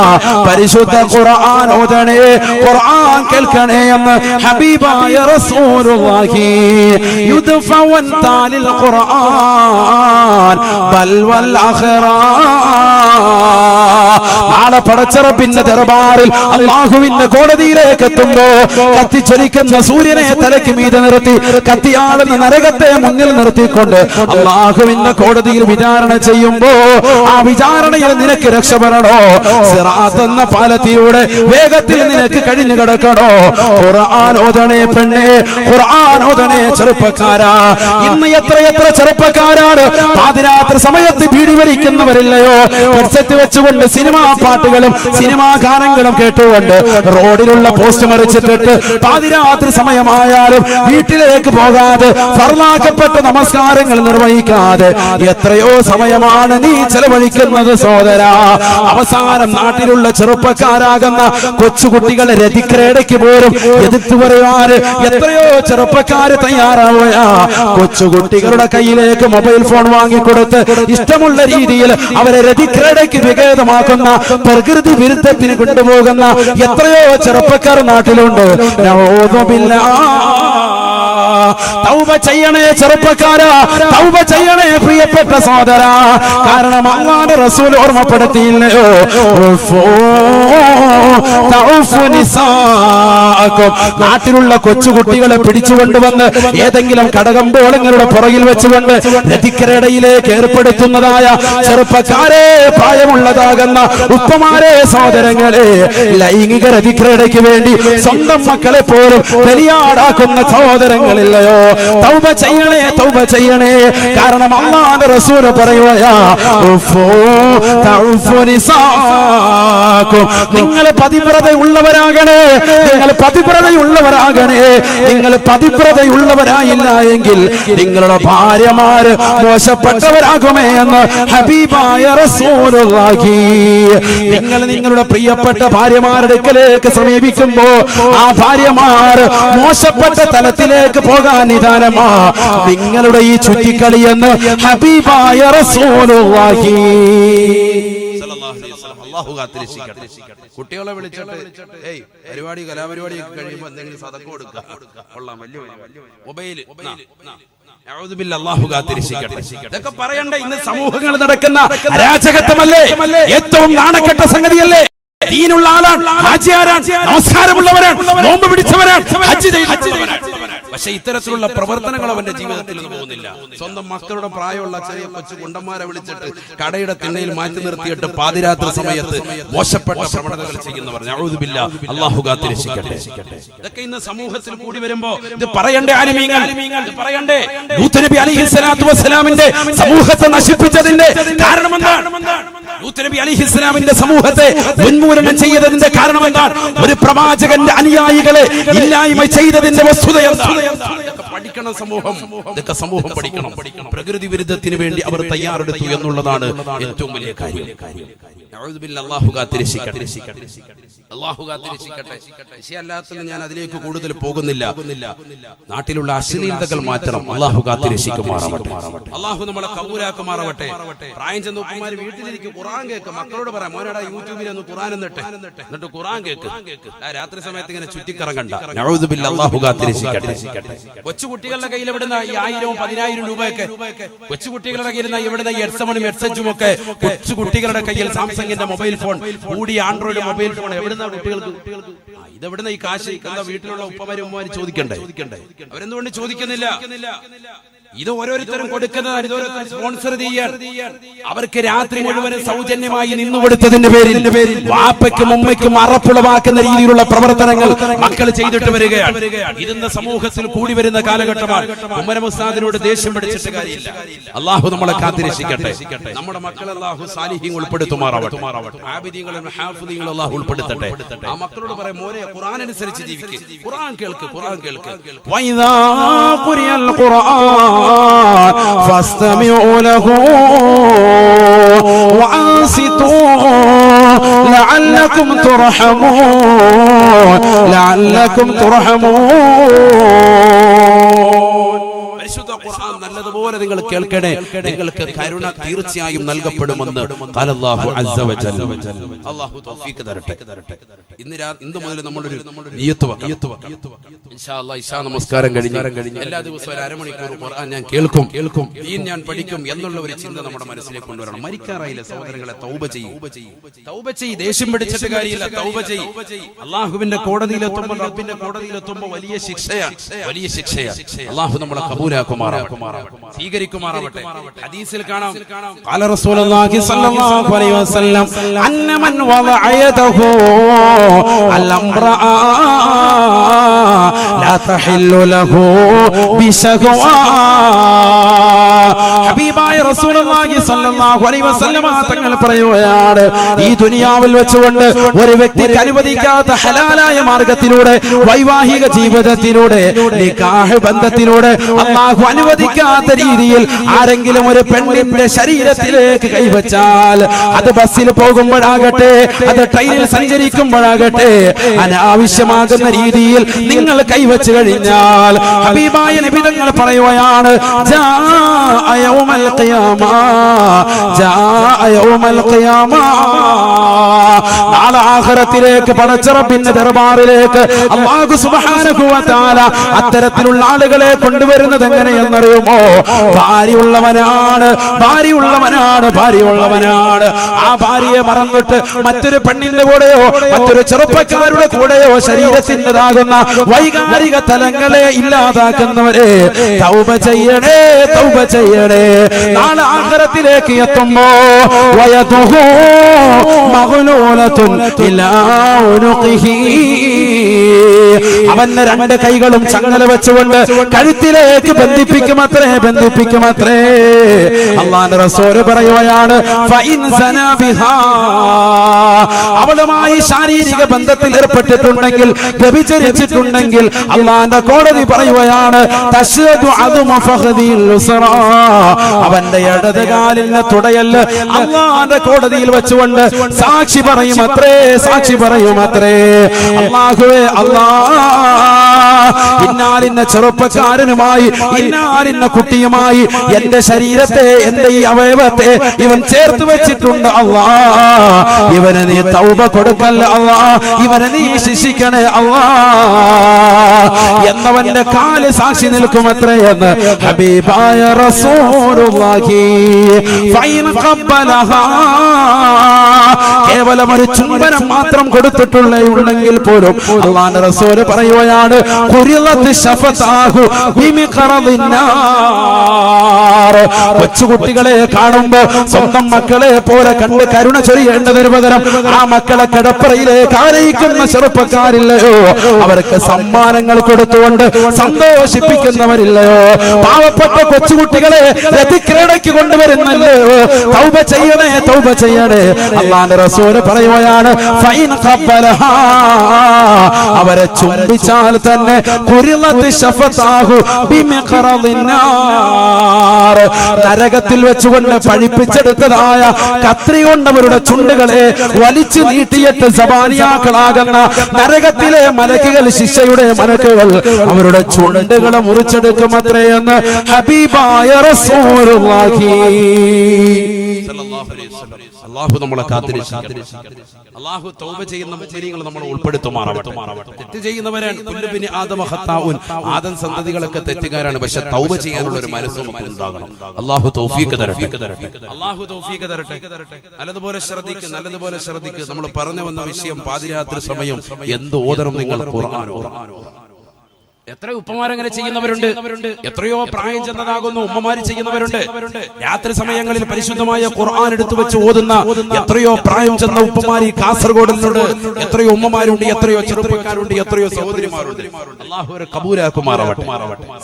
പരിശുദ്ധ ഖുർആൻ ഓതണേ, ഖുർആൻ കേൾക്കണേ എന്ന് ഹബീബായ റസൂലുള്ളാഹി. യുദ്ഫവൻ താലിൽ ഖുർആൻ ബൽ വൽ ആഖിറ. നാളെ പടച്ചറപ്പിന്റെ ദർബാറിൽ അല്ലാഹുവിന്റെ കോടതിയിലേക്ക് എത്തുമ്പോ കത്തിച്ചൊലിക്കുന്ന സൂര്യനെ തലയ്ക്ക് മീതെ നിർത്തി കത്തിയാളുന്ന നരകത്തെ മുന്നിൽ നിർത്തിക്കൊണ്ട് അല്ലാഹുവിന്റെ കോടതിയിൽ വിചാരണ ചെയ്യുമ്പോ ആ വിചാരണയിൽ നിനക്ക് രക്ഷപ്പെടണോ, സിറാത്ത് എന്ന പാലത്തിലൂടെ വേഗത്തിൽ നിനക്ക് കഴിഞ്ഞു കിടക്കണോ, ഖുർആൻ ഓതണേ പെണ്ണേ, ഖുർആൻ ഓതണേ ചെറുപ്പക്കാരാ. ഇന്ന് എത്ര ചെറുപ്പക്കാരാണ് പാതിരാത്രി സമയത്ത് ബീഡി വലിക്കുന്നവരില്ലയോ, ഹെഡ്സെറ്റ് വെച്ചുകൊണ്ട് സിനിമാ പാട്ടുകളും സിനിമാ ഗാനങ്ങളും കേട്ടുകൊണ്ട് റോഡിലുള്ള പോസ്റ്റ് മറിച്ചിട്ടിട്ട് പാതിരാത്രി സമയമായാലും വീട്ടിലേക്ക് പോകാതെ ഫർളാക്കപ്പെട്ട നമസ്കാരങ്ങൾ നിർവഹിക്കാതെ എത്രയോ സമയമാണ് നീ ചെലവഴിക്കുന്നത് സഹോദരാ. അവസാനം നാട്ടിലുള്ള ചെറുപ്പക്കാരാകുന്ന കൊച്ചുകുട്ടികളെ രതിക്രേടയ്ക്ക് പോലും എതിർത്ത് പറയാൻ എത്രയോ ചെറുപ്പക്കാര് തയ്യാറാവുക. കൊച്ചുകുട്ടികളുടെ കയ്യിലേക്ക് മൊബൈൽ ഫോൺ വാങ്ങിക്കൊടുത്ത് ഇഷ്ടമുള്ള രീതിയിൽ അവരെ രതിക്രേടയ്ക്ക് വിഘേതമാക്കുന്ന പ്രകൃതി വിരുദ്ധത്തിന് കൊണ്ടുപോകുന്ന എത്രയോ ചെറുപ്പക്കാർ നാട്ടിലുണ്ട്. തൗബ ചെയ്യണേ ചെറുപ്പക്കാരാ, തൗബ ചെയ്യണേ പ്രിയപ്പെട്ട സഹോദരാ. കാരണം അല്ലാഹുവിന്റെ റസൂൽ ഓർമ്മപ്പെടുത്തിയില്ലയോ, നാട്ടിലുള്ള കൊച്ചുകുട്ടികളെ പിടിച്ചുകൊണ്ടുവന്ന് ഏതെങ്കിലും കടകമ്പോളങ്ങളുടെ പുറകിൽ വെച്ചുകൊണ്ട് രതിക്കരയിലേക്ക് ഏർപ്പെടുത്തുന്നതായ ചെറുപ്പക്കാരെ, പ്രായമുള്ളതാകുന്ന ഉപ്പമാരെ, സഹോദരങ്ങളെ, ലൈംഗിക രതിക്രേടയ്ക്ക് വേണ്ടി സ്വന്തം മക്കളെ പോലും ബലിയാടാക്കുന്ന സഹോദരങ്ങളില്ലയോ, തൗബ ചെയ്യണേ, തൗബ ചെയ്യണേ. കാരണം അല്ലാഹുവിന്റെ റസൂൽ പറയുകയാ, നിങ്ങൾ പതിവ്രതയുള്ളവരാകണേ, നിങ്ങൾ പതിവ്രതയുള്ളവരാകണേ. നിങ്ങൾ പതിവ്രതയുള്ളവരായില്ല എങ്കിൽ നിങ്ങളുടെ ഭാര്യമാര് മോശപ്പെട്ടവരാകുമേ എന്ന് ഹബീബായ റസൂലുള്ളാഹി. നിങ്ങൾ നിങ്ങളുടെ പ്രിയപ്പെട്ട ഭാര്യമാരുടെ അടുക്കലേക്ക് സമീപിക്കുമ്പോ ആ ഭാര്യമാർ മോശപ്പെട്ട തലത്തിലേക്ക് പോകാൻ നിദാനമാ നിങ്ങളുടെ ഈ ചുറ്റിക്കളി എന്ന് ഹബീബായ റസൂലുള്ളാഹി. കുട്ടികളെ വിളിച്ചിട്ട് പരിപാടി കലാപരിപാടി കഴിയുമ്പോ എന്തെങ്കിലും സദക്ക കൊടുക്കുക, കൊള്ളാം, വലിയ മൊബൈൽ ഇതൊക്കെ പറയണ്ടേ? ഇന്ന് സമൂഹങ്ങൾ നടക്കുന്ന അരാജകത്വമല്ലേ, ഏറ്റവും നാണക്കെട്ട സംഗതിയല്ലേ? ദീനുള്ള ആളാണ്, ഹാജിയാരാണ്, നമസ്കാരമുള്ളവരാണ്, നോമ്പ് പിടിച്ചവരാണ്, ഹജ്ജ് ചെയ്തവരാണ്. പക്ഷെ ഇത്തരത്തിലുള്ള പ്രവർത്തനങ്ങൾ അവന്റെ ജീവിതത്തിൽ നിന്ന് പോകുന്നില്ല. സ്വന്തം മക്കളുടെ പ്രായമുള്ള ചെറിയ കൊച്ചു കുണ്ടന്മാരെ വിളിച്ചിട്ട് കടയുടെ തിണ്ണയിൽ മാറ്റി നിർത്തിയിട്ട് പാതിരാത്രി സമയത്ത് മോശപ്പെട്ട പ്രവണതകൾ ചെയ്യുന്നവർ, അല്ലാഹു കാത്തിരക്ഷിക്കട്ടെ. ഇതൊക്കെ ഇന്ന് സമൂഹത്തിൽ കൂടി വരുമ്പോ ഇത് പറയണ്ടേ ആലിമീങ്ങൾ, ഇത് പറയണ്ടേ? ലൂത്ത് നബി അലൈഹിസ്സലാത്തു വസ്സലാമിന്റെ സമൂഹത്തെ നശിപ്പിച്ചതിന്റെ കാരണം എന്താണ്? ലൂത്ത് നബി അലൈഹിസ്സലാമിന്റെ സമൂഹത്തെ ഉന്മൂലനം ചെയ്തതിന്റെ കാരണം എന്താണ്? ഒരു പ്രവാചകന്റെ അനുയായികളെ ഇല്ലായ്മ ചെയ്തതിന്റെ വസ്തുത എന്താണ്? പഠിക്കണം സമൂഹം. ഇതൊക്കെ സമൂഹം പഠിക്കണം. പ്രകൃതി വിരുദ്ധത്തിന് വേണ്ടി അവർ തയ്യാറെടുത്തു എന്നുള്ളതാണ് ഏറ്റവും വലിയ കാര്യം. അല്ലാഹു കാത്തിരക്ഷിക്കട്ടെ. വിഷയല്ലാത്തത് ഞാൻ അതിലേക്ക് കൂടുതൽ പോകുന്നില്ല. നാട്ടിലുള്ള അശ്ലീലതകൾ മാറ്റണം. അല്ലാഹു കാത്തിരക്ഷിക്കുമാറാവട്ടെ. അല്ലാഹു നമ്മളെ കബൂലാക്കുമാറാവട്ടെ. പ്രായം ചെന്ന ഉപ്പമാര് വീട്ടിലിരിക്കും, ഖുർആൻ കേൾക്കും. മക്കളോട് പറയാം, മോനടാ യൂട്യൂബിൽ ഒന്ന് ഖുർആൻ എന്നിട്ട് ഖുർആൻ കേൾക്ക്. രാത്രി സമയത്ത് ഇങ്ങനെ ചുറ്റിക്കറങ്ങണ്ട. നഊദു ബില്ലാഹി. അല്ലാഹു കാത്തിരക്ഷിക്കട്ടെ. കൊച്ചുകുട്ടികളുടെ കയ്യിൽ എവിടുന്ന 1000-10,000 രൂപയൊക്കെ കൊച്ചുകുട്ടികളുടെ കയ്യിൽ എവിടുന്ന ഹെഡ്സെറ്റും ഹെഡ്സെറ്റും ഒക്കെ കൊച്ചുകുട്ടികളുടെ കയ്യിൽ സാംസങ്ങിന്റെ മൊബൈൽ ഫോൺ, കൂടിയ ആൻഡ്രോയിഡ് മൊബൈൽ ഫോൺ എവിടുന്ന കുട്ടികൾക്ക്? ഇതെവിടുന്ന ഈ കാശ്? എന്താ വീട്ടിലുള്ള ഉപ്പമാരും ഉമ്മമാരും ചോദിക്കണ്ടേ? അവരെന്തുകൊണ്ട് ചോദിക്കുന്നില്ല? ഇത് ഓരോരുത്തരും കൊടുക്കുന്നത് സ്പോൺസർ ചെയ്യാൻ. അവർക്ക് രാത്രി മുഴുവനും സൗജന്യമായി നിന്നുകൊടുത്തതിന്റെ പേരിൽ വാപ്പയ്ക്കും ഉമ്മയ്ക്കും അറപ്പുളവാക്കുന്ന രീതിയിലുള്ള പ്രവർത്തനങ്ങൾ മക്കൾ ചെയ്തിട്ട് വരികയാണ്. ഇതെന്ന സമൂഹത്തിൽ കൂടി വരുന്ന കാലഘട്ടമാണ്. ഉമ്മര മുസ്താദിനോട് ദേഷ്യം പിടിച്ചിട്ട് കാര്യമില്ല. അല്ലാഹു നമ്മളെ കാത്തിരക്ഷിക്കട്ടെ. നമ്മുടെ മക്കളെ അല്ലാഹു സാലിഹീങ്ങൾ ഉൾപ്പെടുത്തുമാറാവട്ടെ. ആബിദീങ്ങളും ഹാഫിദീങ്ങളും അല്ലാഹു ഉൾപ്പെടുത്തട്ടെ. ആ മക്കളോട് പറയും, മോനെ ഖുർആൻ അനുസരിച്ച് ജീവിക്ക്, ഖുർആൻ കേൾക്ക്, ഖുർആൻ കേൾക്ക്. വൈദാ ഖുരിയൽ ഖുർആൻ فاستمعوا له وأنصتوا لعلكم ترحمون لعلكم ترحمون. പരിശുദ്ധ ഖുർആൻ നല്ലതുപോലെ നിങ്ങൾ കേൾക്കണേ. നിങ്ങൾക്ക് കരുണ തീർച്ചയായും നൽകപ്പെടുമെന്ന് അല്ലാഹു അസ്സ വജൽ. അല്ലാഹു തൗഫീഖ് തരട്ടെ. ഇന്ന് മുതൽ നമ്മളൊരു നിയ്യത്ത് വെക്കാം. ഇൻഷാ അല്ലാഹ് ഇശാ നമസ്കാരം കഴിഞ്ഞ് എല്ലാ ദിവസവും ഒരു അരമണിക്കൂർ ഖുർആൻ ഞാൻ കേൾക്കും, ദീൻ ഞാൻ പഠിക്കും എന്നുള്ള ഒരു ചിന്ത നമ്മുടെ മനസ്സിലേക്ക് കൊണ്ടുവരണം. മരിക്കാറായില്ല സഹോദരങ്ങളെ, തൗബ ചെയ്യ്, തൗബ ചെയ്യ്. ദേഷ്യം പിടിച്ചിട്ട് കാര്യമില്ല, തൗബ ചെയ്യ്. അല്ലാഹുവിന്റെ കോടതിയിലെത്തുമ്പോൾ, റബ്ബിന്റെ കോടതിയിലെത്തുമ്പോൾ വലിയ ശിക്ഷയാണ്, വലിയ ശിക്ഷയാണ്. അല്ലാഹു നമ്മളെ സ്വീകരിക്കുമാറാവട്ടെ. ഹദീസിൽ കാണാം, ഖാല റസൂലുള്ളാഹി സ്വല്ലല്ലാഹു അലൈഹി വസല്ലം അന്ന മൻ വദഅ യദഹു അൽ-അംറാ ലാ തഹില്ലു ലഹു ബിശഹവാ. ഹബീബായ റസൂലുള്ളാഹി സ്വല്ലല്ലാഹു അലൈഹി വസല്ലം തങ്ങൾ പറയുകയാണ്, ഈ ദുനിയാവിൽ വെച്ചുകൊണ്ട് ഒരു വ്യക്തിക്ക് അനുവദിക്കാത്ത ഹലാലായ മാർഗത്തിലൂടെ, വൈവാഹിക ജീവിതത്തിലൂടെ, നിക്കാഹ് ബന്ധത്തിലൂടെ, അല്ലാഹു അനുവദിക്കാത്ത രീതിയിൽ ആരെങ്കിലും ഒരു പെണ്ണിന്റെ ശരീരത്തിലേക്ക് കൈവച്ചാൽ, അത് ബസ്സിൽ പോകുമ്പോഴാകട്ടെ, അത് ട്രെയിനിൽ സഞ്ചരിക്കുമ്പോഴാകട്ടെ, അനാവശ്യമാകുന്ന രീതിയിൽ നിങ്ങൾ കൈവച്ചു കഴിഞ്ഞാൽ, ഹബീബായ നബി തങ്ങൾ പറയുകയാണ്, ജാഅ യൗമൽ ഖിയാമ, ജാഅ യൗമൽ ഖിയാമ. നാളെ ആഖിറത്തിലേക്ക്, പടച്ച റബ്ബിന്റെ ദർബാറിലേക്ക് അല്ലാഹു സുബ്ഹാനഹു വ തആല അത്തരത്തിലുള്ള ആളുകളെ കൊണ്ടുവരുന്നത് എങ്ങനെയെന്നറിയുമോ? ഭാര്യയുള്ളവനാണ്, ഭാര്യയുള്ളവനാണ്, ഭാര്യയുള്ളവനാണ്. ആ ഭാര്യയെ മറന്നിട്ട് മറ്റൊരു പെണ്ണിന്റെ കൂടെയോ മറ്റൊരു ചെറുപ്പക്കാരുടെ കൂടെയോ ശരീരത്തിൻ്റെതാകുന്ന വൈകാരിക തലങ്ങളെ ഇല്ലാതാക്കുന്നവരെ തൗബ ചെയ്യണേ, തൗബ ചെയ്യണേ. നാളെ ആഖിറത്തിലേക്ക് എത്തുമ്പോ വയതുഹു മഗ്ലൂലത്തുൻ ഇലാ ഉനുഖിഹി, അവന്റെ രണ്ട് കൈകളും ചങ്ങല വെച്ചുകൊണ്ട് കഴുത്തിലേക്ക് ബന്ധിപ്പിക്കുമത്രേ, ബന്ധിപ്പിക്കുമത്രേ. അല്ലാഹുവിന്റെ റസൂൽ പറയുകയാണ്, ഫഇൻ സനാ ബിഹാ, അവളുമായി ശാരീരിക ബന്ധത്തിൽ ഏർപ്പെട്ടിട്ടുണ്ടെങ്കിൽ, വ്യഭിചരിച്ചിട്ടുണ്ടെങ്കിൽ, അല്ലാഹുവിന്റെ കോടതി പറയുകയാണ്, തശ്ഹദു അദ്മ ഫഖദിൽ ഉസ്റാ, അവന്റെ ഇടത് കാലിന്റെ തുടയല് അല്ലാഹുവിന്റെ കോടതിയിൽ വെച്ചുകൊണ്ട് സാക്ഷി പറയുമത്രേ, സാക്ഷി പറയുമത്രേ. അല്ലാഹുവേ, അല്ലാഹ് ഇന്നാലിന്ന ചെറുപ്പക്കാരനുമായി, ഇന്നാലിന്ന കുട്ടിയുമായി എന്റെ ശരീരത്തെ, എന്റെ ഈ അവയവത്തെ ഇവൻ ചേർത്ത് വെച്ചിട്ടുണ്ട്. അല്ലാഹ്, ഇവന് നീ തൗബ കൊടുക്കല്ല അല്ലാഹ്, ഇവനെ നീ ശിക്ഷിക്കണേ അല്ലാഹ് എന്നവന്റെ കാല് സാക്ഷി നിൽക്കുമത്രേ എന്ന് ഹബീബായ റസൂലുള്ളാഹി. ഫൈൻ ഖബ്ബലഹാ, കേവലം ഒരു ചുംബനം മാത്രം കൊടുത്തിട്ടുണ്ടെങ്കിൽ പോലും അല്ലാഹുവിന്റെ റസൂൽ പറയുകയാണ്, ഖുരിളത്ത് ശഫതാഹു ബിമിഖറദിന്നാർ. കൊച്ചുകുട്ടികളെ കാണുമ്പോ സ്വന്തം മക്കളെ പോലെ കണ്ട് കരുണ ചൊരിയേണ്ടതിന് പകരം ആ മക്കളെ കിടപ്പറയിലേക്ക് ആനയിക്കുന്ന ചെറുപ്പക്കാരില്ലയോ, അവർക്ക് സമ്മാനങ്ങൾ സമ്മാനങ്ങൾ കൊടുത്തുകൊണ്ട് സന്തോഷിപ്പിക്കുന്നവരില്ലയോ? പാവപ്പെട്ട കൊച്ചുകുട്ടികളെ രതിക്രീഡയ്ക്ക് കൊണ്ടുവരുന്നല്ലയോ? തൗബ ചെയ്യണേ, തൗബ ചെയ്യണേ. അല്ലാഹുവിന്റെ റസൂൽ പറയുകയാണ്, ഫൈൻ ഖബ്ബലഹാ, അവരെ ചുംബിച്ചാൽ തന്നെ ഖുരിളത്ത് ശഫതാഹു ബിമിഖറദിന്നാർ, നരകത്തിൽ വെച്ചുകൊണ്ട് പഴിപ്പിച്ചെടുത്തതായ കത്രി കൊണ്ട് അവരുടെ ചുണ്ടുകളെ വലിച്ചു നീട്ടിയിട്ട് സബാനിയാക്കളാകുന്ന നരകത്തിലെ മലക്കുകൾ, ശിക്ഷയുടെ മലക്കുകൾ അവരുടെ ചുണ്ടുകളെ മുറിച്ചെടുക്കുമത്രേ എന്ന് ഹബീബായ റസൂലുള്ളാഹി സല്ലല്ലാഹു അലൈഹി വസല്ലം. അല്ലാഹു നമ്മളെ കാത്തിരക്ഷിക്കട്ടെ. അല്ലാഹു തൗബ ചെയ്യുന്ന മുഅ്മിനീങ്ങൾ നമ്മളെ ഉൾപ്പെടുത്തുമാറാവട്ടെ. തെറ്റ് ചെയ്യുന്നവരാണ്. കുല്ലു ബിനി ആദമ ഖത്താഉൻ, ആദം സന്തതികളൊക്കെ തെറ്റുകാരാണ്. പക്ഷെ തൗബ ചെയ്യാനുള്ള ഒരു മനസ്സ് നമുക്ക് ഉണ്ടാകണം. അല്ലാഹു തൗഫീഖ് തരട്ടെ. അല്ലാഹു തൗഫീഖ് തരട്ടെ. നല്ലതുപോലെ ശ്രദ്ധിക്കുക, നല്ലതുപോലെ ശ്രദ്ധിക്കുക. നമ്മൾ പറഞ്ഞു വന്ന വിഷയം പാതിരാത്രി സമയം എന്ത് ഓതണം നിങ്ങൾ? ഖുർആൻ ഓതണം. എത്ര ഉപ്പമാരങ്ങനെ ചെയ്യുന്നവരുണ്ട്, എത്രയോ പ്രായം ചെന്നതാകുന്നു ഉമ്മമാര് ചെയ്യുന്നവരുണ്ട്. രാത്രി സമയങ്ങളിൽ പരിശുദ്ധമായ ഖുർആൻ എടുത്തു വെച്ച് ഓതുന്ന എത്രയോ പ്രായം ചെന്ന ഉപ്പമാര് കാസർഗോഡിലുണ്ട്, എത്രയോ ഉമ്മമാരുണ്ട്, എത്രയോ ചെറുപ്പക്കാരുണ്ട്, എത്രയോ സഹോദരിമാരുണ്ട്. അല്ലാഹു അവരെ കബൂലാക്കുമാറാവട്ടെ,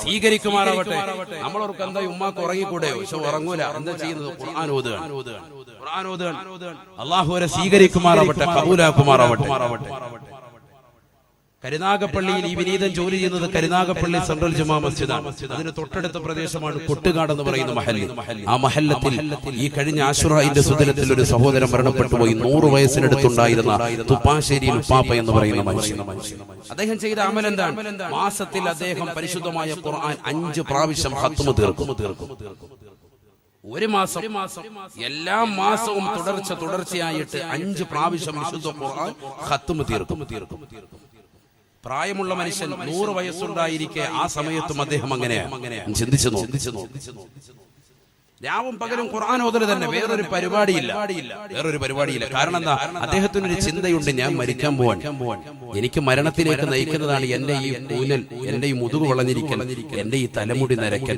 സ്വീകരിക്കുമാറാവട്ടെ. നമ്മളവർക്ക് എന്താ ഉമ്മാക്ക് ഉറങ്ങിക്കൂടെ? പക്ഷെ ഉറങ്ങൂല. എന്താ ചെയ്യുന്നത്? ഖുർആൻ ഓതുകയാണ്, ഖുർആൻ ഓതുകയാണ്. അല്ലാഹു അവരെ സ്വീകരിക്കുമാറാവട്ടെ, കബൂലാക്കുമാറാവട്ടെ. കരുനാഗപ്പള്ളിയിൽ ഈ വിനീതൻ ജോലി ചെയ്യുന്നത് കരുനാഗപ്പള്ളി സെൻട്രൽ ജുമാ മസ്ജിദാണ്. അതിന് തൊട്ടടുത്ത പ്രദേശമാണ് കൊട്ടുകാട് എന്ന് പറയുന്ന മഹല്ല്. ആ മഹല്ലത്തിൽ ഈ കഴിഞ്ഞ ആശുറായിന്റെ സുദിനത്തിൽ ഒരു സഹോദരൻ മരണപ്പെട്ടു പോയി. 100 വയസ്സിനടുത്തുണ്ടായിരുന്ന തുപ്പാശ്ശേരിയിൽ ഉപ്പാപ്പ എന്ന് പറയുന്ന മനുഷ്യൻ. അദ്ദേഹം ചെയ്ത അമൽ എന്താണ്? മാസത്തിൽ അദ്ദേഹം പരിശുദ്ധമായ ഖുർആൻ 5 പ്രാവശ്യം ഖത്മ തീർക്കും. ഒരു മാസം, എല്ലാ മാസവും തുടർച്ചയായിട്ട് 5 പ്രാവശ്യം വിശുദ്ധ ഖുർആൻ ഖത്മ തീർക്കും. പ്രായമുള്ള മനുഷ്യൻ 100 വയസ്സുണ്ടായിരിക്കെ ആ സമയത്തും അദ്ദേഹം അങ്ങനെയാണ്. ചിന്തിച്ചു നോക്കി. രാവും പകലും ഖുർആൻ ഓതൽ തന്നെ, വേറൊരു പരിപാടിയില്ല. കാരണം എന്താ? അദ്ദേഹത്തിനൊരു ചിന്തയുണ്ട്, ഞാൻ മരിക്കാൻ പോവാൻ, എനിക്ക് മരണത്തിലേക്ക് നയിക്കുന്നതാണ് എന്റെ ഈ കൂനൽ, എന്റെ ഈ മുതുകു വളഞ്ഞിരിക്കൽ, എന്റെ ഈ തലമുടി നരക്കൽ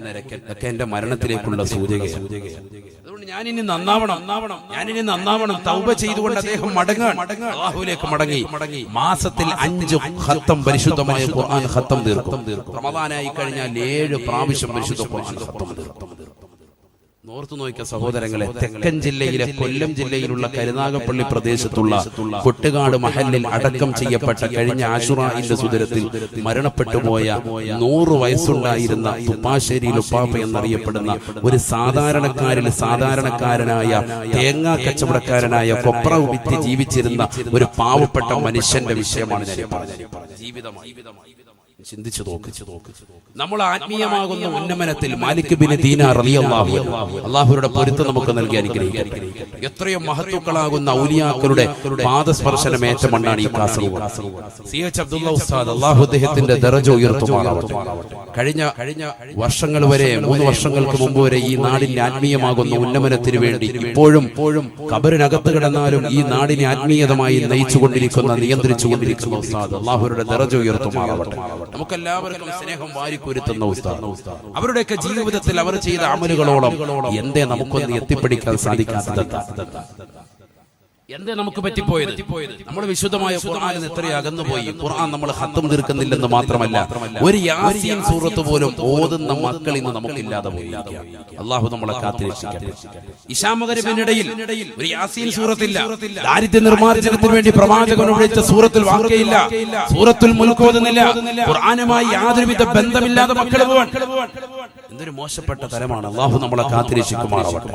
ഒക്കെ എന്റെ മരണത്തിലേക്കുള്ള സൂചകയാണ്. അതുകൊണ്ട് ഞാനിനി നന്നാവണം. തൗബ ചെയ്തുകൊണ്ട് അദ്ദേഹം അല്ലാഹുവിലേക്ക് മടങ്ങി. മാസത്തിൽ 5 ഖത്തം പരിശുദ്ധമായ ഖുർആൻ ഖത്തം തീർക്കും. റമദാനായി കഴിഞ്ഞാൽ 7 പ്രാവശ്യം പരിശുദ്ധ ഖുർആൻ ഖത്തം തീർക്കും. നോർത്തു നോക്കിയ സഹോദരങ്ങളെ, തെക്കൻ ജില്ലയിലെ കൊല്ലം ജില്ലയിലുള്ള കരുനാഗപ്പള്ളി പ്രദേശത്തുള്ള കൊട്ടുകാട് മഹല്ലിൽ അടക്കം ചെയ്യപ്പെട്ട കഴിഞ്ഞ ആശുറായിന്റെ സുദിനത്തിൽ മരണപ്പെട്ടുപോയ 100 വയസ്സുണ്ടായിരുന്ന തുപ്പാശ്ശേരിയിൽ ഉപ്പാപ്പ എന്നറിയപ്പെടുന്ന ഒരു സാധാരണക്കാരനായ തേങ്ങാ കച്ചവടക്കാരനായ കൊപ്ര വിറ്റ് ജീവിച്ചിരുന്ന ഒരു പാവപ്പെട്ട മനുഷ്യന്റെ വിഷയമാണ് ഞാൻ പറഞ്ഞത്. ജീവിതമായി ചിന്തിച്ചു നോക്ക്. നമ്മൾ ആത്മീയമാകുന്ന ഉന്നമനത്തിൽ മാലിക് ബിൻ ദീനാർ റളിയല്ലാഹു അൻഹു അല്ലാഹുവിന്റെ പൊരുത്തം നമുക്ക് നൽകി അനുഗ്രഹിക്കട്ടെ. എത്രയോ മഹത്തുക്കളാകുന്ന ഔലിയാക്കളുടെ പാദസ്പർശനമേറ്റ മണ്ണാണ് ഈ കാസർഗോഡ്. സി.എച്ച്. അബ്ദുള്ള ഉസ്താദ്, അല്ലാഹു അദ്ദേഹത്തിന്റെ ദറജ ഉയർത്തുമാറാവട്ടെ. കഴിഞ്ഞ വർഷങ്ങൾ വരെ, 3 വർഷങ്ങൾക്ക് മുമ്പ് വരെ ഈ നാടിന്റെ ആത്മീയമാകുന്ന ഉന്നമനത്തിന് വേണ്ടി ഇപ്പോഴും ഖബറിനകത്ത് കിടന്നാലും ഈ നാടിനെ ആത്മീയതമായി നയിച്ചുകൊണ്ടിരിക്കുന്ന, നിയന്ത്രിച്ചുകൊണ്ടിരിക്കുന്ന ഉസ്താദ്, അല്ലാഹുവിന്റെ ദറജ ഉയർത്തുമാറാവട്ടെ. നമുക്കെല്ലാവർക്കും സ്നേഹം വാരിക്കുരുത്തുന്ന ഉസ്താദ്, അവരുടെയൊക്കെ ജീവിതത്തിൽ അവർ ചെയ്ത അമലുകളോളം എന്തേ നമുക്കൊന്ന് എത്തിപ്പിടിക്കാൻ സാധിക്കാത്തത്? എന്തേ നമുക്ക് പറ്റിപ്പോയത്? നമ്മൾ വിശുദ്ധമായ ഖുർആനിൽ നിന്ന് എത്ര അകന്നുപോയി. ഖുർആൻ നമ്മൾ ഖത്തം തീർക്കുന്നില്ലെന്ന് മാത്രമല്ല, ഒരു യാസീൻ സൂറത്ത് പോലും ഓതുന്ന മക്കൾ ഇന്ന് നമുക്കില്ലാതെ പോയി. അല്ലാഹു നമ്മളെ കാത്തിരക്ഷിക്കട്ടെ. ഇശാ മഗ്‌രിബിനിടയിൽ ഒരു യാസീൻ സൂറത്തില്ല. ദാരിദ്ര്യ നിർമ്മാർജ്ജനത്തിന് വേണ്ടി പ്രവാചകൻ വിളിച്ച സൂറത്തുൽ വാഖിയയില്ല, സൂറത്തുൽ മുൽക്ക് ഓതുന്നില്ല. ഖുർആനുമായി യാതൊരുവിധ ബന്ധമില്ലാതെ മക്കൾ പോവാൻ. എന്തൊരു മോശപ്പെട്ട തരമാണ്. അല്ലാഹു നമ്മളെ കാത്തിരക്ഷിക്കുമാറാവട്ടെ.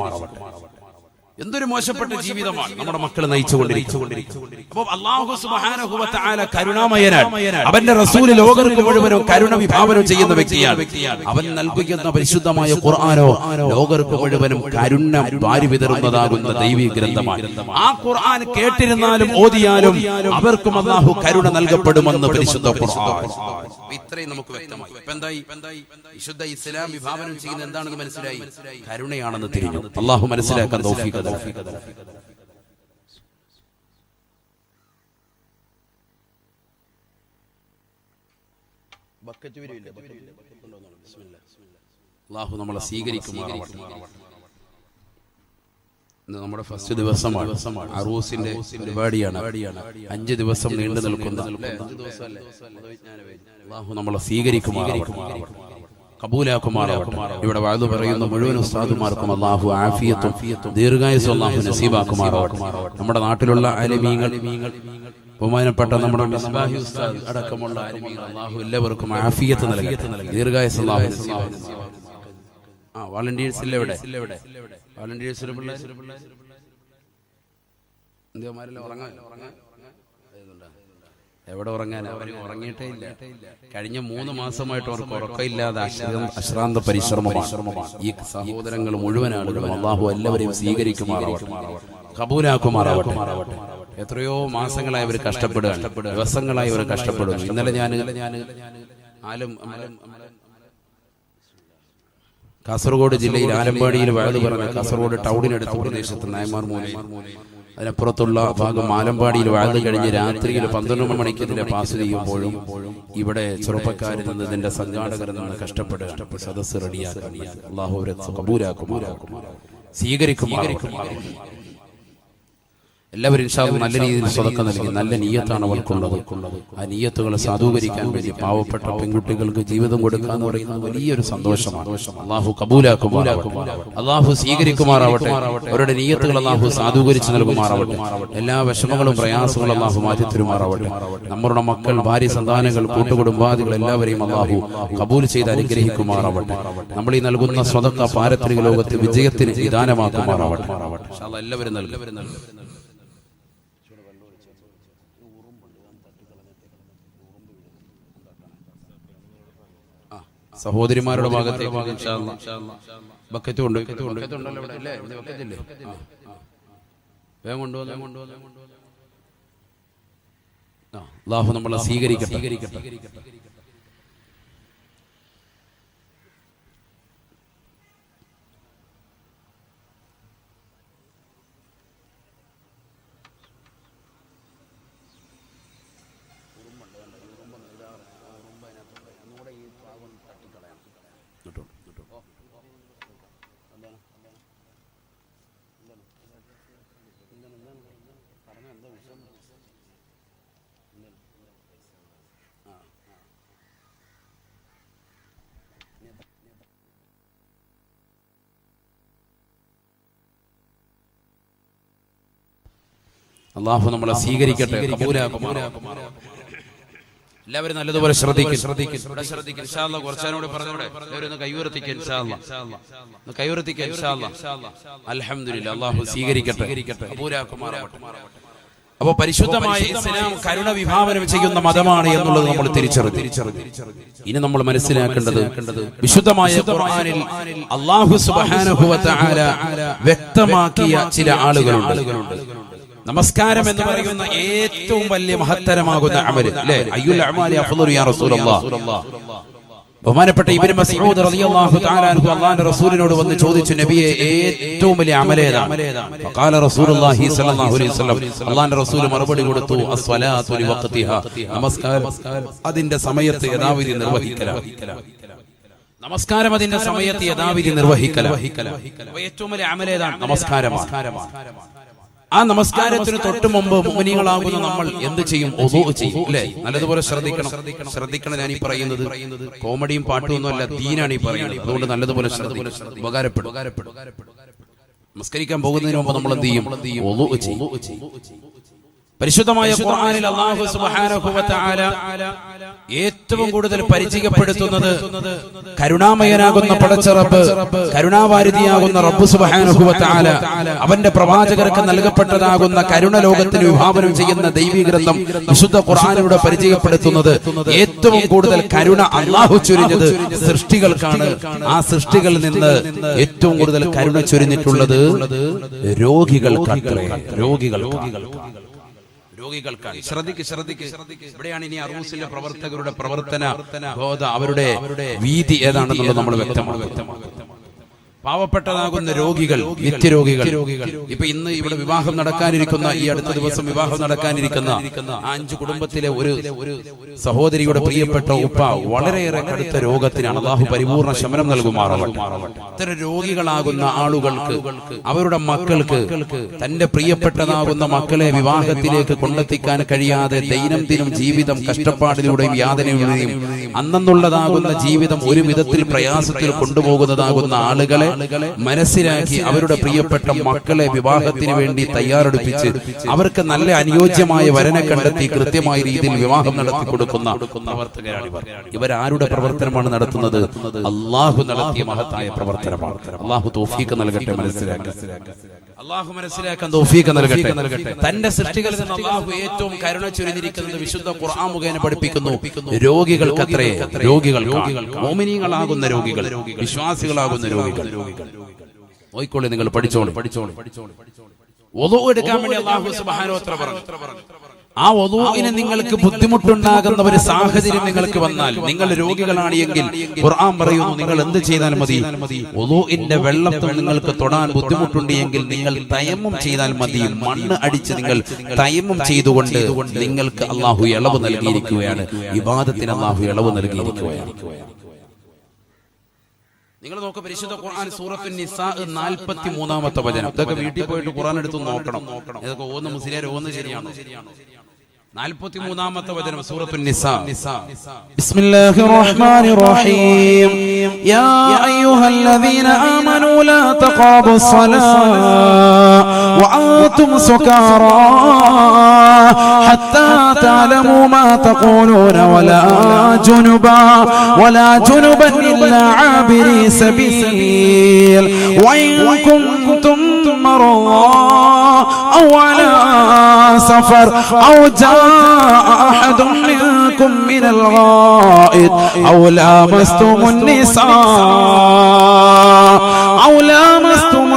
എന്തൊരു മോശപ്പെട്ട ജീവിതമാണ് നമ്മുടെ മക്കൾ നയിച്ചുകൊണ്ടിരിക്കുന്നത്. അപ്പോൾ അല്ലാഹു സുബ്ഹാനഹു വ തആല കരുണാമയനാണ്. അവന്റെ റസൂൽ ലോകർക്ക് മുഴുവനും കരുണ വിഭാവനം ചെയ്യുന്ന വ്യക്തിയാണ്. അവൻ നൽകുന്ന പരിശുദ്ധമായ ഖുർആനോ ലോകർക്ക് മുഴുവനും കരുണ വാരി വിതറുന്നതാകുന്ന ദൈവീക ഗ്രന്ഥമാണ്. ആ ഖുർആൻ കേട്ടിരുന്നാലും ഓതിയാലും അവർക്കും അല്ലാഹു കരുണ നൽകപ്പെടുമെന്ന് പരിശുദ്ധ ഖുർആൻ. ഇത്രയും നമുക്ക് വ്യക്തമായി. എന്തായി? വിശുദ്ധ ഇസ്ലാം വിഭാവനം ചെയ്യുന്ന എന്താണെന്ന് മനസ്സിലായി. കരുണയാണെന്ന് തിരിഞ്ഞു. അല്ലാഹു മനസ്സിലാക്കാൻ തൗഫീഖ് തരട്ടെ. അല്ലാഹു നമ്മളെ സ്വീകരിക്കുമാറാവട്ടെ. നമ്മുടെ ഫസ്റ്റ് ദിവസമാണ്. അറൂസിന്റെ പരിപാടിയാണ്. 5 ദിവസം നീണ്ടു നിൽക്കുന്ന അല്ലാഹു നമ്മളെ സ്വീകരിക്കുമാറാവട്ടെ, കബൂലാക്കുമാറാവട്ടെ. ഇവിടെ വഅദ് പറയുന്ന മുഴുവൻ ഉസ്താദുമാർക്കും അല്ലാഹു ആഫിയത്തും ദീർഘായുസ്സും അല്ലാഹു നസീബാക്കുമാറാവട്ടെ. നമ്മുടെ നാട്ടിലുള്ള ആലിമീങ്ങൾ, ബഹുമാനപ്പെട്ട നമ്മുടെ മിസ്ബാഹി ഉസ്താദ് അടക്കമുള്ള ആലിമീങ്ങൾ, അല്ലാഹു എല്ലാവർക്കും ആഫിയത്ത് നൽകട്ടെ, ദീർഘായുസ്സ് അല്ലാഹു നസീബാക്കട്ടെ. വാളണ്ടിയേഴ്സ് ഇല്ല ഇവിടെ? വാളണ്ടിയേഴ്സിലെ പിള്ളേർ എവിടെ ഉറങ്ങാൻ? അവർ ഉറങ്ങിയിട്ടേ ഇല്ല. കഴിഞ്ഞ 3 മാസമായിട്ട് അവർക്ക് ഉറക്കമില്ലാതെ അശ്രാന്ത പരിശ്രമമാണ്. ഈ സഹോദരങ്ങൾ മുഴുവൻ ആളുകളും അല്ലാഹു എല്ലാവരെയും സ്വീകരിക്കുമാറാവട്ടെ, കബൂലാക്കുമാറാവട്ടെ. എത്രയോ മാസങ്ങളായി അവർ കഷ്ടപ്പെടുകയാണ്, ദിവസങ്ങളായി അവർ കഷ്ടപ്പെടുന്നു. ഇന്നലെ ഞാൻ കാസർഗോഡ് ജില്ലയിൽ ആലമ്പാടിയിൽ വഅദ് പറഞ്ഞ, കാസർഗോഡ് ടൗണിനടുത്ത പ്രദേശത്ത് നായമാർ മൂലം, അതിനപ്പുറത്തുള്ള ഭാഗം ആലമ്പാടിയിൽ വഅദ് കഴിഞ്ഞ് രാത്രിയിൽ 12 മണിക്ക് ഇതിന്റെ പാസ് ചെയ്യുമ്പോഴും ഇവിടെ ചെറുപ്പക്കാരിൽ നിന്ന് ഇതിന്റെ സംഘാടകർ നിന്ന് കഷ്ടപ്പെടുകയാണ്. സദസ്സ് റെഡിയാക്കാൻ അല്ലാഹു അവരെ കബൂലാക്കുമാറാക്കും, സ്വീകരിക്കുമാറാക്കും. എല്ലാവരും ഇൻഷാ അല്ലാഹ് നല്ല രീതിയിൽ സ്വതക്ക നൽകി. നല്ല നിയ്യത്താണ് അവർക്കുള്ളത്. ആ നിയ്യത്തുകളെ സാധൂകരിക്കാൻ വേണ്ടി പാവപ്പെട്ട പെൺകുട്ടികൾക്ക് ജീവിതം കൊടുക്കുക എന്ന് പറയുന്നത് വലിയൊരു സന്തോഷമാണ്. അല്ലാഹു കബൂലാക്കുമാറാവട്ടെ, അല്ലാഹു സ്വീകരിക്കുമാറാവട്ടെ. അവരുടെ നിയ്യത്തുകൾ അല്ലാഹു സാധൂകരിച്ച് നൽകുമാറാവട്ടെ. എല്ലാ വിഷമങ്ങളും പ്രയാസങ്ങളും അല്ലാഹു മാറ്റി തരുമാറാവട്ടെ. നമ്മുടെ മക്കൾ, ഭാര്യ, സന്താനങ്ങൾ, കൂട്ടുകുടുംബാദികൾ എല്ലാവരെയും അല്ലാഹു കബൂൽ ചെയ്ത് അനുഗ്രഹിക്കുമാറാവട്ടെ. നമ്മൾ ഈ നൽകുന്ന സ്വതക്ക പാരത്രിക ലോകത്ത് വിജയത്തിന് വിധാനമാക്കുമാറാവട്ടെ. ഇൻഷാ അല്ലാഹ് എല്ലാവരും നൽകും. സഹോദരിമാരുടെ ഭാഗത്തേക്ക് ബക്കറ്റ് കൊണ്ടുണ്ടല്ലോ ഇവിടെ അല്ലേ? ബക്കറ്റില്ലേ? വേഗം കൊണ്ടുവന്നു. അല്ലാഹു നമ്മളെ സ്വീകരിക്കട്ടെ. അല്ലാഹു നമ്മളെ സ്വീകരിക്കട്ടെ, കബൂലാക്കുമാറാവട്ടെ. എല്ലാവരും നല്ലതുപോലെ ശ്രദ്ധിക്കും. ഇൻഷാ അല്ലാഹ് കുറച്ചാനോട് പറഞ്ഞോടെ എല്ലാവരും കൈയുയർത്തിക്കുക. ഇൻഷാ അല്ലാഹ് കൈയുയർത്തിക്കുക. ഇൻഷാ അല്ലാഹ് അൽഹംദുലില്ലാഹ്. അല്ലാഹു സ്വീകരിക്കട്ടെ, കബൂലാക്കുമാറാവട്ടെ. അപ്പോൾ പരിശുദ്ധമായ ഇസ്ലാം കരുണ വിഭാവനം ചെയ്യുന്ന മതമാണ് എന്നുള്ളത് നമ്മൾ തിരിച്ചറിഞ്ഞു. ഇനി നമ്മൾ മനസ്സിലാക്കേണ്ടത് വിശുദ്ധമായ ഖുർആനിൽ അല്ലാഹു സുബ്ഹാനഹു വ തആല വ്യക്തമാക്കിയ ചില ആളുകളുണ്ട്. നമസ്കാരം എന്ന് പറയുന്ന ഏറ്റവും വലിയ മഹത്തരമാകുന്ന അമല് അല്ലേ? അയ്യുൽ അഅമാലി അഫ്ളലു യാ റസൂലല്ലാഹ്. ബഹുമാനപ്പെട്ട ഇബ്നു മസ്ഊദ് റളിയല്ലാഹു തആല അൻഹു അല്ലാഹുവിന്റെ റസൂലിനോട് വന്ന് ചോദിച്ചു, നബിയെ ഏറ്റവും വലിയ അമൽ ഏതാണ്? ഫഖാല റസൂലുള്ളാഹി സ്വല്ലല്ലാഹു അലൈഹി വസല്ലം, അല്ലാഹുവിന്റെ റസൂൽ മറുപടി കൊടുത്തു, അസ്സലാത്തു ലിവഖ്തിഹാ, നമസ്കാരം അതിന്റെ സമയത്ത് യഥാവിധി നിർവഹിക്കലാണ്. നമസ്കാരം അതിന്റെ സമയത്ത് യഥാവിധി നിർവഹിക്കലാണ്. ഏറ്റവും വലിയ അമൽ ഏതാണ്? നമസ്കാരമാണ്. ആ നമസ്കാരത്തിന് തൊട്ട് മുമ്പ് മുഅ്മിനീങ്ങളാകുന്ന നമ്മൾ എന്ത് ചെയ്യും? വുദൂ ചെയ്യും അല്ലേ? നല്ലതുപോലെ ശ്രദ്ധിക്കണം. ഞാൻ ഈ പറയുന്നത് കോമഡിയും പാട്ടും ഒന്നുമല്ല, ദീനാണ് ഈ പറയുന്നത്. അതുകൊണ്ട് നല്ലതുപോലെ ഉപകാരപ്പെടും. നമസ്കരിക്കാൻ പോകുന്നതിന് മുമ്പ് നമ്മൾ എന്ത് ചെയ്യും? വുദൂ ചെയ്യും. പരിശുദ്ധമായ ഖുർആനിൽ അല്ലാഹു സുബ്ഹാനഹു വ തആല ഏറ്റവും കൂടുതൽ പരിചയപ്പെടുത്തുന്നത് കരുണാമയനാകുന്ന പടച്ച റബ്ബ്, കരുണാവാരിധിയാകുന്ന റബ്ബ് സുബ്ഹാനഹു വ തആല അവന്റെ പ്രവാചകർക്ക് നൽകപ്പെട്ടതാകുന്ന കരുണ ലോകത്തിന് വിഭാവനം ചെയ്യുന്ന ദൈവീക ഗ്രന്ഥം വിശുദ്ധ ഖുർആനിലൂടെ പരിചയപ്പെടുത്തുന്നത് ഏറ്റവും കൂടുതൽ കരുണ അല്ലാഹു ചൊരിഞ്ഞത് സൃഷ്ടികൾക്കാണ്. ആ സൃഷ്ടികളിൽ നിന്ന് ഏറ്റവും കൂടുതൽ കരുണ ചൊരിഞ്ഞിട്ടുള്ളത് രോഗികൾക്കാണ്. ശ്രദ്ധിക്ക്. ഇവിടെയാണ് ഇനി അറൂസിലെ പ്രവർത്തകരുടെ പ്രവർത്തന ബോധ, അവരുടെ വീതി ഏതാണെന്നുള്ളത് നമ്മൾ വ്യക്തമാണ്. പാവപ്പെട്ടതാകുന്ന രോഗികൾ, നിത്യരോഗികൾ. ഇപ്പൊ ഇന്ന് ഇവിടെ വിവാഹം നടക്കാനിരിക്കുന്ന, ഈ അടുത്ത ദിവസം വിവാഹം നടക്കാനിരിക്കുന്ന 5 കുടുംബത്തിലെ ഒരു സഹോദരിയുടെ പ്രിയപ്പെട്ട ഉപ്പ വളരെയേറെ കടുത്ത രോഗത്തിനാണ്. അല്ലാഹു പരിപൂർണ്ണ ശമനം നൽകുമാറാവട്ടെ. ഇത്തരം രോഗികളാകുന്ന ആളുകൾക്ക്, അവരുടെ മക്കൾക്ക്, തന്റെ പ്രിയപ്പെട്ടതാകുന്ന മക്കളെ വിവാഹത്തിലേക്ക് കൊണ്ടെത്തിക്കാൻ കഴിയാതെ ദൈനംദിനം ജീവിതം കഷ്ടപ്പാടിലൂടെയും യാതനയുടെയും അന്നെന്നുള്ളതാകുന്ന ജീവിതം ഒരു വിധത്തിൽ പ്രയാസത്തിൽ കൊണ്ടുപോകുന്നതാകുന്ന ആളുകളെ മനസ്സിലാക്കി അവരുടെ പ്രിയപ്പെട്ട മക്കളെ വിവാഹത്തിന് വേണ്ടി തയ്യാറെടുപ്പിച്ച് അവർക്ക് നല്ല അനുയോജ്യമായ വരനെ കണ്ടെത്തി കൃത്യമായ രീതിയിൽ വിവാഹം നടത്തി കൊടുക്കുന്ന പ്രവർത്തകരാണ് ഇവർ. ഇവരാരുടെ പ്രവർത്തനമാണ് നടത്തുന്നത്? അള്ളാഹു നടത്തിയ മഹത്തായ പ്രവർത്തനമാണ്. അള്ളാഹു തൗഫീഖ് നൽകട്ടെ, അള്ളാഹു മനസ്സിലാക്കാൻ തൗഫീഖ് നൽകട്ടെ. തന്റെ സൃഷ്ടികളിൽ നിന്ന് അള്ളാഹു ഏറ്റവും കരുണ ചൊരിഞ്ഞിരിക്കുന്നത് വിശുദ്ധ ഖുർആൻ മുഖേന പഠിപ്പിക്കുന്നു. രോഗികൾക്കത്രേ, മോമിനീങ്ങളാകുന്ന രോഗികൾ, വിശ്വാസികളാകുന്ന രോഗികൾ. നോയിക്കോളെ, നിങ്ങൾ പഠിച്ചോളൂ. വുളൂ എടുക്കാൻ വേണ്ടി അല്ലാഹു സുബ്ഹാനഹു വ തആല പറഞ്ഞു. ആ വുളൂഇന് നിങ്ങൾക്ക് ബുദ്ധിമുട്ടുണ്ടാകുന്ന ഒരു സാഹചര്യം നിങ്ങൾക്ക് വന്നാൽ, നിങ്ങൾ രോഗികളാണ് എങ്കിൽ ഖുർആൻ പറയുന്നു, നിങ്ങൾ എന്ത് ചെയ്താൽ മതി? വുളൂഇന്റെ വെള്ളത്തിൽ നിങ്ങൾക്ക് തൊടാൻ ബുദ്ധിമുട്ടുണ്ട് എങ്കിൽ നിങ്ങൾ തയമ്മും ചെയ്താൽ മതി. മണ്ണ് അടിച്ച് നിങ്ങൾ തയമ്മും ചെയ്തുകൊണ്ട് നിങ്ങൾക്ക് അല്ലാഹു ഇളവ് നൽകിയിരിക്കുകയാണ്. ഇബാദത്തിന് അല്ലാഹു ഇളവ് നൽകിയിരിക്കുകയാണ്. നിങ്ങൾ നോക്ക്, പരിശുദ്ധ ഖുർആൻ സൂറത്തുൻ നിസാ 43-ാമത്തെ വചനം. ഇതൊക്കെ വീട്ടിൽ പോയിട്ട് ഖുർആൻ എടുത്ത് നോക്കണം. ഇതൊക്കെ ഓന്ന് മുസ്ലിയാർ ഓന്ന് ശരിയാണോ? 43-ാമത്തെ വചനം സൂറത്തുൻ നിസാ. ബിസ്മില്ലാഹിർ റഹ്മാനിർ റഹീം. യാ അയ്യുഹല്ലദീന ആമനൂ ലാ തഖറബുസ് സ്വലാത്ത വഅൻതും സുകാറാ ഹത്താ തഅലമൂ മാ തഖൂലൂന വലാ ജുനുബൻ ഇല്ലാ ആബിരി സബീൽ വഇൻ കുൻതും മർളാ ഔ അലാ സഫർ ഔ ജാ أحد منكم من الغائط أو لامستم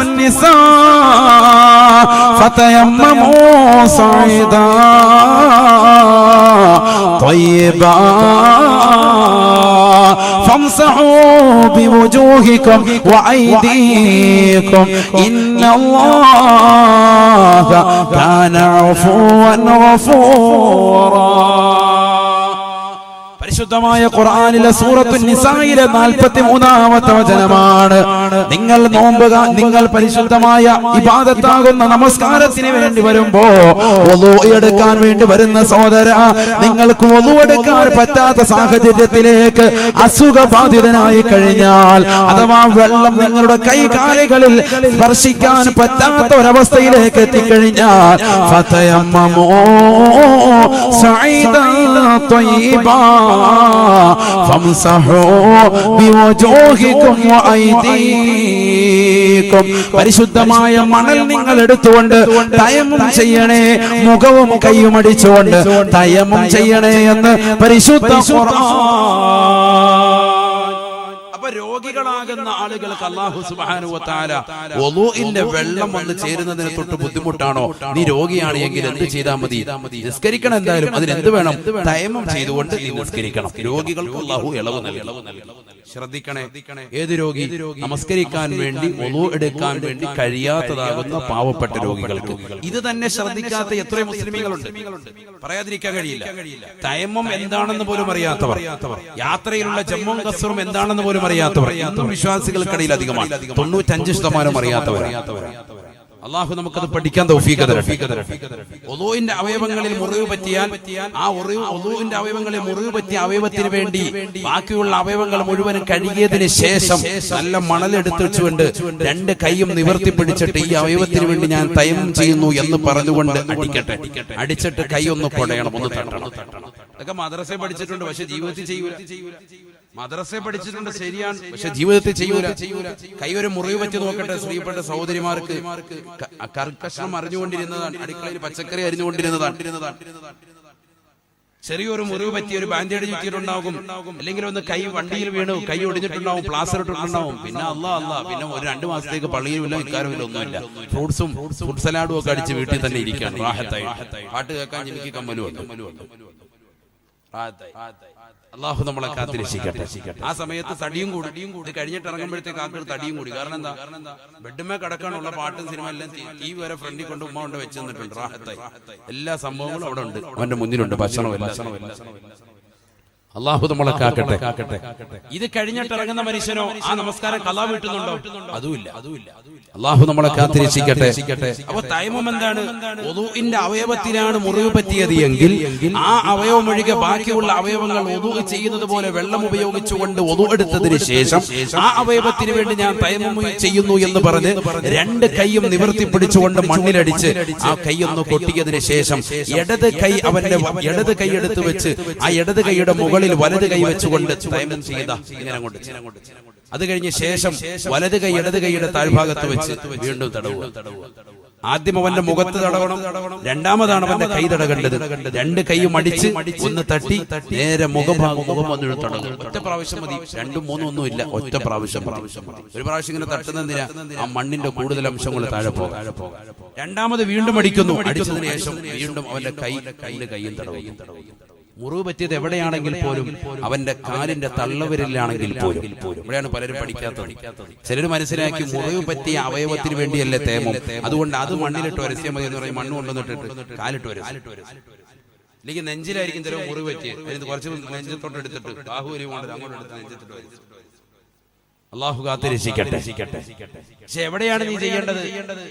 النساء فتيمموا صعيدا طيبا فامسحوا بوجوهكم وأيديكم إن الله كان عفوا غفورا. പരിശുദ്ധമായ ഖുർആനിലെ സൂറത്തുൻ നിസായിലെ 43-ാമത്തെ വചനമാണ്. നിങ്ങൾ പരിശുദ്ധമായ ഇബാദത്താകുന്ന നമസ്കാരത്തിന് വേണ്ടി വരുമ്പോ വുളൂ എടുക്കാൻ വേണ്ടി വരുന്ന സഹോദര, നിങ്ങൾക്ക് വുളൂ എടുക്കാൻ പറ്റാത്ത സാഹചര്യത്തിലേക്ക് അസുഖബാധിതനായി കഴിഞ്ഞാൽ, അഥവാ വെള്ളം നിങ്ങളുടെ കൈകാലുകളിൽ സ്പർശിക്കാൻ പറ്റാത്ത ഒരവസ്ഥയിലേക്ക് എത്തിക്കഴിഞ്ഞാൽ, ഫതയമ്മമൂ സഈദൻ ത്വയ്യിബാ പരിശുദ്ധമായ മണൽ നിങ്ങൾ എടുത്തുകൊണ്ട് തയമ്മും ചെയ്യണേ, മുഖവും കൈയും അടിച്ചുകൊണ്ട് തയമ്മും ചെയ്യണേ എന്ന് പരിശുദ്ധ ഖുർആൻ. രോഗികളാകുന്ന ആളുകൾക്ക് അല്ലാഹു സുബ്ഹാനഹു വ തആല വുളൂഇന്റെ വെള്ളം വന്ന് ചേരുന്നതിന് തൊട്ട് ബുദ്ധിമുട്ടാണോ? നീ രോഗിയാണ് എങ്കിൽ എന്ത് ചെയ്താൽ മതി? നിസ്കരിക്കണം. എന്തായാലും അതിന് എന്ത് വേണം? തയമ്മും ചെയ്തുകൊണ്ട് നിസ്കരിക്കണം. രോഗികൾക്ക് അല്ലാഹു ഇളവ് നൽകി. ശ്രദ്ധിക്കണേ, ഏത് രോഗി? നമസ്കരിക്കാൻ വേണ്ടി വുളൂ എടുക്കാൻ വേണ്ടി കഴിയാത്തതാകുന്ന പാവപ്പെട്ട രോഗികൾക്ക്. ഇത് തന്നെ ശ്രദ്ധിക്കാത്ത എത്രയോ മുസ്ലിമീങ്ങളുണ്ട്, പറയാതിരിക്കാൻ കഴിയില്ല. തയമ്മും എന്താണെന്ന് പോലും അറിയാത്തവർ, യാത്രയിലുള്ള ജമ്മും ഖസ്റും എന്താണെന്ന് പോലും അറിയാത്തവർ ഇന്നും വിശ്വാസികൾക്കിടയിൽ അധികമാണ്. 95% അറിയാത്തവരാണ്. അള്ളാഹു നമുക്കത് പഠിക്കാൻ തൗഫീഖ് തരട്ടെ. വുളൂഇന്റെ അവയവങ്ങളിൽ മുറിവ് പറ്റിയാൽ ആ വുളൂഇന്റെ അവയവങ്ങളിൽ മുറിവ് പറ്റിയ അവയവത്തിന് വേണ്ടി ബാക്കിയുള്ള അവയവങ്ങൾ മുഴുവനും കഴുകിയതിന് ശേഷം നല്ല മണലെടുത്ത് വെച്ചുകൊണ്ട് 2 കൈയും നിവർത്തി പിടിച്ചിട്ട് ഈ അവയവത്തിന് വേണ്ടി ഞാൻ തയമ്മും ചെയ്യുന്നു എന്ന് പറഞ്ഞുകൊണ്ട് അടിച്ചിട്ട് കൈ ഒന്ന് കൊടയണം, ഒന്ന് തട്ടണം. അതൊക്കെ മദ്രസയിൽ പഠിച്ചിട്ടുണ്ട്, പക്ഷെ ജീവിതത്തിൽ ചെയ്യൂല. മദ്രസയെ പഠിച്ചിട്ടുണ്ട്, ശരിയാണ്, പക്ഷെ ജീവിതത്തിൽ ചെയ്യൂല. കൈ ഒരു മുറിവ് പറ്റി നോക്കട്ടെ. ശ്രീപ്പെട്ട സഹോദരിമാർക്ക് കർക്കശം അറിഞ്ഞുകൊണ്ടിരുന്നതാണ്, അടുക്കളയിൽ പച്ചക്കറി അരിഞ്ഞുകൊണ്ടിരുന്നതാണ്. ചെറിയൊരു മുറിവ് പറ്റി ഒരു ബാൻഡേഡ് ചുറ്റിയിട്ടുണ്ടാകും, അല്ലെങ്കിൽ ഒന്ന് കൈ വണ്ടിയിൽ വീണു, കൈ ഒടിഞ്ഞിട്ടുണ്ടാവും, പ്ലാസ്റ്റർ ഇട്ടിട്ടുണ്ടാവും. പിന്നെ പിന്നെ ഒരു 2 മാസത്തേക്ക് പള്ളിയിലുമില്ല, ഇക്കാരുമില്ല, ഒന്നുമില്ല. ഫ്രൂട്ട് സലാഡും ഒക്കെ അടിച്ച് വീട്ടിൽ തന്നെ ഇരിക്കുകയാണ്, റാഹത്തായി. പാട്ട് കേൾക്കാൻ എനിക്ക് കമ്മലും ഉണ്ട്. അള്ളാഹു നമ്മളെ കാത്തിരക്ഷിക്കട്ടെ. ആ സമയത്ത് തടിയും കൂടി. ഇത് കഴിഞ്ഞിട്ട് ഇറങ്ങുമ്പോഴത്തേക്ക് ആക്കൾ തടിയും കൂടി. കാരണം എന്താ? ബെഡ്മേ കിടക്കാനുള്ള പാട്ടും സിനിമ എല്ലാം ഈ വരെ ഫ്രണ്ടിൽ കൊണ്ട് ഉമ്മ കൊണ്ട് വെച്ച് തന്നിട്ടുണ്ട്. റാഹത്തായി എല്ലാ സംഭവങ്ങളും അവിടെ ഉണ്ട്, അവന്റെ മുന്നിലുണ്ട്. ഭക്ഷണം അള്ളാഹു നമ്മളെ കാക്കട്ടെ. ഇത് കഴിഞ്ഞിട്ട് ഇറങ്ങുന്ന മനുഷ്യനോ ആ നമസ്കാരം കളാ വീട്ടുന്നുണ്ടോ? അതുമില്ല. അള്ളാഹു നമ്മളെ കാത്തിരക്ഷിക്കട്ടെ. അപ്പൊ തൈമം എന്താണ്? വുദൂഇന്റെ അവയവത്തിനാണ് മുറിവ് പറ്റിയത് എങ്കിൽ ആ അവയവം ഒഴികെ ബാക്കിയുള്ള അവയവങ്ങൾ വുദൂ ചെയ്യുന്നത് പോലെ വെള്ളം ഉപയോഗിച്ചുകൊണ്ട് വുദൂ എടുത്തതിന് ശേഷം ആ അവയവത്തിന് വേണ്ടി ഞാൻ തൈമം ചെയ്യുന്നു എന്ന് പറഞ്ഞ് രണ്ട് കൈയും നിവർത്തി പിടിച്ചുകൊണ്ട് മണ്ണിലടിച്ച് ആ കൈയൊന്ന് കൊട്ടിയതിന് ശേഷം ഇടത് കൈ അവന്റെ ഇടത് കൈ എടുത്ത് വെച്ച് ആ ഇടത് കൈയുടെ മുകളിൽ വലത് കൈ വെച്ചുകൊണ്ട് തൈമം ചെയ്ത ഇങ്ങനെ കൊണ്ട് അത് കഴിഞ്ഞ ശേഷം വലത് കൈ ഇടത് കൈയുടെ താഴ്ഭാഗത്ത് വെച്ച് വീണ്ടും തടവുക. ആദ്യം അവന്റെ മുഖത്ത് തടവണം, രണ്ടാമതാണ് അവന്റെ കൈ തടകേണ്ടത്. രണ്ട് കൈയും അടിച്ച് ഒന്ന് തട്ടി നേരെ മുഖം വന്നിട്ട് തടകും. ഒറ്റ പ്രാവശ്യം മതി, രണ്ടും മൂന്നും ഒന്നും ഇല്ല, ഒറ്റ പ്രാവശ്യം. ഒരു പ്രാവശ്യം ഇങ്ങനെ തട്ടുന്നതിനാ ആ മണ്ണിന്റെ കൂടുതൽ അംശങ്ങൾ താഴെ പോകാം. രണ്ടാമത് വീണ്ടും അടിക്കുന്നു. അടിച്ചതിന് ശേഷം വീണ്ടും അവന്റെ കൈയും തടവും. മുറിവ് പറ്റിയത് എവിടെയാണെങ്കിൽ പോലും അവന്റെ കാലിന്റെ തള്ളവിരലിലാണെങ്കിൽ പോലും. ഇവിടെയാണ് പലരും പഠിക്കാത്തത്. ചിലർ മനസ്സിലാക്കി മുറിവ് പറ്റിയ അവയവത്തിന് വേണ്ടിയല്ലേ തേമം, അതുകൊണ്ട് അത് മണ്ണിലിട്ട് വരസ്യാൽ മതി എന്ന് പറയും. മണ്ണ് കൊണ്ടുവന്നിട്ട് കാലിട്ട് വരസ്. അല്ലെങ്കിൽ നെഞ്ചിലായിരിക്കും ചിലവ് മുറിവ് പറ്റിയത്. അതിന് കുറച്ച് നെഞ്ചത്തോട്ടെടുത്തിട്ട് ബാഹുബലി കൊണ്ട് അങ്ങോട്ട് എടുത്ത് നെഞ്ചത്തിട്ട് വരസ്. അള്ളാഹു കാത്തിരക്ഷിക്കട്ടെ. പക്ഷെ എവിടെയാണ് നീ ചെയ്യേണ്ടത്?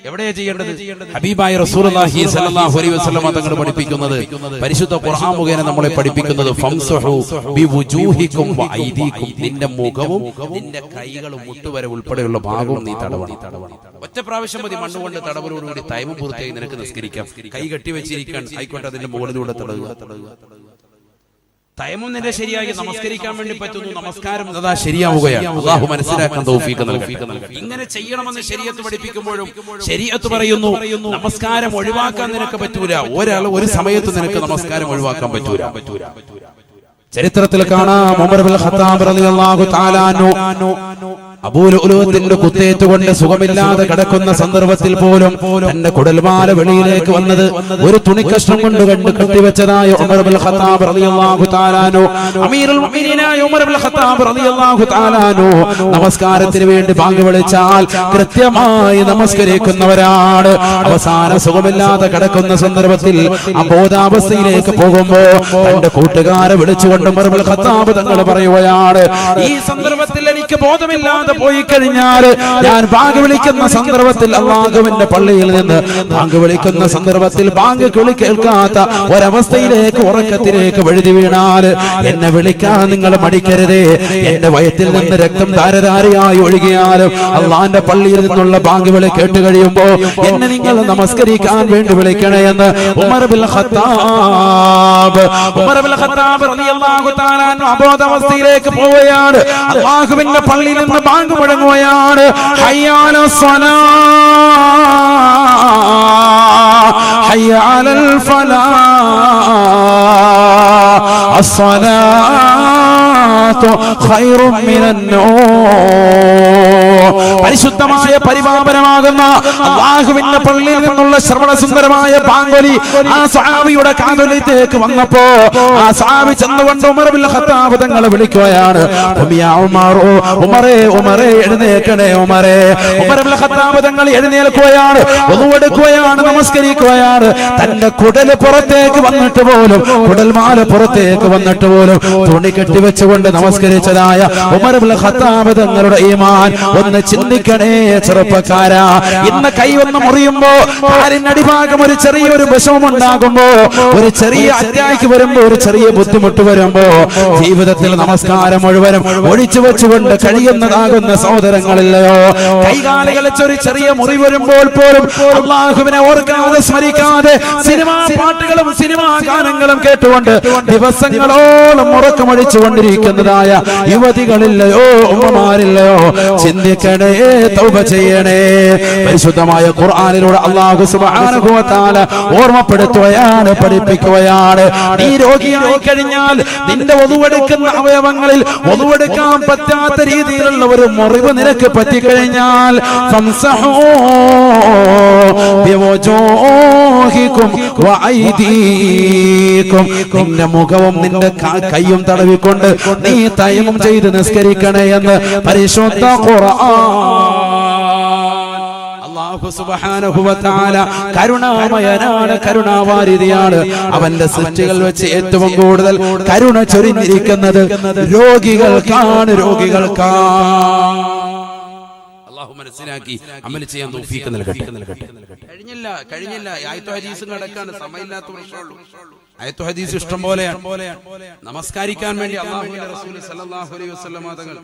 എവിടെയാ ചെയ്യേണ്ടത്? ഹബീബായ റസൂലുള്ളാഹി സ്വല്ലല്ലാഹു അലൈഹി വസല്ലം തങ്ങൾ പഠിപ്പിക്കുന്നത്, പരിശുദ്ധ ഖുർആൻ മുഖേന നമ്മളെ പഠിപ്പിക്കുന്നത്, ഫംസഹു ബിവുജൂഹികും വഅയ്ദീകും, നിന്റെ മുഖവും നിന്റെ കൈകളും മുട്ടുവരെ ഉൾപ്പെടെയുള്ള ഭാഗവും നീ തടവണം. ഒറ്റ പ്രാവശ്യം മതി. മണ്ണുകൊണ്ട് തടവലോടുകൂടി തൈമം പൂർത്തിയായി നിനക്ക് നിസ്കരിക്കാം. കൈ കെട്ടിവെച്ചിരിക്കാൻ ആയിക്കോട്ടെ, അതിന്റെ മുകളിലൂടെ തടവുക. തൈമം നിന്നെ ശരിയായി നമസ്കരിക്കാൻ വേണ്ടി പറ്റുന്നു. നമസ്കാരം അതാ ശരിയാവുകയാണ്. അല്ലാഹു മനസ്സിലാക്കാൻ തൗഫീഖ് നൽകട്ടെ. ഇങ്ങനെ ചെയ്യണമെന്ന് ശരീഅത്ത് പഠിപ്പിക്കുമ്പോഴും ശരീഅത്ത് പറയുന്നു നമസ്കാരം ഒഴിവാക്കാൻ നിനക്ക് പറ്റൂല. ഒരാൾ ഒരു സമയത്ത് നിനക്ക് നമസ്കാരം ഒഴിവാക്കാൻ പറ്റൂല. ചരിത്രത്തിൽ കാണാം, ഉമർ ഇബ്നുൽ ഖത്താബ് റളിയല്ലാഹു തആല അൻഹു അബൂ ലുഅ്ലുഅത്തിന്റെ കുത്തേറ്റുകൊണ്ട് സുഖമില്ലാതെ കിടക്കുന്ന സന്ദർഭത്തിൽ പോലും തന്റെ കുടൽമാല വെളിയിലേക്ക് വന്നത് ഒരു തുണിക്കഷ്ണം കൊണ്ട് കെട്ടിവെച്ചതായ ഉമർ ഇബ്നുൽ ഖത്താബ് റളിയല്ലാഹു തആല അൻഹു, അമീറുൽ മുഅ്മിനീനായ ഉമർ ഇബ്നുൽ ഖത്താബ് റളിയല്ലാഹു തആല അൻഹു നമസ്കാരത്തിന് വേണ്ടി ബാങ്ക് വിളിച്ചാൽ കൃത്യമായി നമസ്കരിക്കുന്നവരാണ്. അവസാനം സുഖമില്ലാതെ കിടക്കുന്ന സന്ദർഭത്തിൽ അബോധാവസ്ഥയിലേക്ക് പോകുമ്പോ തന്റെ കൂട്ടുകാരെ വിളിച്ചുകൊണ്ട് ഉമർ ഇബ്നുൽ ഖത്താബ് തങ്ങൾ പറയുകയാണ്, ഈ സന്ദർഭത്തിൽ എനിക്ക് ബോധമില്ലാതെ പോയി കഴിഞ്ഞാൽ ഞാൻ ബാങ്ക് വിളിക്കുന്ന സന്ദർഭത്തിൽ അല്ലാഹുവിന്റെ പള്ളിയിൽ നിന്ന് ബാങ്ക് വിളിക്കുന്ന സന്ദർഭത്തിൽ ബാങ്ക് കേൾക്കാത്ത ഒരവസ്ഥയിലേക്ക് ഉറക്കത്തിലേക്ക് വഴുതി വീണാൽ എന്നെ വിളിക്കാൻ നിങ്ങൾ മടിക്കരുതേ. എന്റെ വയറ്റിൽ നിന്ന് രക്തം ധാരധാരയായി ഒഴുകിയാലും അള്ളാന്റെ പള്ളിയിൽ നിന്നുള്ള ബാങ്ക് വിളി കേട്ട് കഴിയുമ്പോ എന്നെ നിങ്ങൾ നമസ്കരിക്കാൻ വേണ്ടി വിളിക്കണേ എന്ന് ഉമർ ഇബ്നുൽ ഖത്താബ് റളിയല്ലാഹു തആല അൻഹു അബോധാവസ്ഥയിലേക്ക് പോവുകയാണ്. അല്ലാഹുവിന്റെ പള്ളിയിൽ നിന്ന് ബാങ്ക് മുഴങ്ങുകയാണ്. ഹയ്യ അലൽ സ്വലാഹ്, ഹയ്യ അലൽ ഫലാഹ്, അസ്സലാത്തു ഖൈറും മിനൻ നൂം. പരിശുദ്ധമായ പരിപാവനമാകുന്ന അല്ലാഹുവിന്റെ പള്ളിയിൽ നിന്നുള്ള ശ്രവണസുന്ദരമായ ബാങ്കൊലി ആ സഹാബിയുടെ കാതുകളിലേക്ക് വന്നപ്പോ ആ സഹാബി ചെന്നുകൊണ്ട് ഉമർ ഇബ്നുൽ ഖത്താബ് തങ്ങളെ വിളിക്കുകയാണ്, ഉമറേ ഉമറേ എഴുന്നേൽക്കണേ ഉമറേ. ഉമർ ഇബ്നുൽ ഖത്താബ് തങ്ങൾ എഴുന്നേൽക്കുകയാണ്, വുളു എടുക്കുകയാണ്, നമസ്കരിക്കുകയാണ്. തന്റെ കുടല് പുറത്തേക്ക് വന്നിട്ട് പോലും, കുടൽമാല പുറത്തേക്ക് വന്നിട്ട് പോലും തുണി കെട്ടിവെച്ചുകൊണ്ട് നമസ്കരിച്ചതായ ഉമർ ഇബ്നുൽ ഖത്താബ് തങ്ങളുടെ ഈമാൻ ഒന്ന് ചിന്തിക്കണേ ചെറുപ്പക്കാരാ. ഇന്ന് കൈ ഒന്ന് മുറിയുമ്പോ, കാലിനടിഭാഗം ഒരു ചെറിയൊരു വിഷമം ഉണ്ടാകുമ്പോ, ഒരു ചെറിയ അറ്റാക്ക് വരുമ്പോ, ഒരു ചെറിയ ബുദ്ധിമുട്ട് വരുമ്പോ ജീവിതത്തിൽ നമസ്കാരം മുഴുവനും ഒഴിച്ചു വെച്ചുകൊണ്ട് കഴിയുന്നതാകുന്ന സഹോദരങ്ങളില്ലയോ? കൈകാലുകളിൽ ഒരു ചെറിയ മുറി വരുമ്പോൾ പോലും അല്ലാഹുവിനെ ഓർക്കാതെ സ്മരിക്കാതെ സിനിമാ പാട്ടുകളും സിനിമാ ഗാനങ്ങളും കേട്ടുകൊണ്ട് ദിവസങ്ങളോളം ഉറക്കമൊഴിച്ചുകൊണ്ടിരിക്കും കൊണ്ടിരിക്കുന്നതായ യുവതികളില്ലയോ, ഉമ്മമാരില്ലയോ, ചിന്തിക്കണേ, തൗബ ചെയ്യണേ. പരിശുദ്ധമായ ഖുർആനിലൂടെ അല്ലാഹു സുബ്ഹാനഹു വ തആല ഓർമ്മപ്പെടുത്തുകയാണ്, പഠിപ്പിക്കുകയാണ്. നീ രോഗിയായി കഴിഞ്ഞാൽ നിന്റെ ഒതുവെടുക്കുന്ന അവയവങ്ങളിൽ ഒതുവെടുക്കാൻ പറ്റാത്ത രീതിയിലുള്ള ഒരു മുറിവ് നിനക്ക് പറ്റിക്കഴിഞ്ഞാൽ ഫംസഹൂ ബിവജൂഹികും വഅയ്ദീകും, നിന്റെ മുഖവും നിന്റെ കൈയും തടവിക്കൊണ്ട് നീ തയമ്മം ചെയ്ത് നിസ്കരിക്കണേ എന്ന് പരിശുദ്ധ ഖുർആൻ. അല്ലാഹു സുബ്ഹാനഹു വ തആല കരുണാമയനാണ്, കരുണാവാരിധിയാണ്. അവന്റെ സൃഷ്ടികൾ വെച്ച് ഏറ്റവും കൂടുതൽ കരുണ ചൊരിഞ്ഞിരിക്കുന്നത് രോഗികൾക്കാണ്, രോഗികൾക്കാണ്. അല്ലാഹു മനസ്സിലാക്കി അമൽ ചെയ്യാൻ തൗഫീഖ് നൽകട്ടെ. കഴിഞ്ഞില്ല ആയത്തും ഹദീസും കിടക്കാണ്, സമയമില്ലാത്ത പ്രശ്നമുള്ളൂ. ആയത്തും ഹദീസ് ഇഷ്ടം പോലെയാണ്. നമസ്കരിക്കാൻ വേണ്ടി അല്ലാഹുവിന്റെ റസൂൽ സല്ലല്ലാഹു അലൈഹി വസല്ലം തങ്ങൾ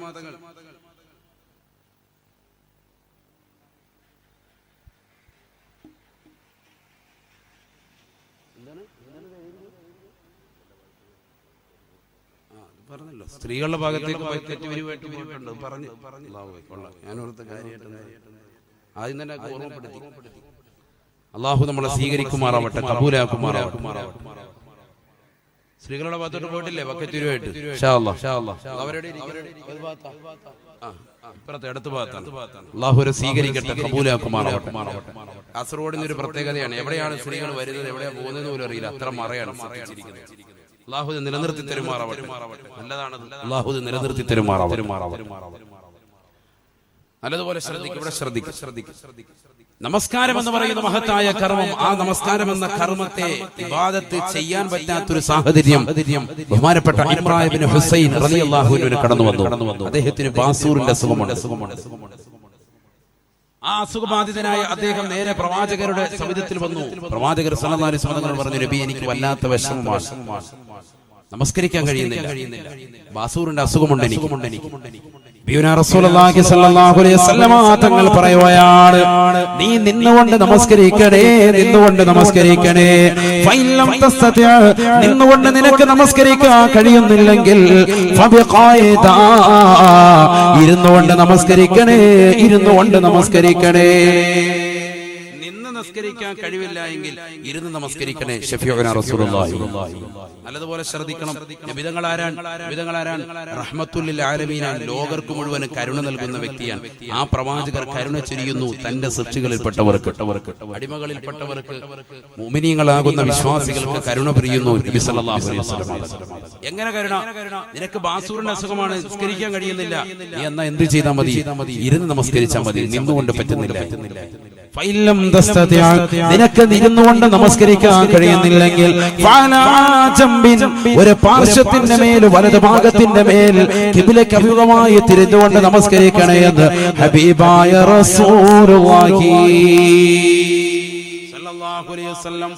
പറഞ്ഞല്ലോ, സ്ത്രീകളുടെ ഭാഗത്തേക്ക് തെറ്റുവരുവായിട്ട് പറഞ്ഞു. ഞാനോർത്ത കാര്യമായിട്ട് ആദ്യം തന്നെ ഓർമ്മപ്പെടുത്തി. അള്ളാഹു നമ്മളെ സ്വീകരിക്കുമാറാവട്ടെ, കബൂലാക്കുമാറാവട്ടെ. സ്ത്രീകളുടെ ഭാഗത്തോട്ട് പോയിട്ടില്ലേ ബക്കറ്റുരുവായിട്ട്? ഇപ്പുറത്തെ അടുത്ത ഭാഗത്താണ്. അള്ളാഹുരെ സ്വീകരിക്കട്ടെ, കബൂലാക്കുമാറാവട്ടെ. കാസർഗോഡിന് ഒരു പ്രത്യേകതയാണ്, എവിടെയാണ് സ്ത്രീകൾ വരുന്നത് എവിടെയാ പോകുന്നത് പോലും അറിയില്ല, അത്ര മറയാണ് അള്ളാഹു നിലനിർത്തി തരുമാറാവട്ടെ. നല്ലതാണ്, അള്ളാഹു നിലനിർത്തി തരുമാറാവട്ടെ. നല്ലതുപോലെ ശ്രദ്ധിക്കും. നമസ്കാരം എന്ന് പറയുന്ന മഹത്തായ കർമ്മം, ആ നമസ്കാരം എന്ന കർമ്മത്തെ ഇബാദത്ത് ചെയ്യാൻ പറ്റാത്തൊരു സാഹചര്യം ബഹുമാനപ്പെട്ട ഇബ്രാഹിം ഇബ്നു ഹുസൈൻ റളിയല്ലാഹു അൻഹു കടന്നു വന്നു. അദ്ദേഹത്തിന് ബാസൂറിന്റെ അസുഖമുണ്ട്. ആ അസുഖബാധിതനായ അദ്ദേഹം നേരെ പ്രവാചകരുടെ സവിധത്തിൽ വന്നു. പ്രവാചകർ സല്ലല്ലാഹു അലൈഹി വസല്ലം പറഞ്ഞു, നബി എനിക്ക് വല്ലാത്ത വിഷമമാണ്, നമസ്കരിക്കാൻ കഴിയുന്നില്ല, ബാസൂറിന്റെ അസുഖമുണ്ട് എനിക്ക്. റസൂലുള്ളാഹി സ്വല്ലല്ലാഹു അലൈഹി വസല്ലം തങ്ങൾ പറയുകയാണ്, നീ നിന്നുകൊണ്ട് നമസ്കരിക്കണേ, നിന്നുകൊണ്ട് നമസ്കരിക്കണേ. ഫൈലം തസ്തതി, നിന്നുകൊണ്ട് നിനക്ക് നമസ്കരിക്കാൻ കഴിയുന്നില്ലെങ്കിൽ ഫബിഖായിദാ, ഇരുന്നുകൊണ്ട് നമസ്കരിക്കണേ, ഇരുന്നുകൊണ്ട് നമസ്കരിക്കണേ. നമസ്കരിക്കാൻ കഴിവില്ല എങ്കിൽ ഇരുന്ന് നമസ്കരിക്കണേ. ശഫീഉനാ റസൂലുള്ളാഹി. നല്ലതുപോലെ ശ്രദ്ധിക്കണം. നബിതങ്ങൾ ആരാൻ? റഹ്മത്തുൽ ലിൽ ആലമീനാണ്, ലോകർക്ക് മുഴുവൻ കരുണ നൽകുന്ന വ്യക്തിയാണ്. ആ പ്രവാചകർ കരുണ ചൊരിയുന്നു തന്റെ സൃഷ്ടികളിൽപ്പെട്ടവർക്ക്, അടിമകളിൽപ്പെട്ടവർക്ക്, മുഅ്മിനീങ്ങളാകുന്ന വിശ്വാസികൾക്ക് കരുണ പ്രിയുന്നു നബി സല്ലല്ലാഹു അലൈഹി വസല്ലം. എങ്ങനെ കരുണ? നിനക്ക് ബാസൂറിന്റെ അസുഖമാണ്, നിസ്കരിക്കാൻ കഴിയുന്നില്ല, നീ എന്നാ എന്ത് ചെയ്താൽ മതി? ഇരുന്ന് നമസ്കരിച്ചാൽ മതി, നിന്നുകൊണ്ട് പറ്റുന്നില്ല. നിനക്ക് ഇരുന്നുകൊണ്ട് നമസ്കരിക്കാൻ കഴിയുന്നില്ലെങ്കിൽ ഒരു പാർശ്വത്തിന്റെ മേൽ, വലതു ഭാഗത്തിന്റെ മേൽ ഖിബ്ലയ്ക്ക് അഭിമുഖമായി തിരിഞ്ഞുകൊണ്ട് നമസ്കരിക്കണേ എന്ന് ഹബീബായ റസൂലുള്ളാഹി സല്ലല്ലാഹു അലൈഹി വസല്ലം.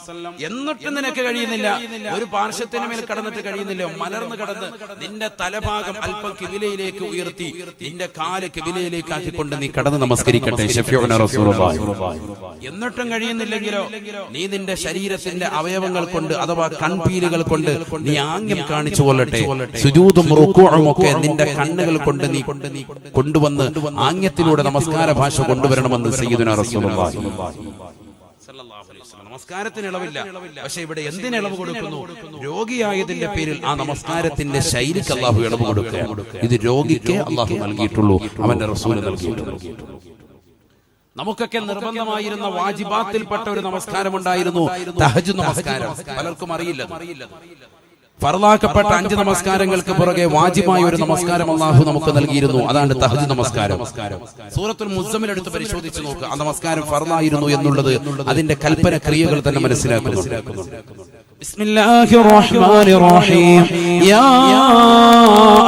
എന്നിട്ട് നിനക്ക് കഴിയുന്നില്ല, ഒരു പാർശ്വത്തിന് മേൽ കടന്നിട്ട് കഴിയുന്നില്ല, മലർന്നു കടന്ന് നിന്റെ തലഭാഗം അല്പം കിബിലയിലേക്ക് ഉയർത്തി നിന്റെ കാല് കിബിലയിലേക്ക് ആക്കിക്കൊണ്ട് നീ കടന്ന് നമസ്കരിക്കട്ടെ. ശഫീഉനാ റസൂലുള്ളാഹി. എന്നിട്ടും കഴിയുന്നില്ലെങ്കിലോ നീ നിന്റെ ശരീരത്തിന്റെ അവയവങ്ങൾ കൊണ്ട് അഥവാ കൺപീലുകൾ കൊണ്ട് നീ ആംഗ്യം കാണിച്ചു കൊള്ളട്ടെ. സുജൂദും റുകൂഉം ഒക്കെ നിന്റെ കണ്ണുകൾ കൊണ്ട് നീ കൊണ്ടുവന്ന് ആംഗ്യത്തിലൂടെ നമസ്കാര ഭാഷ കൊണ്ടുവരണമെന്ന് സയ്യിദുനാ റസൂലുള്ളാഹി. നമസ്കാരത്തിന് ഇളവില്ല, പക്ഷെ ഇവിടെ എന്തിന് ഇളവ് കൊടുക്കുന്നു? രോഗിയായതിന്റെ പേരിൽ ആ നമസ്കാരത്തിന്റെ ശൈലിക്ക് അല്ലാഹു ഇളവ് കൊടുക്കുകയാണ്. ഇത് രോഗിക്ക് അല്ലാഹു നൽകിയിട്ടുള്ളൂ, അവന്റെ റസൂൽ നൽകിയിട്ടുള്ളൂ. നമുക്കൊക്കെ നിർബന്ധമായിരുന്ന വാജിബാത്തിൽപ്പെട്ട ഒരു നമസ്കാരം ഉണ്ടായിരുന്നു, തഹജ്ജുദ് നമസ്കാരം. പലർക്കും അറിയില്ല. ഫർളാക്കപ്പെട്ട 5 നമസ്കാരങ്ങൾക്ക് പുറകെ വാജിബായ ഒരു നമസ്കാരം അല്ലാഹു നമുക്ക് നൽകിയിരുന്നു, അതാണ് തഹജ്ജുദ് നമസ്കാരം. സൂറത്തുൽ മുസ്സമ്മിൽ എടുത്ത് പരിശോധിച്ച് നോക്കുക, ആ നമസ്കാരം ഫർളായിരുന്നു എന്നുള്ളത് അതിന്റെ കൽപ്പന ക്രിയകൾ തന്നെ മനസ്സിലാക്കുന്നു. ബിസ്മില്ലാഹിർ റഹ്മാനിർ റഹീം. യാ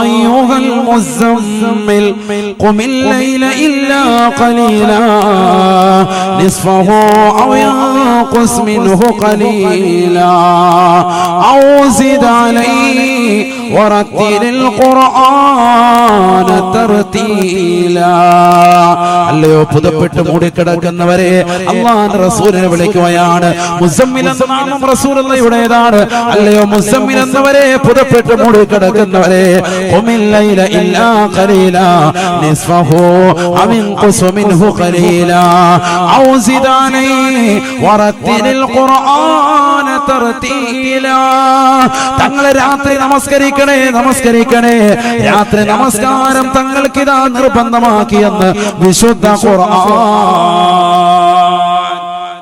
അയ്യുഹൽ المزمل قم الليل إلا قليلا نصفه أو ينقص منه قليلا أو زد عليه ورتل القرآن ترتيلا. അല്ലയോ പുതപ്പെട്ട് മൂടിക്കിടക്കുന്നവരെ, അല്ലാഹുവിന്റെ റസൂലിനെ വിളിക്കുകയാണ്. മുസമ്മിൽ എന്ന നാമം റസൂലുള്ളാഹിയുടേതാണ്. അല്ലയോ മുസമ്മിൽ എന്നവരെ, പുതപ്പെട്ട് മൂടിക്കിടക്കുന്നവരെ, ഖുമിൽ ലൈല ഇല്ലാ ഖലീലാ നിസ്ഫഹു അവ ഇൻഖുസ് മിൻഹു ഖലീലാ ഔ സിദ് അലൈഹി വറത്തിലിൽ ഖുർആന തർതീലാ. തങ്ങളെ രാത്രി നമസ്കരിക്കണേ, നമസ്കരിക്കണേ. രാത്രി നമസ്കാരം തങ്ങൾക്കിതാ നിർബന്ധമാക്കിയെന്ന് വിശുദ്ധ ഖുർആൻ.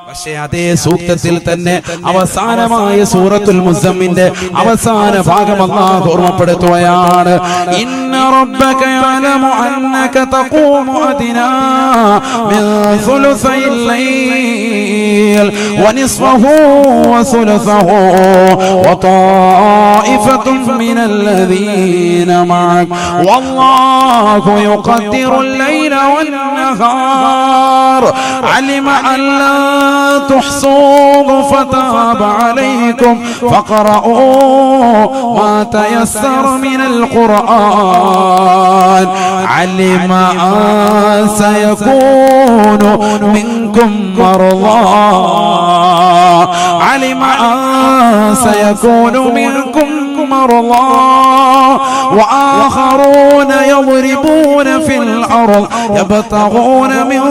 പക്ഷേ അതേ സൂക്തത്തിൽ തന്നെ അവസാനമായ സൂറത്തുൽ മുസമ്മിന്റെ അവസാന ഭാഗം അല്ലാഹു ഓർമ്മപ്പെടുത്തുകയാണ്. ഇന്ന റബ്ബക യഅലമു അന്നക തഖൂമു അദ്നാ മിൻ സുലുസൈൽ ലൈൽ വനിസ്ഫഹു വസുലുസഹു വതായിഫത്തുൻ മിനല്ലദീന മഅക വല്ലാഹു യുഖദ്ദിറുൽ ലൈല വന്നഹാർ അലിമ അല്ലാ تحصوه فتاب عليكم فقرؤوا ما تيسر من القرآن علم أن سيكون منكم مرضى علم أن سيكون منكم مرضى وآخرون يضربون في الأرض يبتغون من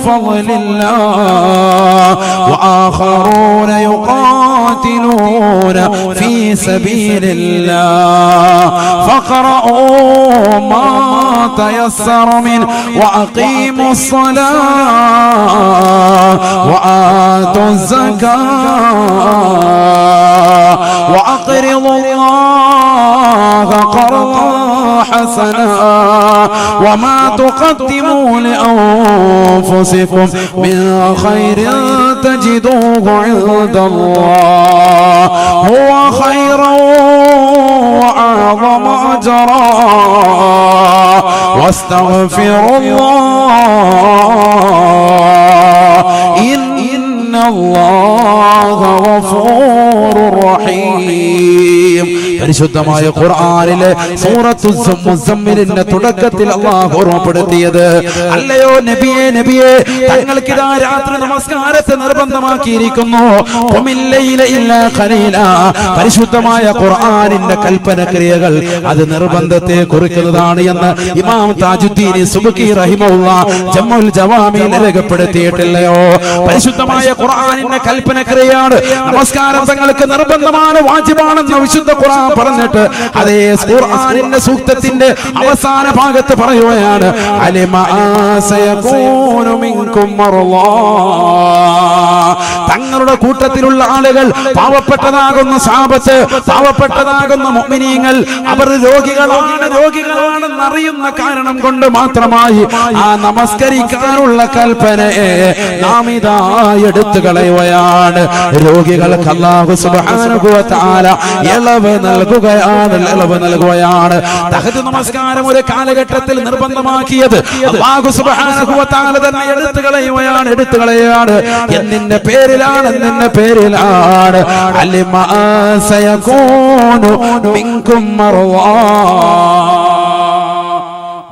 فضل الله وآخرون يقاتلون في سبيل الله فاقرؤوا ما تيسر منه وأقيموا الصلاة وآتوا الزكاة وأقرضوا الله قرضا حسنا وما تقدموا لأنفسكم من خير تجدوه عند الله هو خيرا وأعظم أجرا واستغفروا الله إن الله غفور رحيم. പരിശുദ്ധമായ ഖുർആനിലെ സൂറത്തുൽ മുസമ്മിലിന്റെ തുടക്കത്തിൽ അല്ലാഹു ഓർമ്മപ്പെടുത്തിയത്, അല്ലയോ നബിയേ, നബിയേ, തങ്ങൾക്കിതാ രാത്രി നമസ്കാരത്തെ നിർബന്ധമാക്കിയിരിക്കുന്നു. ഖുമിൽ ലൈല ഇല്ലാ ഖലീലാ. പരിശുദ്ധമായ ഖുർആനിന്റെ കൽപ്പന ക്രിയകൾ അത് നിർബന്ധത്തെ കുറിക്കുന്നതാണ് എന്ന് ഇമാം താജുദ്ദീൻ സുബ്കി റഹിമഹുല്ലാഹ് ജമുൽ ജവാമിയിൽ രേഖപ്പെടുത്തിയിട്ടില്ലയോ? പരിശുദ്ധമായ ഖുർആനിന്റെ കൽപ്പന ക്രിയയാണ് നമസ്കാരം തങ്ങൾക്ക് നിർബന്ധമാണ്, വാജിബാണെന്ന് വിശുദ്ധ ഖുർആൻ പറഞ്ഞിട്ട് അതേ ഖുർആനിന്റെ സൂക്തത്തിന്റെ അവസാന ഭാഗത്ത് പറയുകയാണ്, അലിമ സയകൂനു മിൻകും മർളാ. തങ്ങളുടെ കൂട്ടത്തിലുള്ള ആളുകൾ, പാവപ്പെട്ടതാകുന്ന സഹാബത്ത്, പാവപ്പെട്ടതാകുന്ന മുഅ്മിനീങ്ങൾ, അവർ രോഗികളാണെന്ന് അറിയുന്ന കാരണം കൊണ്ട് മാത്രമായി ആ നമസ്കരിക്കാനുള്ള കൽപ്പനയെ നാം ഇതാ എടുത്തു കളയുകയാണ്. രോഗികൾക്ക് അല്ലാഹു സുബ്ഹാനഹു വ തആല ഇളവ് നൽകുകയാണ്. തഹജ്ജുദ് നമസ്കാരം ഒരു കാലഘട്ടത്തിൽ നിർബന്ധമാക്കിയത് അല്ലാഹു സുബ്ഹാനഹു വ തആല തന്നെ എടുത്തു കളയുകയാണ്. എന്തിന്റെ പേരിലാണ്? അലിമ സയകൂനു മിൻകും മർളാ.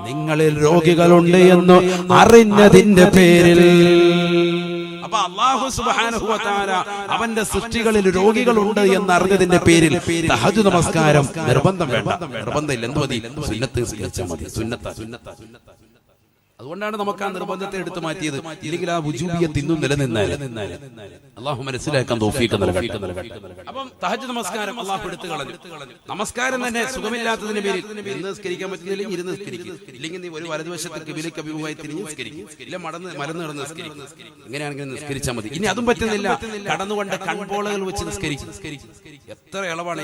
നിങ്ങളിൽ രോഗികളുണ്ട് എന്ന് അറിഞ്ഞതിന്റെ പേരിൽ. അപ്പൊ അല്ലാഹു സുബ്ഹാനഹു വ തആല അവന്റെ സൃഷ്ടികളിൽ രോഗികളുണ്ട് എന്ന് അറിഞ്ഞതിന്റെ പേരിൽ തഹജ്ജുദ് നമസ്കാരം നിർബന്ധമില്ല. എന്ത് മതി? സുന്നത്ത് നിസ്കരിച്ചാൽ മതി. സുന്നത്ത. അതുകൊണ്ടാണ് നമുക്ക് ആ നിർബന്ധത്തെ എടുത്തു മാറ്റിയത്. ഇല്ലെങ്കിൽ ആ വുജൂബിയത്ത് ഇന്നും നിലനിന്നാൽ അല്ലാഹു മനസ്സിലാക്കാൻ തൗഫീഖ് നൽകട്ടെ. അപ്പം തഹജ്ജുദ് നമസ്കാരം അല്ലാഹു എടുത്തു കളഞ്ഞു. നമസ്കാരം തന്നെ സുഖമില്ലാത്തതിന്റെ പേരിൽ നിസ്കരിക്കാൻ പറ്റുന്നില്ലെങ്കിൽ ഇരുന്ന് നിസ്കരിക്കും, ഇല്ലെങ്കിൽ നീ ഒരു വലതുവശത്ത് ഖിബിലക്ക് അഭിമുഖമായി തിരിഞ്ഞ് നിസ്കരിക്കും, ഇല്ല മലന്ന് കിടന്ന് നിസ്കരിക്കും. ഇങ്ങനെയാണെങ്കിൽ നിസ്കരിച്ചാൽ മതി. ഇനി അതും പറ്റുന്നില്ല, കടന്നുകൊണ്ട് കൺപോളകൾ വെച്ച് നിസ്കരിക്കും. എത്ര ഇളവാണ്!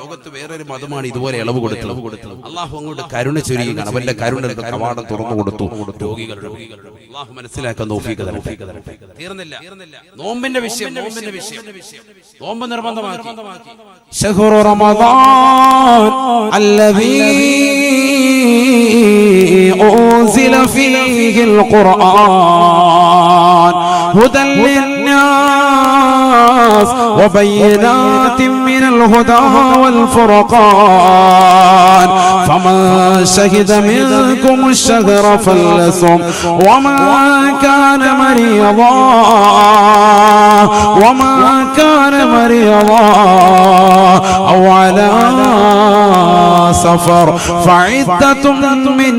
ലോകത്ത് വേറൊരു മതമാണ് ഇതുപോലെ ഇളവ് കൊടുത്തത്. അല്ലാഹു അങ്ങോട്ട് കരുണ ചൊരിയുകയാണ്. അവന്റെ കരുണയുടെ കവാടം തുറന്നു കൊടുത്തു രോഗികളുടെ. അല്ലാഹു മനസ്സിലാക്കാൻ തൗഫീഖ് തരട്ടെ. തീർന്നില്ല. നോമ്പിന്റെ വിഷയം. നോമ്പ് നിർബന്ധമാക്കി. ശഹ്റു റമദാൻ അല്ലദീ فيه القرآن هدى للناس وبينات من الهدى والفرقان فمن شهد منكم الشهر فليصم ومن كان مريضا أو على سفر فعدة من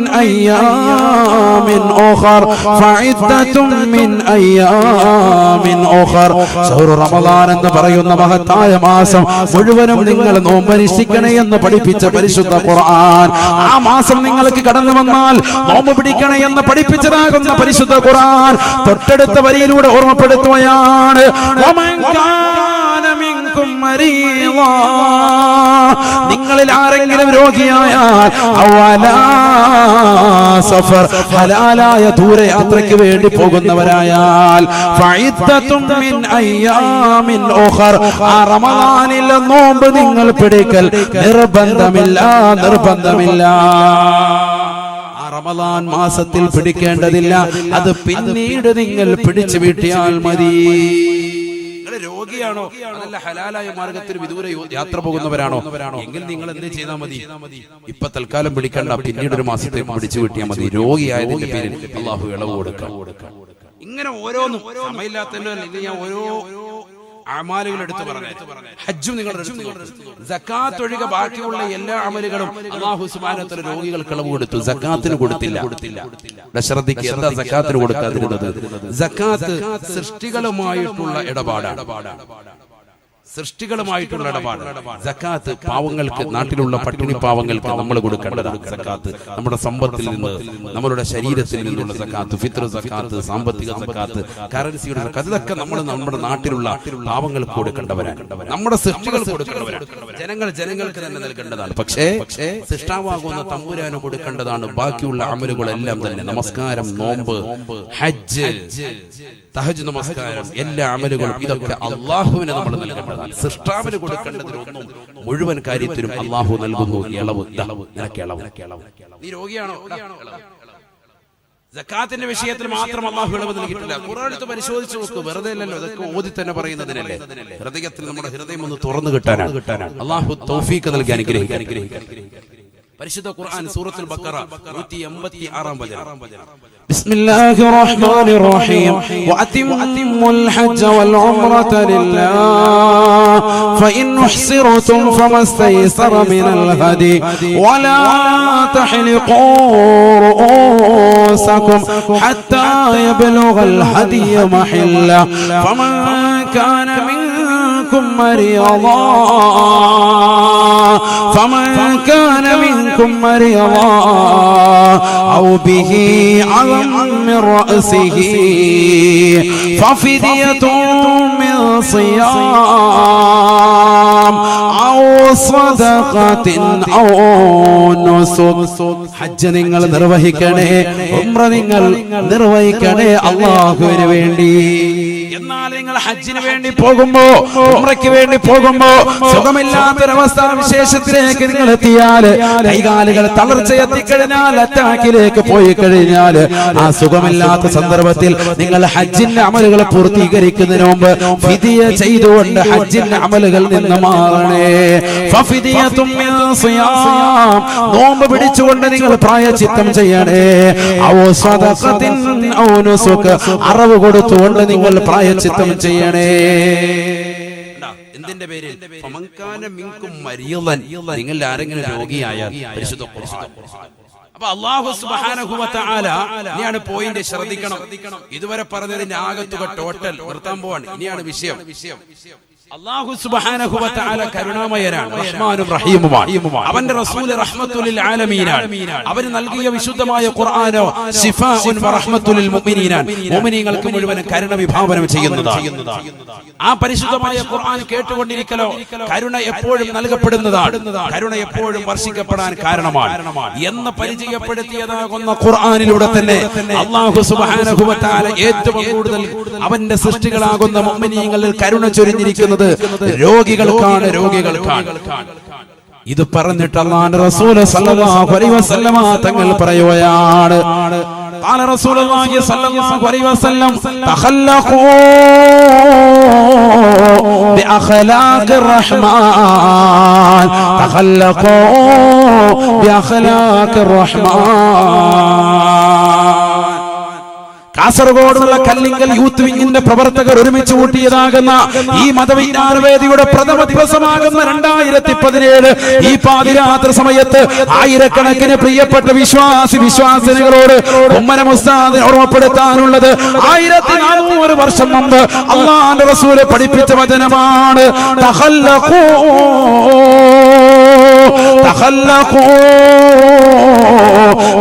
أيام أخر شهر رمضان എന്ന് പറയുന്ന മഹത്തായ മാസം മുഴുവനും നിങ്ങൾ നോമ്പനുഷ്ഠിക്കണേ എന്ന് പഠിപ്പിച്ച പരിശുദ്ധ ഖുർആൻ. ആ മാസം നിങ്ങൾക്ക് കടന്നു വന്നാൽ നോമ്പ് പിടിക്കണേ എന്ന് പഠിപ്പിച്ചതാകുന്ന പരിശുദ്ധ ഖുർആൻ തൊട്ടടുത്ത വരിയിലൂടെ ഓർമ്മപ്പെടുത്തുകയാണ്. നിങ്ങളിൽ ആരെങ്കിലും രോഗിയായാൽ സഫർ ഹലാലായ ദൂരയാത്രയ്ക്ക് വേണ്ടി പോകുന്നവരായാൽ ആ റമളാനിലെ നോമ്പ് നിങ്ങൾ പിടിക്കൽ നിർബന്ധമില്ല. ആ റമളാൻ മാസത്തിൽ പിടിക്കേണ്ടതില്ല, അത് പിന്നീട് നിങ്ങൾ പിടിച്ചു വീട്ടിയാൽ മതി. രോഗിയാണോ അതല്ല ഹലാലായ മാർഗത്തിൽ വിദൂര യാത്ര പോകുന്നവരാണോ എങ്കിൽ നിങ്ങൾ എന്ത് ചെയ്താൽ മതി? ഇപ്പൊ തൽക്കാലം പിടിക്കണ്ട, പിന്നീട് ഒരു മാസത്തേക്ക് പിടിച്ചു കിട്ടിയാൽ മതി. രോഗിയായതിന്റെ പേരിൽ അള്ളാഹു ഇളവ് കൊടുക്കാം. ഇങ്ങനെ ഓരോന്നും സമയമില്ലാത്തതിന്റെ ഞാൻ ഓരോ അമാലുകൾ എടുത്തു പറഞ്ഞു. ഹജ്ജും നിങ്ങളുടെ സക്കാത്ത് ഒഴികെ ബാക്കിയുള്ള എല്ലാ അമലുകളും അല്ലാഹു സുബ്ഹാനഹു വ തആല രോഗികൾക്ക് ഇളവ് കൊടുത്തു, സക്കാത്തിന് കൊടുത്തില്ല. ശ്രദ്ധിക്കുക, എന്താ സക്കാത്തിന് കൊടുക്കാതിരുന്നത്? സക്കാത്ത് സൃഷ്ടികളുമായിട്ടുള്ള ഇടപാടാണ്. സക്കാത്ത് പാവങ്ങൾക്ക്, നാട്ടിലുള്ള പട്ടിണി പാവങ്ങൾക്ക് നമ്മൾ കൊടുക്കേണ്ടതാണ്. സക്കാത്ത് നമ്മുടെ സമ്പത്തിൽ നിന്ന്, നമ്മളുടെ ശരീരത്തിൽ നിന്നുള്ള സക്കാത്ത്, ഫിത്ർ സക്കാത്ത്, സാമ്പത്തിക സക്കാത്ത്, കറൻസിയുടെ സക്കാത്ത്, ഇതൊക്കെ നമ്മൾ നമ്മുടെ നാട്ടിലുള്ള പാവങ്ങൾക്ക് കൊടുക്കേണ്ടവരാണ്. നമ്മുടെ സൃഷ്ടികൾക്ക് കൊടുക്കേണ്ടവരാണ്. ജനങ്ങൾക്ക് തന്നെ നൽകേണ്ടതാണ്. പക്ഷേ സൃഷ്ടാവാകുന്ന തമ്പുരാന് കൊടുക്കേണ്ടതാണ് ബാക്കിയുള്ള അമലുകളെല്ലാം തന്നെ. നമസ്കാരം, നോമ്പ്, ഹജ്ജ്, തഹജ്ജുദ് നമസ്കാരം, എല്ലാ അമലുകളും ഇതൊക്കെ അള്ളാഹുവിന് നമ്മൾ നൽകേണ്ടതാണ്. സൃഷ്ടാവിന് കൊടുക്കേണ്ടതിനൊന്നും മുഴുവൻ കാര്യത്തിലും അള്ളാഹു നൽകുന്നു ഇളവ്. നിനക്ക് ഇളവ്. നീ രോഗിയാണോ? സക്കാത്തിന്റെ വിഷയത്തിൽ മാത്രം അള്ളാഹു ഇളവ് നൽകിയിട്ടില്ല. ഖുർആൻ എടുത്ത് പരിശോധിച്ച് നോക്ക്. വെറുതെ അല്ലല്ലോ, ഇതൊക്കെ ഓതി തന്നെ പറയുന്നതിനല്ലേ. ഹൃദയത്തിൽ നമ്മുടെ ഹൃദയം ഒന്ന് തുറന്നു കിട്ടാനാണ്. അള്ളാഹു തൗഫീഖ് നൽകി അനുഗ്രഹിക്കാൻ. പരിശുദ്ധ ഖുർആൻ സൂറത്തുൽ ബഖറ 186 വചനം. ബിസ്മില്ലാഹിർ റഹ്മാനിർ റഹീം വഅതിമ്മുൽ ഹജ്ജ വൽ ഉംറത ലില്ലാഹ് ഫഇൻ ഉഹ്സിറതും ഫമസ്തൈസറ മിനൽ ഹദി വലാ തഹ്ലിഖൂ റൂസകും ഹത്താ യബ്ലുഗൽ ഹദിയ മഹല്ല ഫമൻ കാന മിൻകും مريضا أو به عظم من رأسه ففدية من صيام أو صدقة أو نسك. ഹജ്ജ് നിങ്ങൾ നിർവഹിക്കണേ, ഉംറ നിങ്ങൾ നിർവഹിക്കണേ അല്ലാഹുവിന് വേണ്ടി. എന്നാൽ നിങ്ങൾ ഹജ്ജിന് വേണ്ടി പോകുമ്പോ, ഉംറയ്ക്ക് വേണ്ടി പോകുമ്പോ സുഖമില്ലാത്തൊരവസ്ഥ വിശേഷത്തിലേക്ക് നിങ്ങൾ എത്തിയാൽ, കൈകാലുകൾ തളർച്ച എത്തിക്കഴിഞ്ഞാൽ, അറ്റാക്കിലേക്ക് പോയി കഴിഞ്ഞാൽ, ആ സുഖമില്ലാത്ത സന്ദർഭത്തിൽ നിങ്ങൾ ഹജ്ജിന്റെ അമലുകൾ പൂർത്തീകരിക്കുന്നതിന് മുമ്പ് ഫിദിയ ചെയ്തുകൊണ്ട് ഹജ്ജിന്റെ അമലുകൾ നിന്ന് മാറണേ. ഫഫിദിയതും മിൻ സിയാം, നോമ്പ് പിടിച്ചുകൊണ്ട് നിങ്ങൾ പ്രായശ്ചിത്തം ചെയ്യണേ. ഔ സദഖത്തിൻ ഔ നുസുക്, അറവ് കൊടുത്തുകൊണ്ട് നിങ്ങൾ പ്രായശ്ചിത്തം ചെയ്യണേ. എന്തിന്റെ പേരിൽ? നിങ്ങൾ ആരെങ്കിലും രോഗിയായാൽ പരിശുദ്ധ ഖുർആൻ. അപ്പൊ അല്ലാഹു സുബ്ഹാനഹു വ തആല ഇനിയാണ് പോയിന്റ്, ശ്രദ്ധിക്കണം. ഇതുവരെ പറഞ്ഞതിന്റെ ആകത്തുക ടോട്ടൽ നിർത്താൻ പോവാണ്. ഇനിയാണ് വിഷയം. അല്ലാഹു സുബ്ഹാനഹു വ തആല കരുണാമയനാണ്, റഹ്മാനും റഹീമുമാണ്. അവന്റെ റസൂൽ റഹ്മത്തുൽ ലിൽ ആലമീനാണ്. അവർ നൽകിയ വിശുദ്ധമായ ഖുർആനോ ശിഫാഉൻ വ റഹ്മത്തുൽ ലിൽ മുഅ്മിനീനാണ്, മുഅ്മിനീങ്ങൾക്ക് മുഴുവൻ കരുണ വിഭാവനം ചെയ്യുന്നതാണ്. ആ പരിശുദ്ധമായ ഖുർആൻ കേട്ടുകൊണ്ടിരിക്കലോ കരുണ എപ്പോഴും നൽകപ്പെടുന്നതാണ്, കരുണ എപ്പോഴും വർഷിക്കപ്പെടാൻ കാരണമാണ് എന്ന് പരിചയപ്പെടുത്തിയതാകുന്ന ഖുർആനിലൂടെ തന്നെ അല്ലാഹു സുബ്ഹാനഹു വ തആല ഏറ്റവും കൂടുതൽ അവന്റെ സൃഷ്ടികളാകുന്ന മുഅ്മിനീങ്ങളിൽ കരുണ ചൊരിഞ്ഞിരിക്കുന്നത് രോഗികൾക്കാണ്. ഇത് പറഞ്ഞിട്ട് അല്ലാഹുവിന്റെ റസൂൽ സല്ലല്ലാഹു അലൈഹി വസല്ലമ തങ്ങൾ പറയുകയാണ്, ഖാല റസൂലുള്ളാഹി സ്വല്ലല്ലാഹു അലൈഹി വസല്ലം തഖല്ലഖൂ ബിഅഖ്ലാഖിർ റഹ്മാൻ തഖല്ലഖൂ ബിഅഖ്ലാഖിർ റഹ്മാൻ. കാസർഗോഡുള്ള കല്ലിങ്കൽ യൂത്ത് വിങ്ങിന്റെ പ്രവർത്തകർ ഒരുമിച്ച് കൂട്ടിയതാകുന്ന ഈ മതവിജ്ഞാന വേദിയുടെ പ്രഥമ ദിവസമാകുന്ന 2017 ഈ പാതിരാത്രി സമയത്ത് ആയിരക്കണക്കിന് പ്രിയപ്പെട്ട വിശ്വാസിനികളോട് ഉമ്മന മുസ്താദിനെ ഓർമ്മപ്പെടുത്താനുള്ളത് 1400 വർഷം മുമ്പ് അല്ലാഹുവിന്റെ റസൂൽ പഠിപ്പിച്ച വചനമാണ്. തഖല്ലഖൂ തഖല്ലഖൂ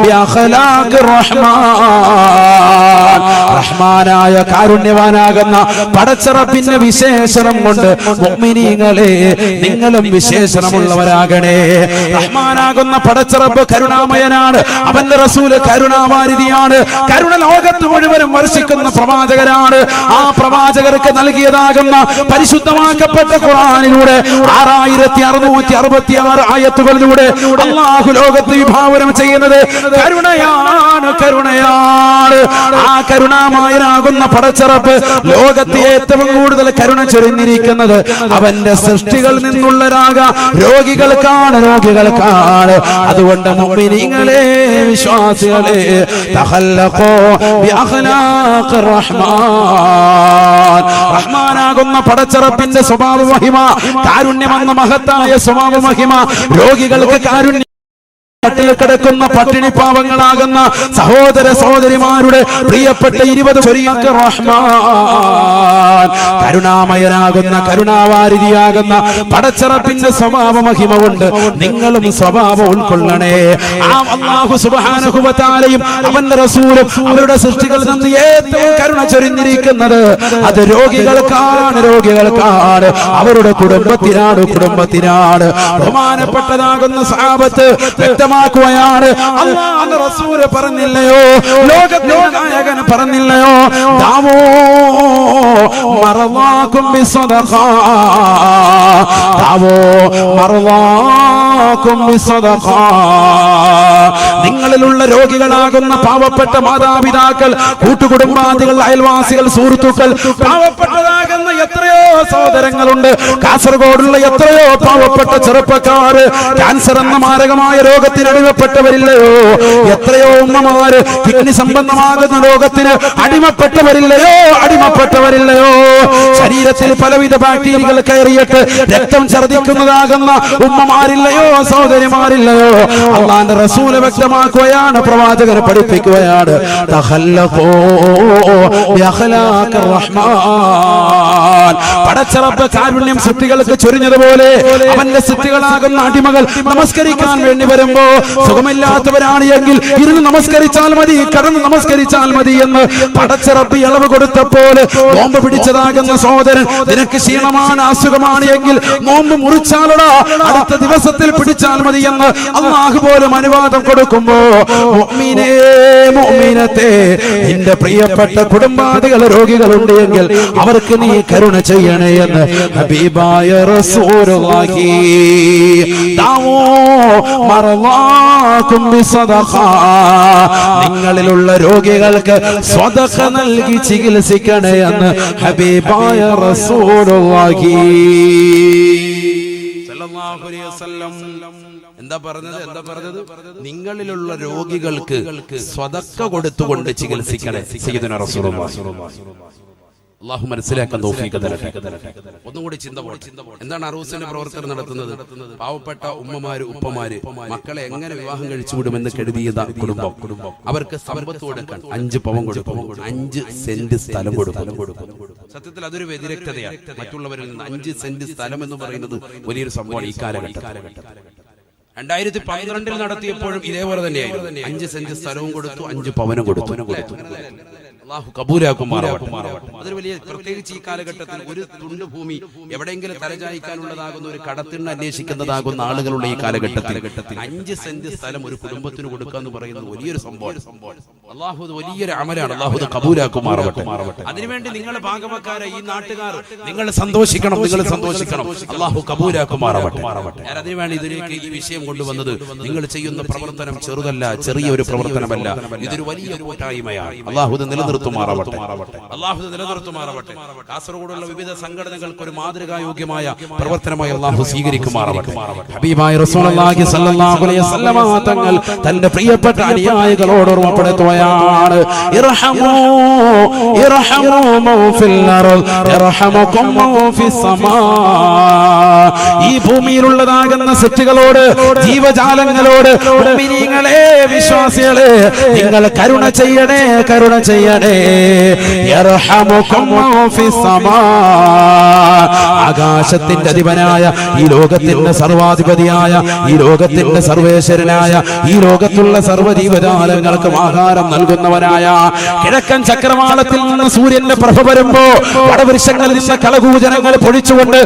ബിഅഖ്ലാഖിർ റഹ്മാൻ. റഹ്മാനായ കാരുണ്യവാനാകുന്ന പടച്ചറപ്പിന്റെ വിശേഷണം കൊണ്ട് മുഅ്മിനീങ്ങളെ നിങ്ങളും വിശേഷണമുള്ളവരാകണേ. റഹ്മാനാകുന്ന പടച്ചറപ്പ് കരുണാമയനാണ്. അവന്റെ റസൂല് കരുണാവാരിധിയാണ്. കരുണ ലോകത്ത് മുഴുവനും വർഷിക്കുന്ന പ്രവാചകരാണ്. ആ പ്രവാചകർക്ക് നൽകിയതാകുന്ന പരിശുദ്ധമാക്കപ്പെട്ട ഖുർആനിലൂടെ 6666 ആയത്തുകളിലൂടെ അല്ലാഹു ലോകത്ത് വിഭാവനം ചെയ്യുന്നത് കരുണയാണ്, കരുണയാണ്. ആ കരുണാമയനാകുന്ന പടച്ചറപ്പ് ലോകത്തെ ഏറ്റവും കൂടുതൽ കരുണ ചൊരിഞ്ഞിരിക്കുന്നത് അവന്റെ സൃഷ്ടികളിൽ നിന്നുള്ള രോഗികൾക്കാണ്. അതുകൊണ്ട് മുഅ്മിനീങ്ങളെ, വിശ്വാസികളെ, തഖല്ലഖൂ ബിഅഖ്ലാഖിർ റഹ്മാൻ. റഹ്മാനാകുന്ന പടച്ചറപ്പിന്റെ സ്വഭാവ മഹിമ, കാരുണ്യമെന്ന മഹത്തായ സ്വഭാവ മഹിമ, രോഗികൾക്ക് കാരുണ്യം, ിൽ കിടക്കുന്ന പട്ടിണി പാവങ്ങളാകുന്ന സഹോദര സഹോദരിമാരുടെ പ്രിയപ്പെട്ട 20 റഹ്മാൻ. കരുണാമയനാകുന്ന കരുണാവാരിധിയാകുന്ന പടച്ചറപ്പിന്റെ സ്വഭാവ മഹിമ കൊണ്ട് നിങ്ങളും സ്വഭാവം ഉൾക്കൊള്ളണേ. ആ അല്ലാഹു സുബ്ഹാനഹു വ തആലയും അവന്റെ റസൂലും അവരുടെ സൃഷ്ടികളിൽ നിന്ന് ഏറ്റവും കരുണ ചൊരിഞ്ഞിരിക്കുന്നത് അത് രോഗികൾക്കാണ്. അവരുടെ കുടുംബത്തിനാണ്. ബഹുമാനപ്പെട്ടതാകുന്ന സഹാബത്ത് വ്യക്തമാക്കുകയാണ്. അല്ലാഹുവിന്റെ റസൂൽ പറഞ്ഞില്ലയോ, ലോകത്തിന്റെ നായകൻ പറഞ്ഞില്ലയോ, ദാവോ മർളാകും ബിസ്സദഖ, ദാവോ മർളാകും ബിസ്സദഖ. നിങ്ങളിലുള്ള രോഗികളാകുന്ന പാവപ്പെട്ട മാതാപിതാക്കൾ, കൂട്ടുകുടുംബാദികൾ, അയൽവാസികൾ, സുഹൃത്തുക്കൾ, പാവപ്പെട്ടതാകുന്ന എത്രയോ സഹോദരങ്ങളുണ്ട്. കാസർഗോഡുള്ള എത്രയോ പാവപ്പെട്ട ചെറുപ്പക്കാര് ക്യാൻസർ എന്ന മാരകമായ രോഗത്തിന് അടിമപ്പെട്ടവരില്ലയോ? എത്രയോ ഉമ്മമാര് കിഡ്നി സംബന്ധമാകുന്ന രോഗത്തിന് അടിമപ്പെട്ടവരില്ലയോ? ശരീരത്തിൽ പലവിധ ബാക്ടീരിയകൾ കയറിയിട്ട് രക്തം ഛർദിക്കുന്നതാകുന്ന ഉമ്മമാരില്ലയോ? സഹോദരിമാരില്ലയോ? അല്ലാഹുവിന്റെ റസൂൽ വ്യക്തമാക്കുകയാണ്, പ്രവാചകൻ പഠിപ്പിക്കുകയാണ്, തഖല്ലഖൂ ബിഅഖ്ലാഖിർ റഹ്മാൻ. പടച്ചറപ്പ് കാരുണ്യം സൃഷ്ടികൾക്ക് ചൊരിഞ്ഞതുപോലെ അവന്റെ സൃഷ്ടികളാകുന്ന അടിമകൾ നമസ്കരിക്കാൻ വേണ്ടി വരുമ്പോ സുഖമില്ലാത്തവരാണ് എങ്കിൽ ഇരുന്ന് നമസ്കരിച്ചാൽ മതി, കടന്ന് നമസ്കരിച്ചാൽ മതി എന്ന് പടച്ചറപ്പ് ഇളവ് കൊടുത്തപ്പോൾ നോമ്പ് പിടിച്ചതാകുന്ന സഹോദരൻ, നിനക്ക് ക്ഷീണമാണ്, അസുഖമാണ് എങ്കിൽ നോമ്പ് മുറിച്ചാലടാ, അടുത്ത ദിവസത്തിൽ പിടിച്ചാൽ മതി എന്ന് അല്ലാഹു പോലും അനുവാദം കൊടുക്കുമ്പോ മുഅ്മിനേ, മുഅ്മിനത്തേ, നിന്റെ പ്രിയപ്പെട്ട കുടുംബാദികൾ രോഗികളുണ്ട് എങ്കിൽ അവർക്ക് നീ കരുണ ചെയ്യണേ എന്ന് ഹബീബായ റസൂലുള്ളാഹി. ദാവൂ മർളാകും ബിസ്സദഖ. നിങ്ങളിലുള്ള രോഗികൾക്ക് സ്വദഖ നൽകി ചികിത്സിക്കണേ എന്ന് ഹബീബായ റസൂലുള്ളാഹി സല്ലല്ലാഹു അലൈഹി വസല്ലം എന്താ പറഞ്ഞത്? നിങ്ങളിലുള്ള രോഗികൾക്ക് സ്വതക്ക കൊടുത്തുകൊണ്ട് ചികിത്സിക്കണേ. സയ്യിദുനാ റസൂലുള്ളാഹി. അല്ലാഹു മനസ്സിലാക്കാൻ തൗഫീഖ് തരട്ടെ. ഒന്നും കൂടി ചിന്ത പോട്ടെ. എന്താണ് അറൂസിന്റെ പ്രവർത്തനം നടത്തുന്നത്? പാവപ്പെട്ട ഉമ്മമാര്, ഉപ്പമാര് മക്കളെ എങ്ങനെ വിവാഹം കഴിച്ചു വിടുമെന്ന് കരുതിയത കുടുംബം, അവർക്ക് സമ്പത്ത് കൊടുക്കാൻ 5 പവൻ കൊടുക്കും, 5 സെന്റ് സ്ഥലം കൊടുക്കും. സത്യത്തിൽ അതൊരു വ്യതിരക്തതയാണ്. മറ്റുള്ളവരിൽ നിന്ന് 5 സെന്റ് സ്ഥലം എന്ന് പറയുന്നത് വലിയൊരു സംഭവമാണ് ഈ കാലഘട്ടം. 2012 നടത്തിയപ്പോഴും ഇതേപോലെ തന്നെയായിരുന്നു. 5 സെന്റ് സ്ഥലവും കൊടുത്തു, 5 പവനും കൊടുത്തു. അള്ളാഹു കബൂലാക്കുമാറാവട്ടെ. അതൊരു വലിയ, പ്രത്യേകിച്ച് ഈ കാലഘട്ടത്തിൽ ഒരു തുണ്ട് ഭൂമി എവിടെയെങ്കിലും തലചായ്ക്കാനുള്ളതാകുന്ന ഒരു കടത്തിന് അന്വേഷിക്കുന്നതാകുന്ന ആളുകളുള്ള ഈ കാലഘട്ടത്തിൽ 5 സെന്റ് സ്ഥലം ഒരു കുടുംബത്തിന് കൊടുക്കുക എന്ന് പറയുന്നത് വലിയൊരു സംഭവം. അള്ളാഹു വലിയൊരു അമലാണ്. അള്ളാഹു കബൂലാക്കുമാറാവട്ടെ. അതിനുവേണ്ടി നിങ്ങളെ ഭാഗവക്കാരെ ഈ നാട്ടുകാർ നിങ്ങൾ സന്തോഷിക്കണം, നിങ്ങൾ സന്തോഷിക്കണം. അള്ളാഹു കബൂലാക്കുമാറാവട്ടെ. ഞാൻ അതിനുവേണ്ടി ഇതിലേക്ക് ഈ വിഷയം കൊണ്ടുവന്നത്, നിങ്ങൾ ചെയ്യുന്ന പ്രവർത്തനം ചെറുതല്ല, ചെറിയ ഒരു പ്രവർത്തനമല്ല, ഇതൊരു വലിയ കൂട്ടായ്മയാണ്. അള്ളാഹു നിലനിർത്തുമാറാവട്ടെ. അള്ളാഹു നിലനിർത്തുമാറാവട്ടെ. കാസർഗോഡുള്ള വിവിധ സംഘടനകൾക്ക് ഒരു മാതൃകായോഗ്യമായ പ്രവർത്തനമായി അള്ളാഹു സ്വീകരിക്കുമാറാവട്ടെ. ഹബീബായ റസൂലുള്ളാഹി സ്വല്ലല്ലാഹു അലൈഹി വസല്ലമ തങ്ങൾ തന്റെ പ്രിയപ്പെട്ട അനുയായികളോട് ഓർമ്മപ്പെടുത്തുകയാണ്, ഇർഹമൂ ഇർഹമൂ മൻ ഫിൽ അർദ് ഇർഹമുകും മൻ ഫിസ് സമാ. ഈ ഭൂമിയിലുള്ളതാകുന്ന സൃഷ്ടികളോട്, ജീവജാലങ്ങളോട്, മുഅ്മിനീങ്ങളെ, വിശ്വാസികളെ, നിങ്ങൾ കരുണ ചെയ്യണേ, കരുണ ചെയ്യണേ. യർഹമുകും മൻ ഫിസ് സമാ. ആകാശത്തിന്റെ അധിപനായ, ഈ ലോകത്തിന്റെ സർവാധിപതിയായ, ഈ ലോകത്തിന്റെ സർവേശ്വരനായ, ഈ ലോകത്തുള്ള സർവ്വജീവജാലങ്ങൾക്ക് ആഹാരം നൽകുന്നവനായ, കിഴക്കൻ ചക്രവാളത്തിൽ നിന്ന് സൂര്യന്റെ പ്രഭ വരുമ്പോ വടവൃക്ഷങ്ങളിൽ നിന്ന് കളകൂജനങ്ങൾ പൊഴിച്ചുകൊണ്ട്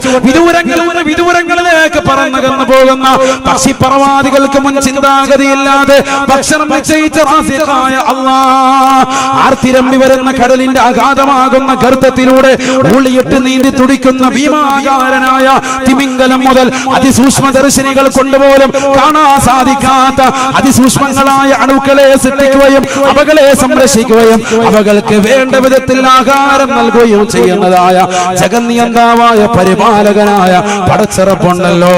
വിദൂരങ്ങളിലേക്ക് പറന്നകന്നു പോകുന്ന പക്ഷിപ്പറവാദികൾക്ക് മുൻ ചിന്താഗതിയില്ലാതെ ഭക്ഷണം നിശ്ചയിച്ച റാസിഖായ അല്ലാഹ് ആർത്തിരമ്പി വരുന്ന കടലിന്റെ അഗാധമാകുന്ന ഗർത്തത്തിലൂടെ ഉള്ളിയിട്ട് നീന്തി തുടിക്കുന്ന ഭീമാകാരനായ തിമിംഗലം മുതൽ അതിസൂക്ഷ്മദർശിനികൾ കൊണ്ടുപോലും കാണാൻ സാധിക്കാത്ത അതിസൂക്ഷ്മങ്ങളായ അണുക്കളെ സൃഷ്ടിക്കുകയും അവകളെ സംരക്ഷിക്കുകയും അവകൾക്ക് വേണ്ട വിധത്തിൽ ആഹാരം നൽകുകയും ചെയ്യുന്നതായ ജഗന്നിയന്താവായ പരിപാലകനായ പടച്ചിറപ്പുണ്ടല്ലോ.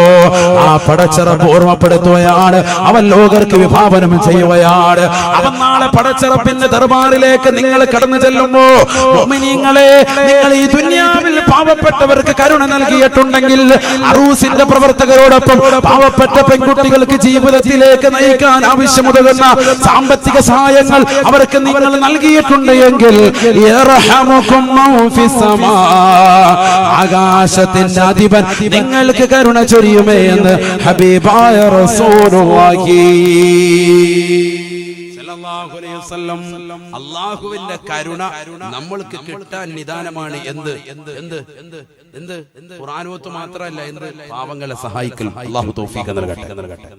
ആ പടച്ചിറപ്പ് ഓർമ്മപ്പെടുത്തുകയാണ്, അവൻ ലോകർക്ക് വിഭാവനം ചെയ്യുകയാണ്. അവൻ നാളെ പടച്ചിറപ്പിന്റെ ദർബാറിലേക്ക് നിങ്ങൾ കടന്നു ചെല്ലുമ്പോ, മുഅ്മിനീങ്ങളെ, നിങ്ങൾ ഈ ദുനിയാവിൽ പാവപ്പെട്ടവർക്ക് കരുണ നൽകിയിട്ടുണ്ടെങ്കിൽ, അറൂസിന്റെ പ്രവർത്തകരോടൊപ്പം പാവപ്പെട്ട പെൺകുട്ടികൾക്ക് ജീവിതത്തിലേക്ക് നയിക്കാൻ ആവശ്യമുതകുന്ന സാമ്പത്തിക സഹായങ്ങൾ അവർക്ക് നിങ്ങൾ നൽകിയിട്ടുണ്ട് എങ്കിൽ, ആകാശത്തിന്റെ അധിപൻ നിങ്ങൾക്ക് കരുണ ചൊരിയുമേ എന്ന് ഹബീബായ റസൂലുള്ളാഹി സല്ലല്ലാഹു അലൈഹി വസല്ലം. അല്ലാഹുവിന്റെ കരുണ നമ്മൾക്ക് കിട്ടാൻ നിദാനമാണ്. ഖുർആനോത്ത് മാത്രമല്ല, പാവങ്ങളെ സഹായിക്കൽ. അല്ലാഹു തൗഫീഖ് നൽകട്ടെ.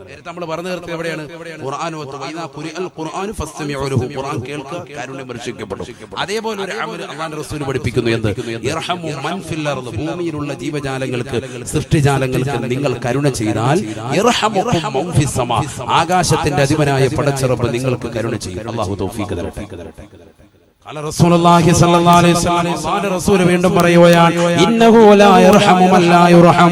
നേരത്തെ നമ്മൾ പറഞ്ഞു നിർത്തി എവിടെയാണ്? ഖുർആനോത്ത്. വൈദാ ഖുരിഅൽ ഖുർആനു ഫസ്തമിഉ ലഹു. ഖുർആൻ കേൾക്കുക, കാരുണ്യം വർഷിക്കപ്പെടും. അതേപോലെ ഒരു അമൽ അല്ലാഹുവിന്റെ റസൂൽ പഠിപ്പിക്കുന്നു. ഇർഹമു മൻ ഫിൽ അർദ്. ഭൂമിയിലുള്ള ജീവജാലങ്ങൾക്ക്, സൃഷ്ടിജാലങ്ങൾക്ക് നിങ്ങൾ കരുണ ചെയ്താൽ, ഇർഹമുകും മൻ ഫിസ് സമാ. ആകാശത്തിന്റെ അധിപനായ പടച്ചിറപ്പ് നിങ്ങൾക്ക് കരുണ ചെയ്യും. അല്ലാഹു തൗഫീഖ് തരട്ടെ. റസൂലുള്ളാഹി സ്വല്ലല്ലാഹു അലൈഹി വസല്ലം റസൂൽ വീണ്ടും പറയുകയാണ്, ഇന്നഹു ലാ യർഹമു മൻ ലാ യുർഹം.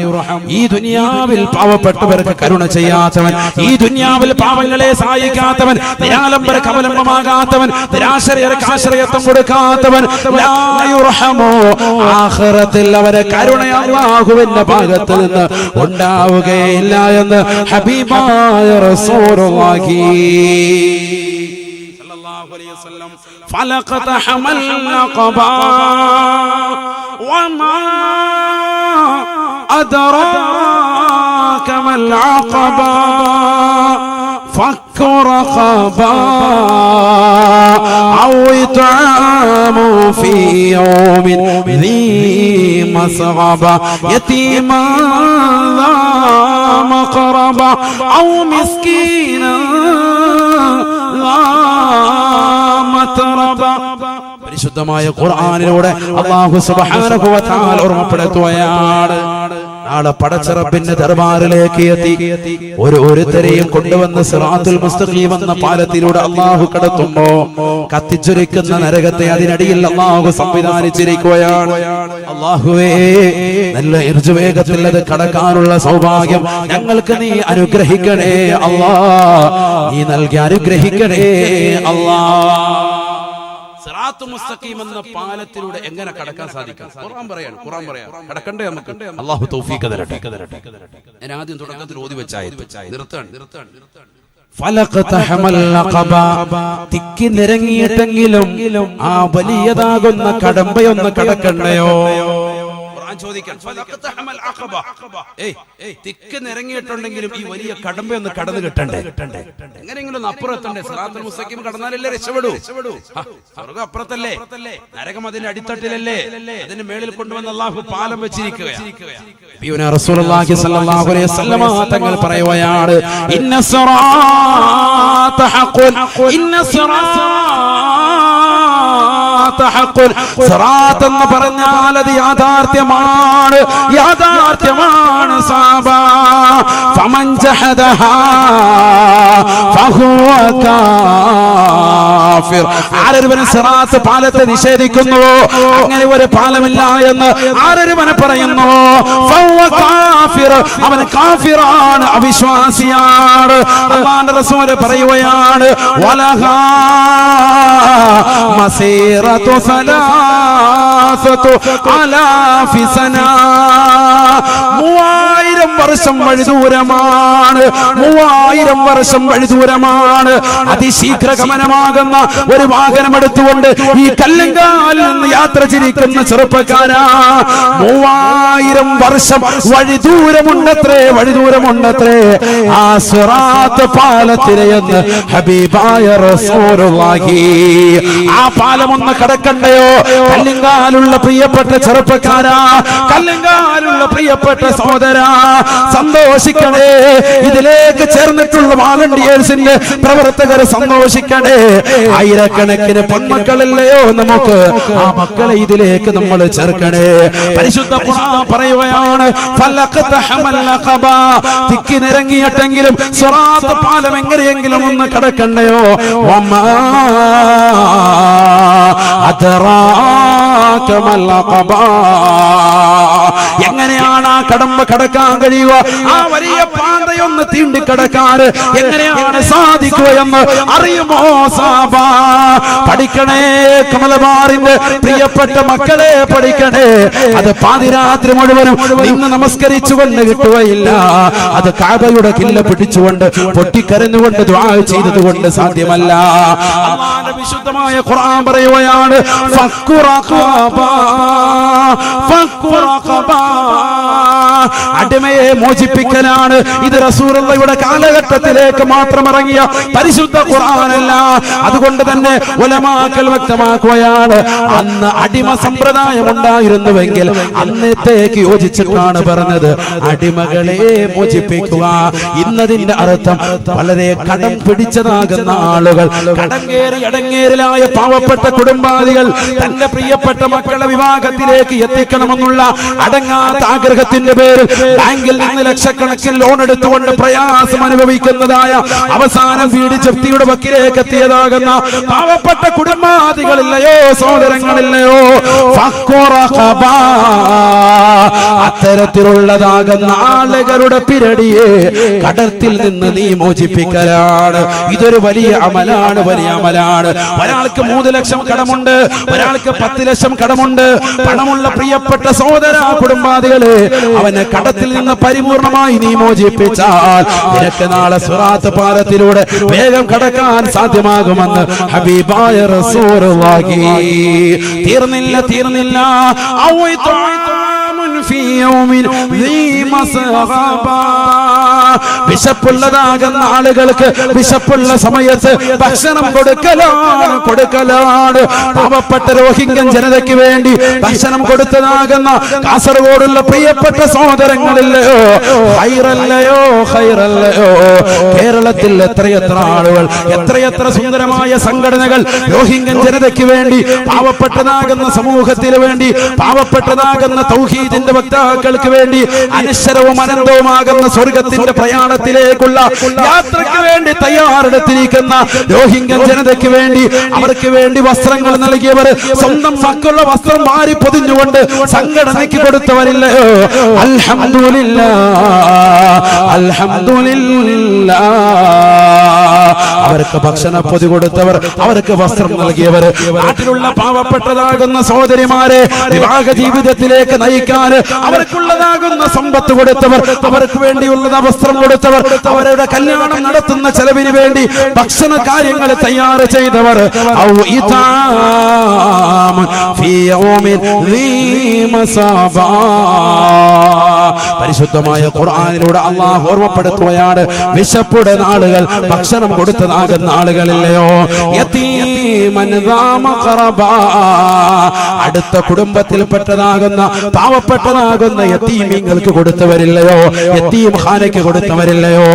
ഈ ദുനിയാവിൽ പാവപ്പെട്ടവർക്ക് കരുണ ചെയ്യാത്തവൻ, ഈ ദുനിയാവിൽ പാവങ്ങളെ സഹായിക്കാത്തവൻ, നിരാലംബരക്ക് അവലംബമാകാത്തവൻ, നിരാശ്രയർക്ക് ആശ്രയത്വം കൊടുക്കാത്തവൻ, ലാ യുർഹമു. ആഖിറത്തിൽ അവരെ കരുണ അല്ലാഹുവിന്റെ ഭാഗത്ത് നിന്ന് ഉണ്ടാവുകയില്ല എന്ന് ഹബീബായ റസൂലുള്ളാഹി فلقتحم العقبة وما أدراك ما العقبة فك رقبة أو إطعام في يوم ذي مسغبة يتيما ذا مقربة أو مسكينا പരിശുദ്ധമായ ഖുർആനിലൂടെ അല്ലാഹു സുബ്ഹാനഹു വ തആല ഓർമ്മപ്പെടുത്തുകയാണ്, നാളെ പടച്ചിറപ്പിന്റെ ദർബാറിലേക്ക് എത്തി ഓരോരുത്തരെയും കൊണ്ടുവന്ന് സിറാത്തുൽ മുസ്തഖീം എന്ന പാലത്തിലൂടെ അല്ലാഹു കടത്തുമ്പോ കത്തിച്ചൊരിക്കുന്ന നരകത്തെ അതിനടിയിൽ അല്ലാഹു സംവിധാനിച്ചിരിക്കുകയാണ്. അല്ലാഹുവേ, നല്ല ഇർജുവേഗത്തിൽ അത് കടക്കാനുള്ള സൗഭാഗ്യം ഞങ്ങൾക്ക് നീ അനുഗ്രഹിക്കണേ അല്ലാഹ്. നീ നൽകി അനുഗ്രഹിക്കണേ അല്ലാഹ്. സിറാത്തുൽ മുസ്തഖീം എന്ന പാലത്തിലൂടെ എങ്ങനെ കടക്കാൻ സാധിക്കും? ഖുർആൻ പറയാണ്. കടക്കണ്ടേ നമുക്ക്? അല്ലാഹു തൗഫീഖ് തരട്ടെ. ഞാൻ ആദ്യം തുടക്കത്തിൽ ഓതി വെച്ചായി നിർത്താൻ തിക്കി നിരങ്ങിയിട്ടെങ്കിലും ആ വലിയതാകുന്ന കടമ്പയൊന്ന് കടക്കണ്ടയോ? ഞാൻ ചോദിക്കാൻ തിക്ക് നിരങ്ങിയിട്ടുണ്ടെങ്കിലും ഈ വലിയ കടമ്പയൊന്ന് കടന്നു കിട്ടണ്ടേ, എങ്ങനെയെങ്കിലും ഒന്ന് അപ്പുറത്തണ്ടേ? സിറാത്തുൽ മുസ്തഖീം കടന്നാലല്ലേ രക്ഷപ്പെടൂ. സ്വർഗ്ഗം അപ്പുറത്തല്ലേ, നരകം അതിന്റെ അടിത്തട്ടിലല്ലേ, അതിന്റെ മേളിൽ കൊണ്ടുവന്ന് അല്ലാഹു പാലം വെച്ചിരിക്കുകയാണ്. റസൂലുള്ളാഹി സ്വല്ലല്ലാഹു അലൈഹി വസല്ലം തങ്ങൾ പറയുകയാണ്, ഇന്ന സിറാത്ത ഹഖുൻ, ഇന്ന സിറാത്ത ഹഖുൻ. സിറാത്ത് എന്ന് പറഞ്ഞാൽ അത് യാഥാർത്ഥ്യമാണ്, യാഥാർത്ഥ്യമാണ് സഹബ. ഫമൻ ജഹദഹാ ഫഹുവ കാഫിർ. ആരൊരുവൻ സിറാത്ത് പാലത്തെ നിഷേധിക്കുന്നുവോ, അങ്ങനെ ഒരു പാലമില്ല എന്ന് ആരൊരുവൻ പറയുന്നു, ഫഹുവ കാഫിർ, അവൻ കാഫിറാണ്, അവിശ്വാസിയാണ്. അല്ലാഹുവിന്റെ റസൂൽ പറയുകയാണ്, വലഹാ മസീറതു സലാസതു അലാഫി സനാ. 3000 വർഷം വഴിദൂരമാണ്, 3000 വർഷം വഴിദൂരമാണ്. അതിശീഘ്ര ഗമനമാകുന്ന ഒരു വാഹനം എടുത്തുകൊണ്ട് ഈ കല്ലങ്കാലിൽ നിന്ന് യാത്ര ചിരിക്കുന്ന ചെറുപ്പക്കാരാ, 3000 വർഷം വഴിദൂരമുണ്ടത്രേ, വഴിദൂരമുണ്ടത്രേ ആ സിറാത്ത് പാലത്തിലെന്ന് ഹബീബായ റസൂലുള്ളാഹി. ആ പാലം ഒന്ന് കടക്കണ്ടയോ? കല്ലങ്കാലുള്ള പ്രിയപ്പെട്ട ചെറുപ്പക്കാരാ, കല്ലങ്കാലുള്ള പ്രിയപ്പെട്ട സഹോദരാ, സന്തോഷിക്കണേ. ഇതിലേക്ക് ചേർന്നിട്ടുള്ള വാളണ്ടിയേഴ്സിന്റെ പ്രവർത്തകർ സന്തോഷിക്കണേ. ആയിരക്കണക്കിന് പെൺമക്കളില്ലയോ നമുക്ക്, ആ മക്കളെ ഇതിലേക്ക് നമ്മൾ ചേർക്കണേ. പരിശുദ്ധ ഖുർആൻ പറയുകയാണ്, ഫലഖതഹമൽ അഖബ. തിക്കിനിറങ്ങിയിട്ടെങ്കിലും സിറാത്ത് പാലം എങ്ങനെയെങ്കിലും ഒന്ന് കടക്കണ്ടയോ? വമാ അദ്റാക മൽ അഖബ. എങ്ങനെയാണ് ആ കടമ്പ കടക്കാൻ കഴിയുക? ആ വലിയ പാതയൊന്ന് തീണ്ടി കടക്കാൻ എങ്ങനെയാണ് സാധിക്കുക എന്ന് അറിയുമോ സാബ? പഠിക്കണേ കമലബാറിന്റെ പ്രിയപ്പെട്ട മക്കളെ, പഠിക്കണേ. അത് പാതിരാത്രി മുഴുവനും നിന്ന് നമസ്കരിച്ചുകൊണ്ട് കിട്ടുകയില്ല. അത് കഅബയുടെ കില്ല പിടിച്ചുകൊണ്ട് പൊട്ടിക്കരഞ്ഞുകൊണ്ട് ദുആ ചെയ്തതുകൊണ്ട് സാധ്യമല്ല. അല്ലാഹുവിന്റെ വിശുദ്ധമായ ഖുർആൻ പറയുകയാണ്, ഫഖുറഖബ, ഫഖുറഖബ. അടിമയെ മോചിപ്പിക്കലാണ്. ഇത് റസൂലുള്ളാഹിയുടെ കാലഘട്ടത്തിലേക്ക് മാത്രം ഇറങ്ങിയ പരിശുദ്ധ ഖുർആനല്ല. അതുകൊണ്ട് തന്നെ ഉലമാക്കൾ വ്യക്തമാക്കുകയാണ്, അന്ന് അടിമ സമ്പ്രദായം ഉണ്ടായിരുന്നുവെങ്കിൽ അന്നത്തേക്ക് യോജിച്ചിട്ടാണ് പറഞ്ഞത് അടിമകളെ മോചിപ്പിക്കുക. ഇന്നതിന്റെ അർത്ഥം വളരെ കടം പിടിച്ചതാകുന്ന ആളുകൾ, കടങ്കേറി അടങ്ങേറിലായ പാവപ്പെട്ട കുടുംബാദികൾ തന്റെ പ്രിയപ്പെട്ട മക്കളെ വിവാഹത്തിലേക്ക് എത്തിക്കണമെന്നുള്ള അടങ്ങാത്ത ആഗ്രഹത്തിന്റെ പേരിൽ ബാങ്കിൽ നിന്ന് ലക്ഷക്കണക്കിന് ലോൺ എടുത്തുകൊണ്ട് പ്രയാസം അനുഭവിക്കുന്നതായ അവസാനം വീട് ജപ്തിയുടെ വക്കിലേക്ക് എത്തിയതാകുന്ന പാവപ്പെട്ട കുടുംബാദികളില്ലയോ, സഹോദരങ്ങളില്ലയോ? അത്തരത്തിലുള്ളതാകുന്ന ആളുകളുടെ പിരടിയെ കടത്തിൽ നിന്ന് നീ മോചിപ്പിക്കലാണ്. ഇതൊരു വലിയ അമലാണ്, വലിയ അമലാണ്. ഒരാൾക്ക് 3 ലക്ഷം കടമുണ്ട്, ഒരാൾക്ക് 10 ലക്ഷം കടമുണ്ട്. പണമുള്ള പ്രിയപ്പെട്ട സഹോദര കുടുംബാദികളെ, അവനെ കടത്തിൽ നിന്ന് പരിപൂർണമായി നീ മോചിപ്പിച്ചാൽ നിനക്ക് നാളെ സിറാത്ത് പാലത്തിലൂടെ വേഗം കടക്കാൻ സാധ്യമാകുമെന്ന് ഹബീബായ റസൂലുള്ളാഹി. തീർന്നില്ല, തീർന്നില്ല. വിശപ്പുള്ളതാകുന്ന ആളുകൾക്ക് വിശപ്പുള്ള സമയത്ത് ഭക്ഷണം കൊടുക്കലാണ്. പാവപ്പെട്ട റോഹിംഗ്യൻ ജനതയ്ക്ക് വേണ്ടി ഭക്ഷണം കൊടുത്തതാകുന്ന കാസർഗോഡുള്ള പ്രിയപ്പെട്ട സഹോദരങ്ങളില്ലയോ, ഹൈറല്ലയോ, ഹൈറല്ലയോ? കേരളത്തിൽ എത്രയെത്ര ആളുകൾ, എത്രയെത്ര സുന്ദരമായ സംഘടനകൾ റോഹിംഗ്യൻ ജനതയ്ക്ക് വേണ്ടി, പാവപ്പെട്ടതാകുന്ന സമൂഹത്തിന് വേണ്ടി, പാവപ്പെട്ടതാകുന്ന തൗഹീദിന്റെ വക്താക്കൾക്ക് വേണ്ടി അനശ്വരവും അനന്തവുമാകുന്ന സ്വർഗത്തിന്റെ പ്രയാണത്തിലേക്കുള്ള യാത്രയ്ക്ക് വേണ്ടി തയ്യാറെടുത്തിരിക്കുന്ന റോഹിംഗ്യൻ ജനതയ്ക്ക് വേണ്ടി, അവർക്ക് വേണ്ടി വസ്ത്രങ്ങൾ നൽകിയവർ, സ്വന്തം മക്കളുടെ വസ്ത്രം മാറി പൊതിഞ്ഞുകൊണ്ട് സംഘടനയ്ക്ക് കൊടുത്തവരില്ലയോ? അൽഹംദുലില്ലാഹ്, അൽഹംദുലില്ലാഹ്. അവർക്ക് ഭക്ഷണ പൊതി കൊടുത്തവർ, അവർക്ക് വസ്ത്രം നൽകിയവർ, നാട്ടിലുള്ള പാവപ്പെട്ടതാകുന്ന സഹോദരിമാരെ വിവാഹ ജീവിതത്തിലേക്ക് നയിക്കാൻ അവർക്കുള്ളതാകുന്ന സമ്പത്ത് കൊടുത്തവർ, അവർക്ക് വേണ്ടിയുള്ളത് വസ്ത്രം ആശ്രമം കൊടുത്തവർ, അവരുടെ കല്യാണം നടത്തുന്ന ചെലവിന് വേണ്ടി ഭക്ഷണ കാര്യങ്ങൾ തയ്യാർ ചെയ്തവർ, ഔ ഇതാം ഫീ യൗമിൻ ദീ മസാബാ. പരിശുദ്ധമായ ഖുർആനിലൂടെ അല്ലാഹു ഓർമ്മപ്പെടുത്തുകയാണ്, വിശപ്പുടെ നാളുകൾ ഭക്ഷണം കൊടുത്തതാകുന്ന ആളുകളില്ലയോ, യതീമൻ ദാ മഖറബാ, അടുത്ത കുടുംബത്തിൽപ്പെട്ടതാകുന്ന പാവപ്പെട്ടതാകുന്ന യതീമീങ്ങൾക്ക് കൊടുത്തവരില്ലയോ, യതീം ഖാനയ്ക്ക് കൊടുത്തവരില്ലയോ,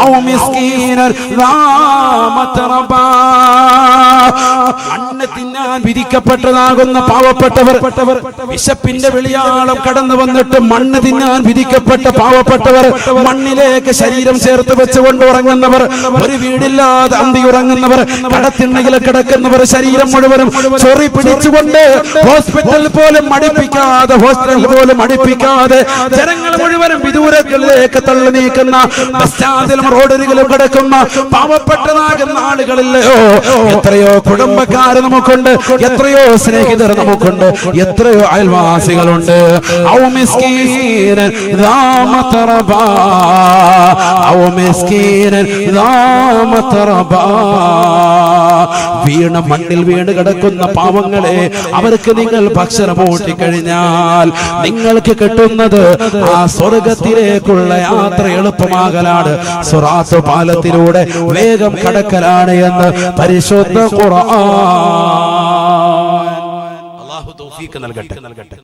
ഔ മിസ്കീനൻ ദാ മതറബാ, മണ്ണ് തിന്നാൻ വിധിക്കപ്പെട്ടതാകുന്ന പാവപ്പെട്ടവർ, വിശപ്പിന്റെ വെളിയാളം കടന്നു വന്നിട്ട് മണ്ണ് തിന്നാൻ വിധിക്കപ്പെട്ട പാവപ്പെട്ടവർ, മണ്ണിലേക്ക് ശരീരം ചേർത്ത് വെച്ചുകൊണ്ട് ഉറങ്ങുന്നവർ, ഒരു വീടില്ലാതെ അന്തി ഉറങ്ങുന്നവർ, കടത്തിണ്ണയിൽ കിടക്കുന്നവർ, ശരീരം മുഴുവനും ചൊറി പിടിച്ചുകൊണ്ട് ഹോസ്പിറ്റൽ പോലും മടിപ്പിക്കാതെ, ഹോസ്റ്റൽ പോലും മടിപ്പിക്കാതെ ജനങ്ങൾ മുഴുവനും വിദൂരങ്ങളിലേക്ക് തള്ളി നീക്കുന്ന, പശ്ചാത്തലം റോഡരികിലും കിടക്കുന്ന പാവപ്പെട്ടതാകുന്ന ആളുകളില്ലയോ, എത്രയോ കുടുംബക്കാർ നമുക്കുണ്ട്, എത്രയോ സ്നേഹിതർ നമുക്കുണ്ട്, എത്രയോ അയൽവാസികളുണ്ട്. ഔ മിസ്കീനൻ ദാ മതറബാ, ഔ മിസ്കീനൻ ദാ മതറബാ, വീണ മണ്ണിൽ വീണ് കിടക്കുന്ന പാവങ്ങളെ അവർക്ക് നിങ്ങൾ ഭക്ഷണം ഊട്ടിക്കഴിഞ്ഞാൽ നിങ്ങൾക്ക് കിട്ടുന്നത് ആ സ്വർഗത്തിലേക്കുള്ള യാത്ര എളുപ്പമാകലാണ്, സിറാത്ത് പാലത്തിലൂടെ വേഗം കടക്കലാണ് എന്ന് പരിശുദ്ധ ഖുർആൻ. അല്ലാഹു തൗഫീഖ് നൽകട്ടെ.